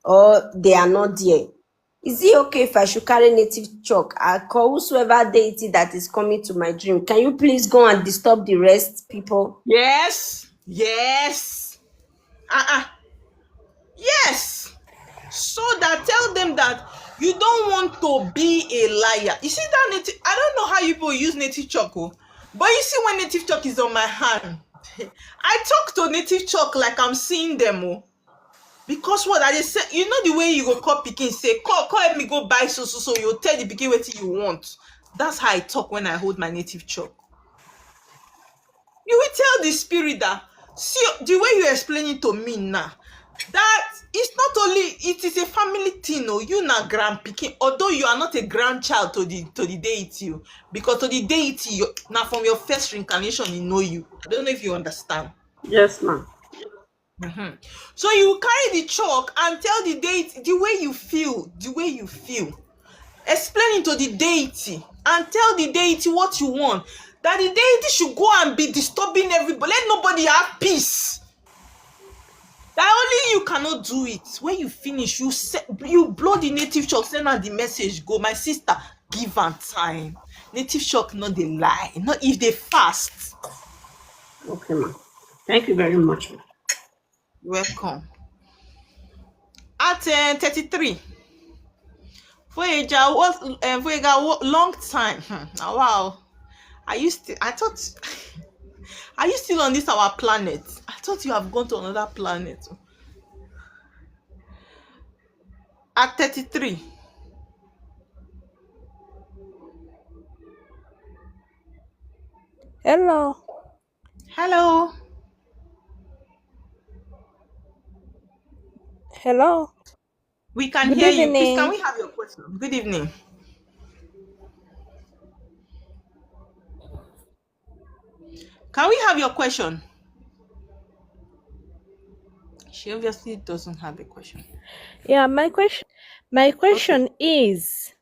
or they are not there. Is it okay if I should carry native chalk? I call whosoever deity that is coming to my dream. Can you please go and disturb the rest, people? Yes. Yes. Yes. So that tell them that you don't want to be a liar. You see that native, I don't know how you people use native chalk, but you see when native chalk is on my hand, I talk to native chalk like I'm seeing them. Because what I just said, you know the way you go call pikin, say, call help me go buy so you tell the pikin what you want. That's how I talk when I hold my native chalk. You will tell the spirit that, see, the way you explain it to me now, that it's not only, it is a family thing. You na grand pikin, although you are not a grandchild to the deity, because to the deity, now from your first reincarnation, he know you. I don't know if you understand. Yes, ma'am. So you carry the chalk and tell the deity the way you feel, explain it to the deity and tell the deity what you want, that the deity should go and be disturbing everybody. Let nobody have peace. That only you cannot do it. When you finish, you blow the native chalk, send her the message, go. My sister, give her time. Native chalk, not they lie, not if they fast. Okay, ma'am. Thank you very much, ma'am. Welcome. At 33. Voyager, long time. Wow. Are you still on this our planet? I thought you have gone to another planet. At 33. Hello. Hello. Hello. We can Good hear you. Please, can evening. we have your question? Good evening. Can we have your question? She obviously doesn't have a question. Yeah, my question is,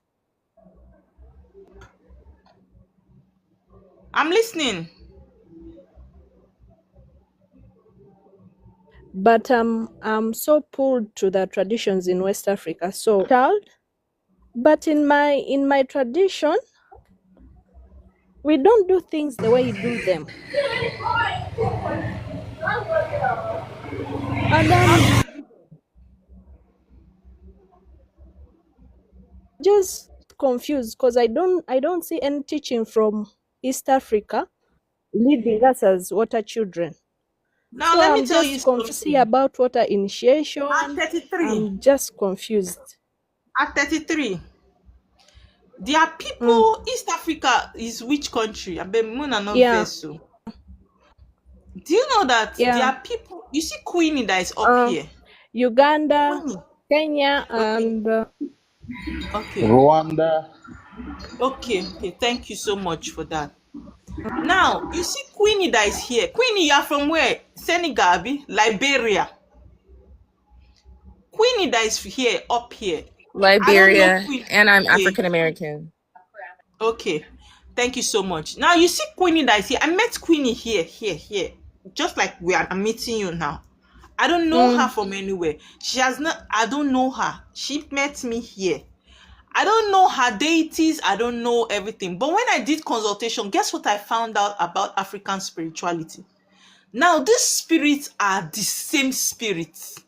I'm listening. but I'm so pulled to the traditions in West Africa. So, child, but in my tradition, we don't do things the way you do them. And How I'm do you? just confused because I don't see any teaching from East Africa leading us as water children. Now So let me I'm tell you just confused something. about water At initiation. 33. I'm just confused. At 33. There are Mm, people. East Africa is which country? I bet Mona not yeah, vessel. Do you know that there yeah. are people? You see Queenie that is up here. Uganda, Queenie. Kenya, Okay. and Okay. Rwanda. Okay. Thank you so much for that. Now, you see Queenie that is here. Queenie, you are from where? Senegal, abi? Liberia. Queenie that is here, up here. I don't know Liberia, Queen. and I'm Okay, African American. okay. Thank you so much. Now, you see Queenie that is here. I met Queenie here, here. Just like I'm meeting you now. I don't know her Mm, from anywhere. She has not, I don't know her. She met me here. I don't know her deities. I don't know everything. But when I did consultation, guess what I found out about African spirituality? Now, these spirits are the same spirits.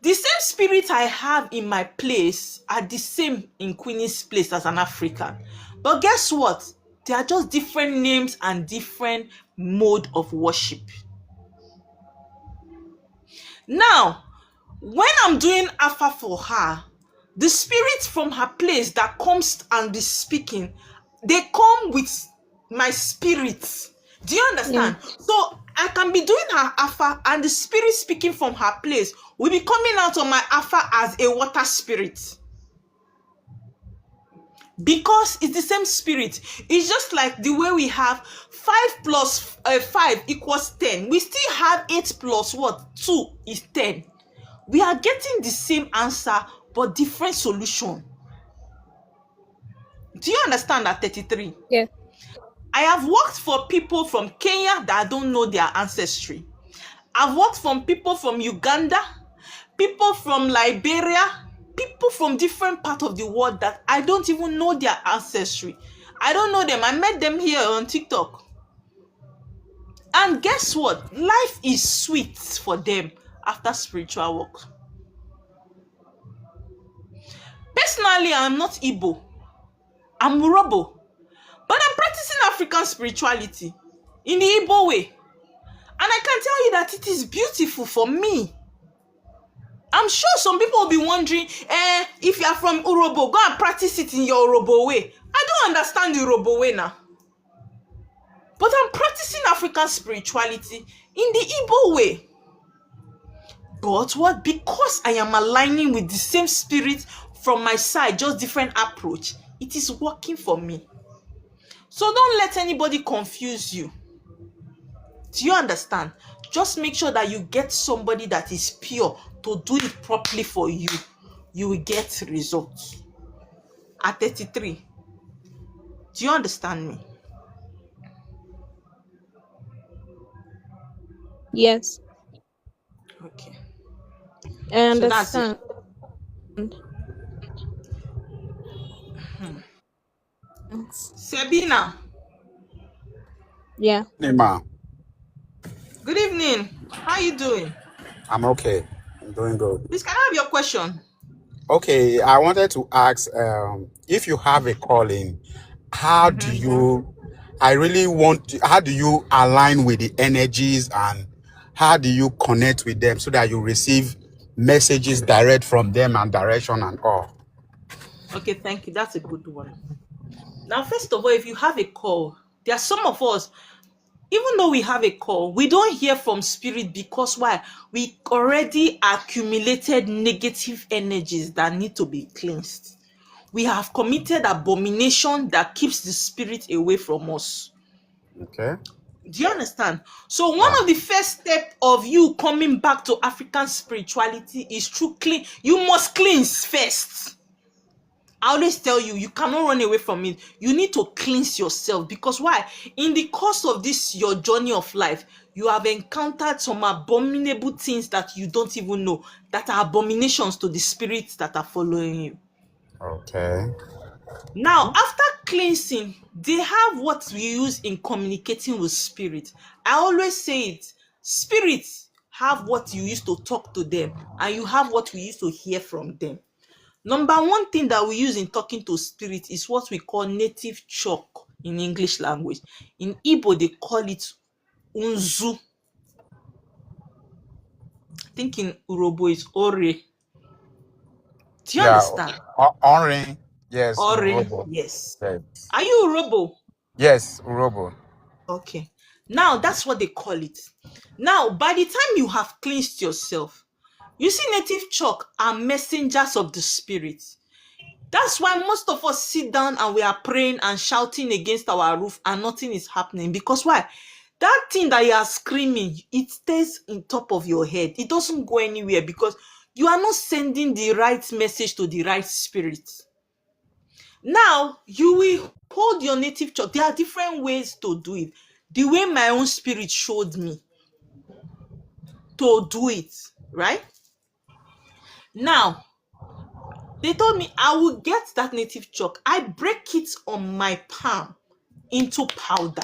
The same spirit I have in my place are the same in Queenie's place as an African. But guess what? They are just different names and different mode of worship. Now, when I'm doing Alpha for her, the spirit from her place that comes and is speaking, they come with my spirit. Do you Yeah. understand? So I can be doing her Alpha, and the spirit speaking from her place will be coming out on my Alpha as a water spirit. Because it's the same spirit. It's just like the way we have 5 plus 5 equals 10. We still have 8 plus what? 2 is 10. We are getting the same answer but different solution. Do you understand that 33? Yeah. I have worked for people from Kenya that I don't know their ancestry. I've worked from people from Uganda, people from Liberia, people from different parts of the world that I don't even know their ancestry. I don't know them. I met them here on TikTok. And guess what? Life is sweet for them after spiritual work. Personally, I'm not Igbo. I'm Urobo. But I'm practicing African spirituality in the Igbo way. And I can tell you that it is beautiful for me. I'm sure some people will be wondering, if you are from Urobo, go and practice it in your Urobo way. I don't understand the Urobo way now. But I'm practicing African spirituality in the Igbo way. But what? Because I am aligning with the same spirit from my side, just different approach, it is working for me. So don't let anybody confuse you. Do you understand? Just make sure that you get somebody that is pure to do it properly for you. You will get results. At 33. Do you understand me? Yes. Okay. I So that's it. understand. Thanks. Sabina, Yeah. Nima, good evening. How you doing? I'm okay. I'm doing good. Please, can I have your question? Okay, I wanted to ask if you have a calling, how do Mm-hmm. you, I really want to, how do you align with the energies and how do you connect with them so that you receive messages direct from them and direction and all? Okay, thank you. That's a good one. Now, first of all, if you have a call, there are some of us, even though we have a call, we don't hear from spirit because why? We already accumulated negative energies that need to be cleansed. We have committed abomination that keeps the spirit away from us. Okay. Do you understand? So one Yeah. of the first step of you coming back to African spirituality is through clean. You must cleanse first. I always tell you, you cannot run away from it. You need to cleanse yourself because why? In the course of this, your journey of life, you have encountered some abominable things that you don't even know, that are abominations to the spirits that are following you. Okay. Now, after cleansing, they have what we use in communicating with spirit. I always say it. Spirits have what you use to talk to them, and you have what we use to hear from them. Number one thing that we use in talking to spirit is what we call native chalk in English language. In Igbo, they call it unzu. I think in Urobo it's ore. Do you Yeah. understand? Orange. Yes, Ore, Urobo. yes. Yes. Are you Urobo? Yes, Urobo. Okay. Now that's what they call it. Now, by the time you have cleansed yourself, you see native chalk are messengers of the spirit. That's why most of us sit down and we are praying and shouting against our roof and nothing is happening. Because why? That thing that you are screaming, it stays in top of your head. It doesn't go anywhere because you are not sending the right message to the right spirit. Now, you will hold your native church. There are different ways to do it. The way my own spirit showed me to do it, right? Now, they told me I will get that native chalk. I break it on my palm into powder.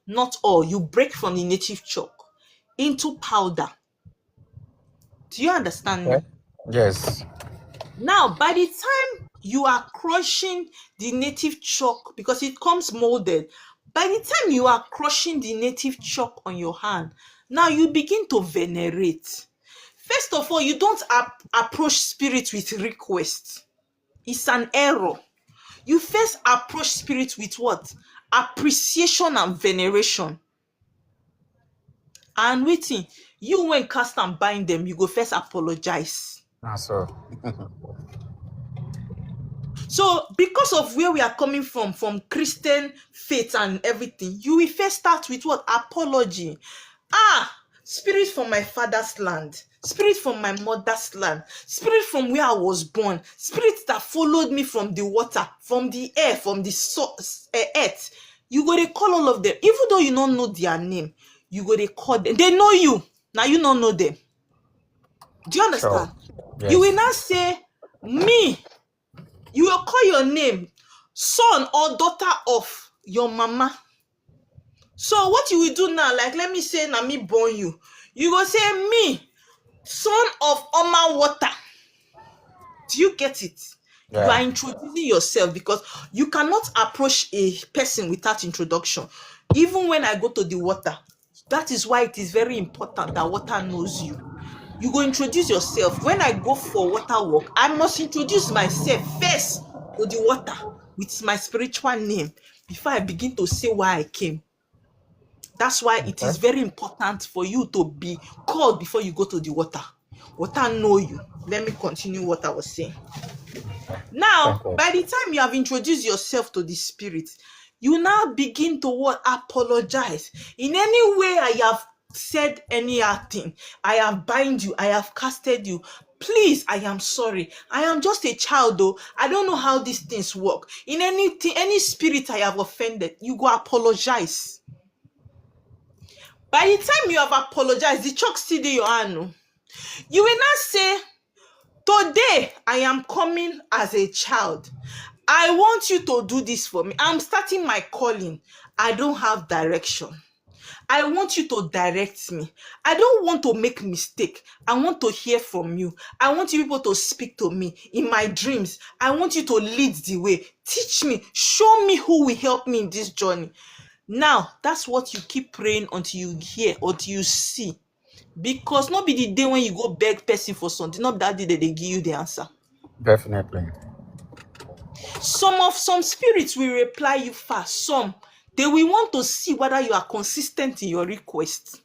Not all. You break from the native chalk into powder. Do you understand Okay. me? Yes. Now, by the time you are crushing the native chalk, because it comes molded, by the time you are crushing the native chalk on your hand, now you begin to venerate. First of all, you don't approach spirit with request. It's an error. You first approach spirit with what? Appreciation and veneration. And waiting, you when cast and bind them, you go first apologize. So So, because of where we are coming from Christian faith and everything, you will first start with what? Apology. Spirit from my father's land, spirit from my mother's land, spirit from where I was born, spirit that followed me from the water, from the air, from the earth. You go to call all of them, even though you don't know their name. You go to call them. They know you. Now you don't know them. Do you sure. understand? You will Yes. not say me. You will call your name, son or daughter of your mama. So what you will do now, like let me say, na me born you. You go say me, son of Oma water. Do you get it? You are Yeah. introducing yourself because you cannot approach a person without introduction. Even when I go to the water, that is why it is very important that water knows you. You go introduce yourself. When I go for water walk, I must introduce myself first to the water with my spiritual name before I begin to say why I came. That's why it is Okay. very important for you to be called before you go to the water. Water know you. Let me continue what I was saying. Thank Now, you. by the time you have introduced yourself to the spirit, you now begin to what? Apologize. In any way I have said any thing, I have bind you, I have casted you. Please, I am sorry. I am just a child, though. I don't know how these things work. In anything, any spirit I have offended, you go apologize. By the time you have apologized, the chalk still in your hand. Oh. You will not say, today I am coming as a child. I want you to do this for me. I'm starting my calling. I don't have direction. I want you to direct me. I don't want to make mistake. I want to hear from you. I want you people to speak to me in my dreams. I want you to lead the way. Teach me. Show me who will help me in this journey. Now, that's what you keep praying until you hear, until you see. Because not be the day when you go beg person for something, not that day that they give you the answer. Definitely. Some spirits will reply you fast. Some they will want to see whether you are consistent in your request.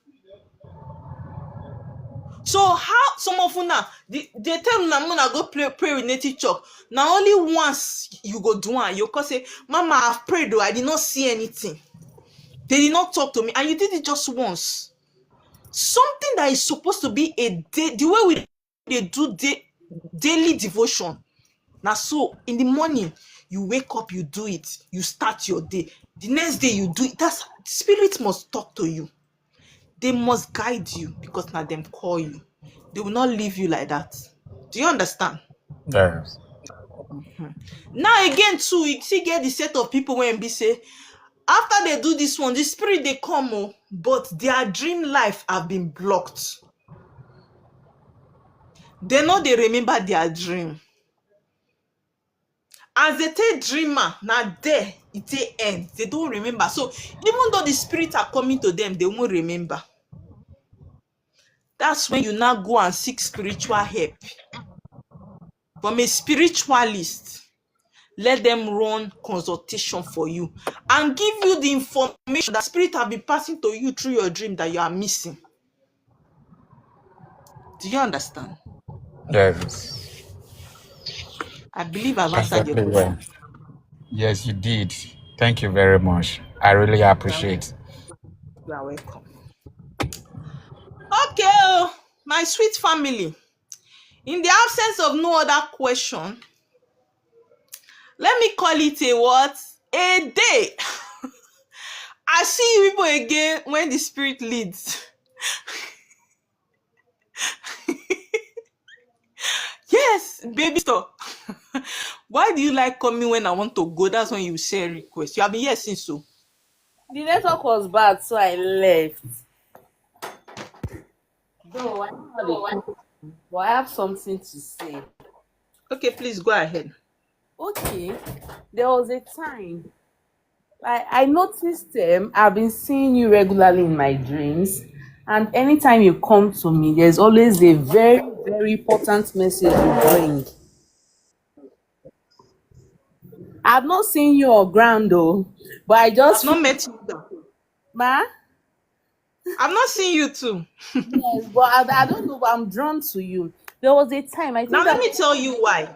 So how some of you now they tell you I'm gonna go pray with native chalk. Now only once you go do one, you can say, Mama, I've prayed though, I did not see anything. They did not talk to me, and you did it just once. Something that is supposed to be a day, the way they do daily devotion. Now, so in the morning, you wake up, you do it, you start your day. The next day, you do it. That's spirit must talk to you. They must guide you because now them call you. They will not leave you like that. Do you understand? Yes. Now again, too, you see, get the set of people when be say, after they do this one, the spirit they come, oh, but their dream life have been blocked. They know they remember their dream. As they take dreamer, now there it take end. They don't remember. So even though the spirits are coming to them, they won't remember. That's when you now go and seek spiritual help from a spiritualist. Let them run consultation for you and give you the information that spirit have been passing to you through your dream that you are missing. Do you understand? Yes. I believe I've answered your Perfectly question. well. Yes, you did. Thank you very much. I really You are, appreciate. you are welcome. Okay, oh, my sweet family. In the absence of no other question, let me call it a what? A day. I see you people again when the spirit leads. Yes, baby stop. Why do you like coming when I want to go? That's when you share request. You have been here since so. The network was bad, so I left. Though I don't have a question, but I have something to say. Okay, please go ahead. Okay, there was a time I noticed I've been seeing you regularly in my dreams, and anytime you come to me, there's always a very, very important message you bring. I've not seen you on ground though, but I I've just not feel, met you. ma. I've not seen you too. Yes, but I don't know, but I'm drawn to you. There was a time I Now think let that me tell you why.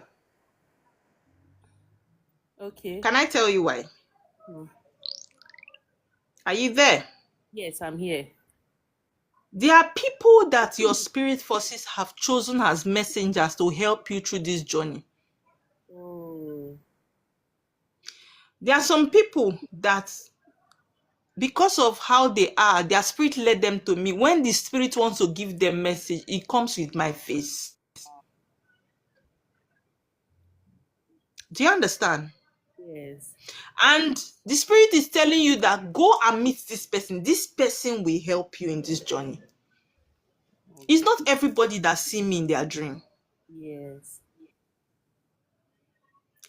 okay. Can I tell you why? Hmm. Are you there? Yes, I'm here. There are people that your spirit forces have chosen as messengers to help you through this journey. Oh, There are some people that, because of how they are, their spirit led them to me. When the spirit wants to give them message, it comes with my face. Do you understand? yes. And the spirit is telling you that go and meet this person. This person will help you in this journey. It's not everybody that see me in their dream. Yes.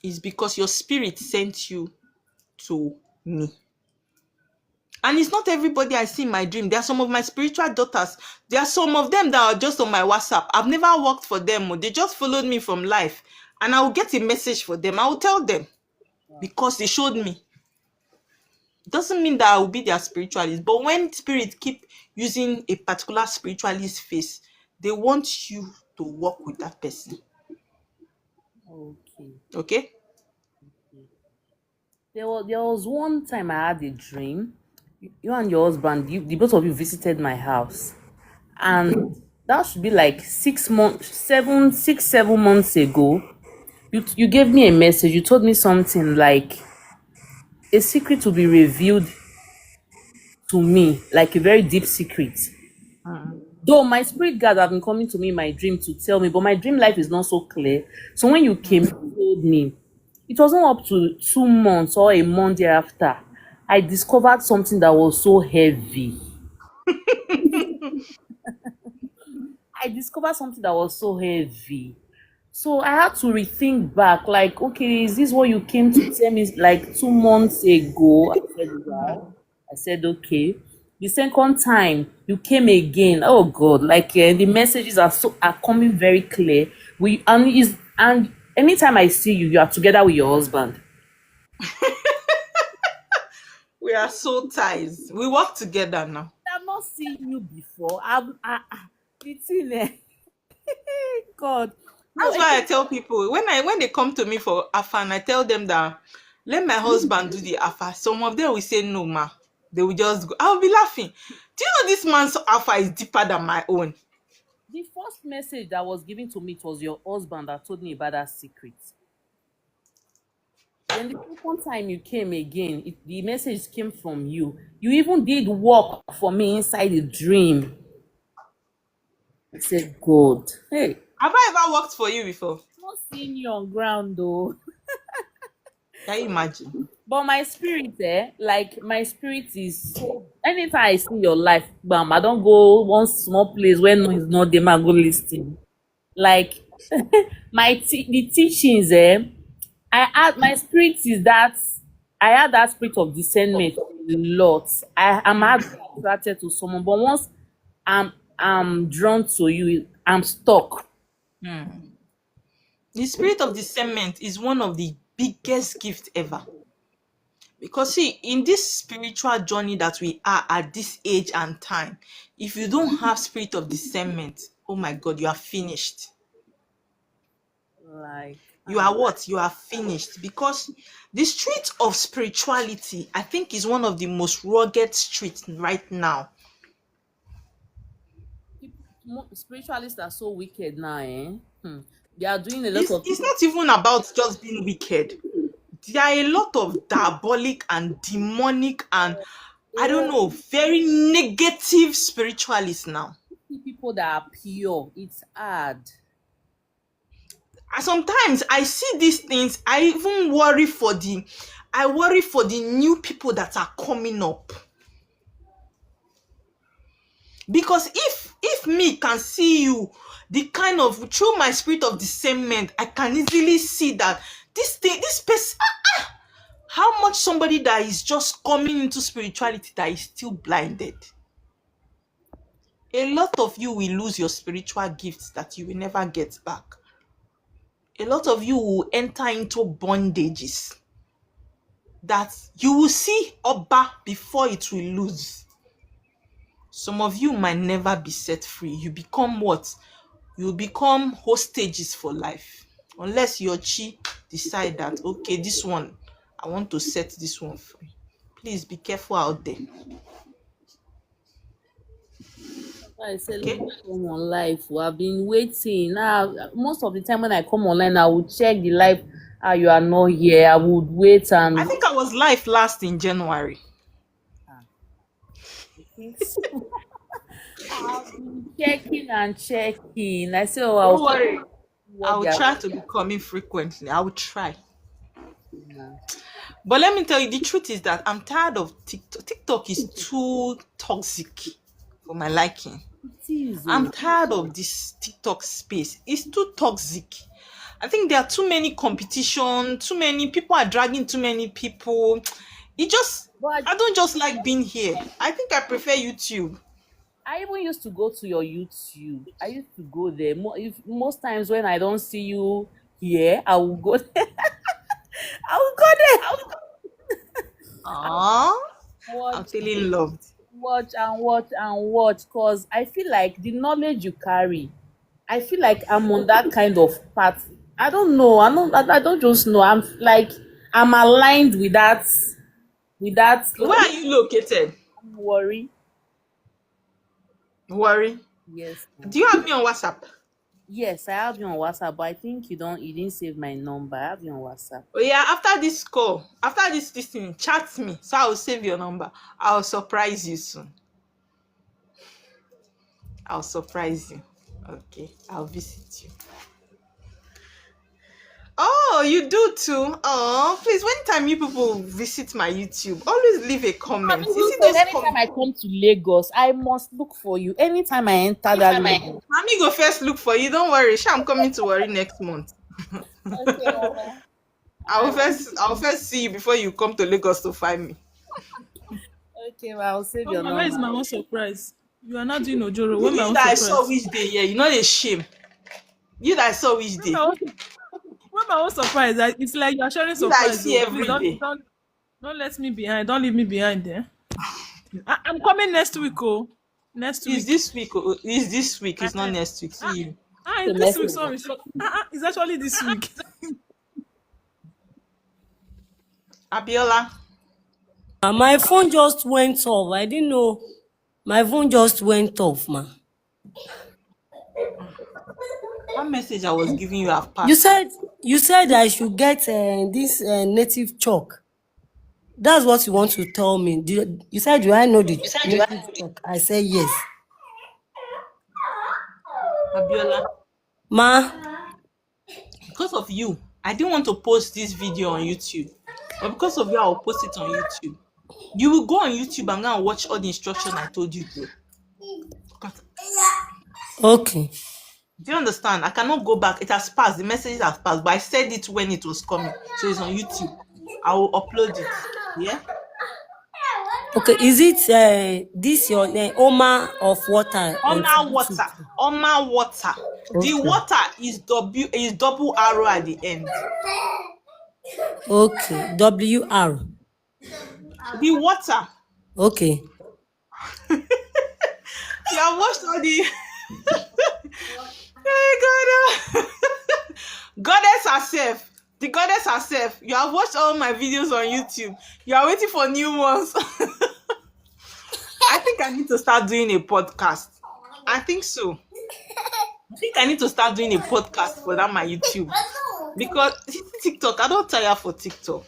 It's because your spirit sent you to me. And it's not everybody I see in my dream. There are some of my spiritual daughters. There are some of them that are just on my WhatsApp. I've never worked for them. They just followed me from life. And I will get a message for them. I will tell them because they showed me. Doesn't mean that I will be their spiritualist. But when spirit keep using a particular spiritualist face, they want you to work with that person. Okay. Okay? There was one time I had a dream. You and your husband, the both of you visited my house, and that should be like 6 months, 7 months ago. You gave me a message. You told me something like a secret will be revealed to me, like a very deep secret. Mm. Though my spirit guide have been coming to me in my dream to tell me, but my dream life is not so clear. So when you came, you told me, it wasn't up to 2 months or a month thereafter. I discovered something that was so heavy. I discovered something that was so heavy. So I had to rethink back, like, okay, is this what you came to tell me like 2 months ago? I said, yeah. I said, okay. The second time you came again, oh God, like the messages are coming very clear. And anytime I see you, you are together with your husband. We are soul ties. We work together now. I've not seen you before. The thing, God, no, That's why I tell people when they come to me for afan, I tell them that let my husband do the afa. Some of them will say no, ma. They will just go. I'll be laughing. Do you know this man's afa is deeper than my own? the first message that was given to me, it was your husband that told me about that secret. Then the second time you came again, the message came from you. You even did work for me inside the dream. I said, God, hey, Have I ever worked for you before? not seeing you on ground though. Can you imagine? But my spirit, like my spirit is so. Anytime I see your life, bam, I don't go one small place where no is not them. I go listen. Like the teachings, I had my spirit is that I had that spirit of discernment a lot. I'm hardly attracted to someone, but once I'm drawn to you, I'm stuck. Hmm. The spirit of discernment is one of the biggest gifts ever. Because see, in this spiritual journey that we are at this age and time, if you don't have spirit of discernment, oh my God, you are finished. Like you are what? You are finished. Because the street of spirituality, I think, is one of the most rugged streets right now. Spiritualists are so wicked now, eh? They are doing a lot It's, of it's not even about just being wicked. There are a lot of diabolic and demonic and, I don't know, very negative spiritualists now. people that are pure. It's hard. And sometimes I see these things, I worry for the new people that are coming up. Because if me can see you, the kind of, through my spirit of discernment, I can easily see that this person, how much somebody that is just coming into spirituality that is still blinded. A lot of you will lose your spiritual gifts that you will never get back. A lot of you will enter into bondages that you will see Oba before it will lose. Some of you might never be set free. You become what? You become hostages for life. Unless your chi decide that, okay, this one, I want to set this one free. Please be careful out there. I say, let Okay? me come on live. I've been waiting. Now, most of the time when I come online, I will check the live. You are not here. I would wait I and think I was live last in January. I think so. I've been checking and checking. I say, oh, I'll Don't start worry. I what will they are try to be coming frequently. I will try. doing now. But let me tell you, the truth is that I'm tired of TikTok. TikTok is too toxic for my liking. It is. I'm tired of this TikTok space. It's too toxic. I think there are too many competition, too many people are dragging too many people. But I don't just like being here. I think I prefer YouTube. I even used to go to your YouTube. I used to go there. Most times when I don't see you here, I will go there. I will go there. Aww, I'm Watch, feeling loved. watch, and watch and watch. Cause I feel like the knowledge you carry, I feel like I'm on that kind of path. I don't know. I don't just know. I'm like I'm aligned with that. With that. Where are you located? Worry. Worry. Yes. Do you have me on WhatsApp? Yes, I have you on WhatsApp, but I think you didn't save my number. I have you on WhatsApp. Oh yeah, after this call, after this thing, chat me. So I will save your number. I'll surprise you soon. I'll surprise you. Okay, I'll visit you. Oh, you do too? Oh, please, when time you people visit my YouTube, always leave a I'm comment. You even see saying those anytime comments? I come to Lagos, I must look for you. Anytime I enter that Lagos. Mommy go first look for you. Don't worry. Sha, I'm coming to worry next month. Okay, Mama. I'll first see you before you come to Lagos to find me. Okay, Mama, I'll save your Mama, where is number. my own surprise? You are not doing Ojoro. Where my You own that I saw surprise? which day, yeah, you know the shame. You that I saw which Where my day. own, where my own surprise? It's like you are sharing You that I surprise. see Oh, please every day. don't let me behind. Don't leave me behind there. I'm coming next week. Oh, next It's week. this week. It's this week. It's not Uh, next week. See you. The it's this week. message. Sorry. It's actually this week. Abiola. My phone just went off. I didn't know. My phone just went off, ma. That message I was giving you have You passed. said you said I should get this native chalk. That's what you want to tell me. You said, do I know the native chalk? I said yes. Abiola. Ma, Because of you, I didn't want to post this video on YouTube. But because of you, I'll post it on YouTube. You will go on YouTube and go and watch all the instructions I told you to. okay. Do you understand? I cannot go back. It has passed. The message has passed. But I said it when it was coming. So it's on YouTube. I will upload it. Yeah? Okay, is it this your Oma of water on Oma YouTube? water. Oma water. The Okay. water is double arrow at the end. Okay. WR. The water. Okay. You have watched all the Hey, God. Goddess herself, the goddess herself, you have watched all my videos on YouTube. You are waiting for new ones. I think I need to start doing a podcast. I think so. I think I need to start doing a podcast for that my YouTube. Because TikTok, I don't tire for TikTok.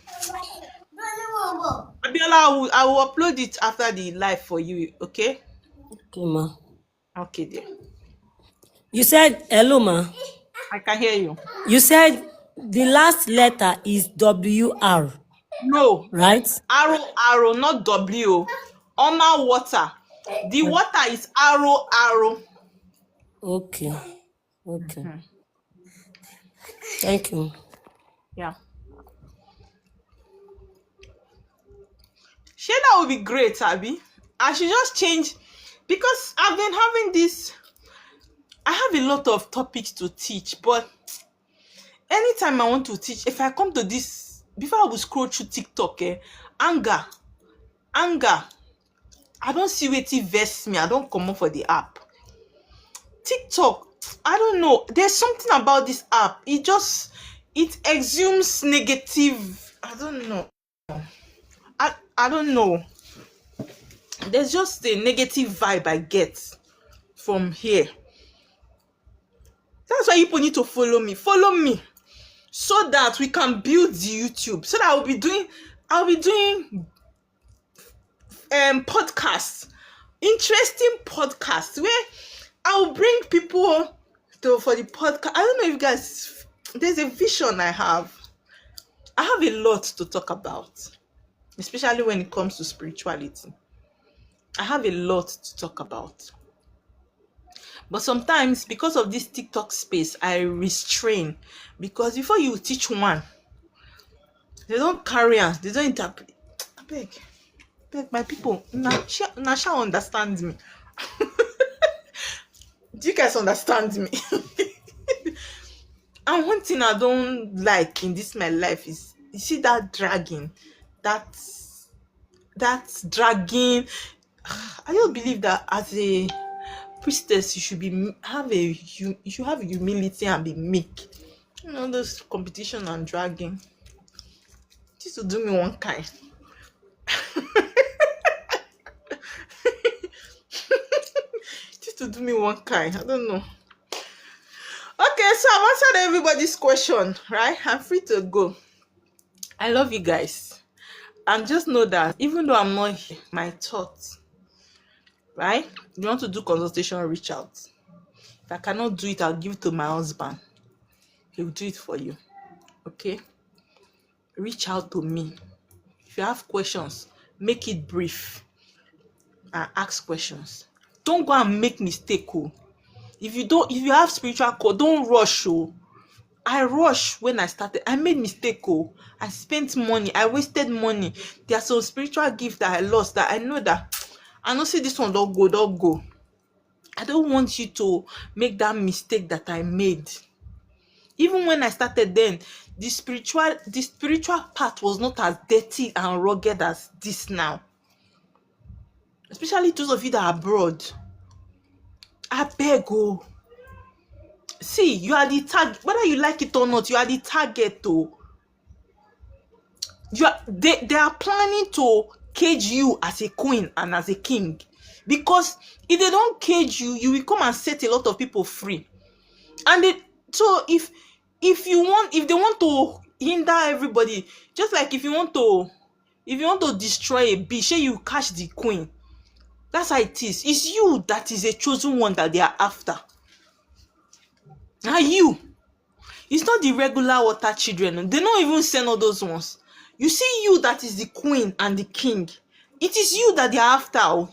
Abiola, I will upload it after the live for you, okay? Okay, ma. Okay, dear. You said hello, ma. I can hear you. You said the last letter is WR, No, right? arrow, not W. Oma water. The water is arrow. Okay. Okay. Thank you. Yeah. Share that would be great, Abby. I should just change because I've been having this. I have a lot of topics to teach, but anytime I want to teach, if I come to this, before I will scroll through TikTok, anger. I don't see wetin vex me. I don't come up for the app. TikTok, I don't know. There's something about this app. It exhumes negative. I don't know. I don't know. There's just a negative vibe I get from here. That's why people need to follow me. Follow me so that we can build the YouTube. So that I'll be doing podcasts, interesting podcasts where I'll bring people for the podcast. I don't know if you guys, there's a vision I have. I have a lot to talk about, especially when it comes to spirituality. I have a lot to talk about. But sometimes, because of this TikTok space, I restrain. Because before you teach one, they don't carry on, they don't interpret. I beg, my people, Nasha understands me. Do you guys understand me? And one thing I don't like in this my life is, you see that dragging, that's dragging. I don't believe that as a priestess you should have humility and be meek. You know, those competition and dragging. This will do me one kind. This will do me one kind. I don't know. Okay, so I've answered everybody's question, right? I'm free to go. I love you guys. And just know that even though I'm not here, my thoughts, right? If you want to do consultation, reach out. If I cannot do it, I'll give it to my husband. He'll do it for you. Okay? Reach out to me. If you have questions, make it brief and ask questions. Don't go and make mistake. If you have spiritual call, don't rush. I rushed when I started. I made mistake. I spent money. I wasted money. There are some spiritual gifts that I lost that I know that I know see this one don't go. I don't want you to make that mistake that I made. Even when I started then, the spiritual part was not as dirty and rugged as this now. Especially those of you that are abroad. I beg. See, you are the target. Whether you like it or not, you are the target. They are planning to cage you as a queen and as a king. Because if they don't cage you, you will come and set a lot of people free. And so if they want to hinder everybody, just like if you want to destroy a bee, say you catch the queen. That's how it is. It's you that is a chosen one that they are after. Now you. It's not the regular water children. They don't even send all those ones. You see, you that is the queen and the king. It is you that they are after.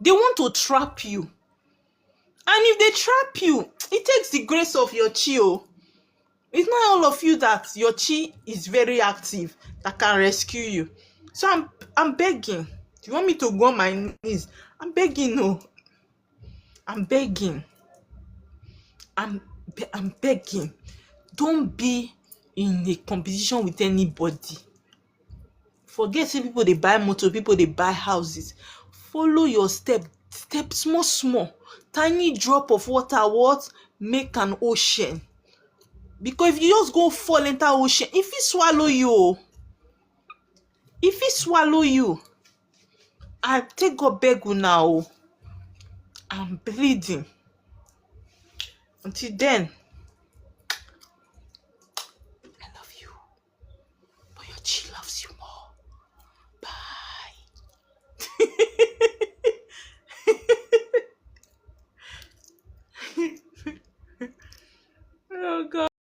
They want to trap you. And if they trap you, it takes the grace of your chi. It's not all of you that your chi is very active that can rescue you. So I'm begging. If you want me to go on my knees, I'm begging. No. I'm begging. I'm begging. Don't be in a competition with anybody. Forget say people they buy motor, people they buy houses. Follow your step small. Tiny drop of water, what make an ocean. Because if you just go fall enter ocean, if it swallow you o. If it swallow you, I take God beg una o. I'm bleeding. Until then,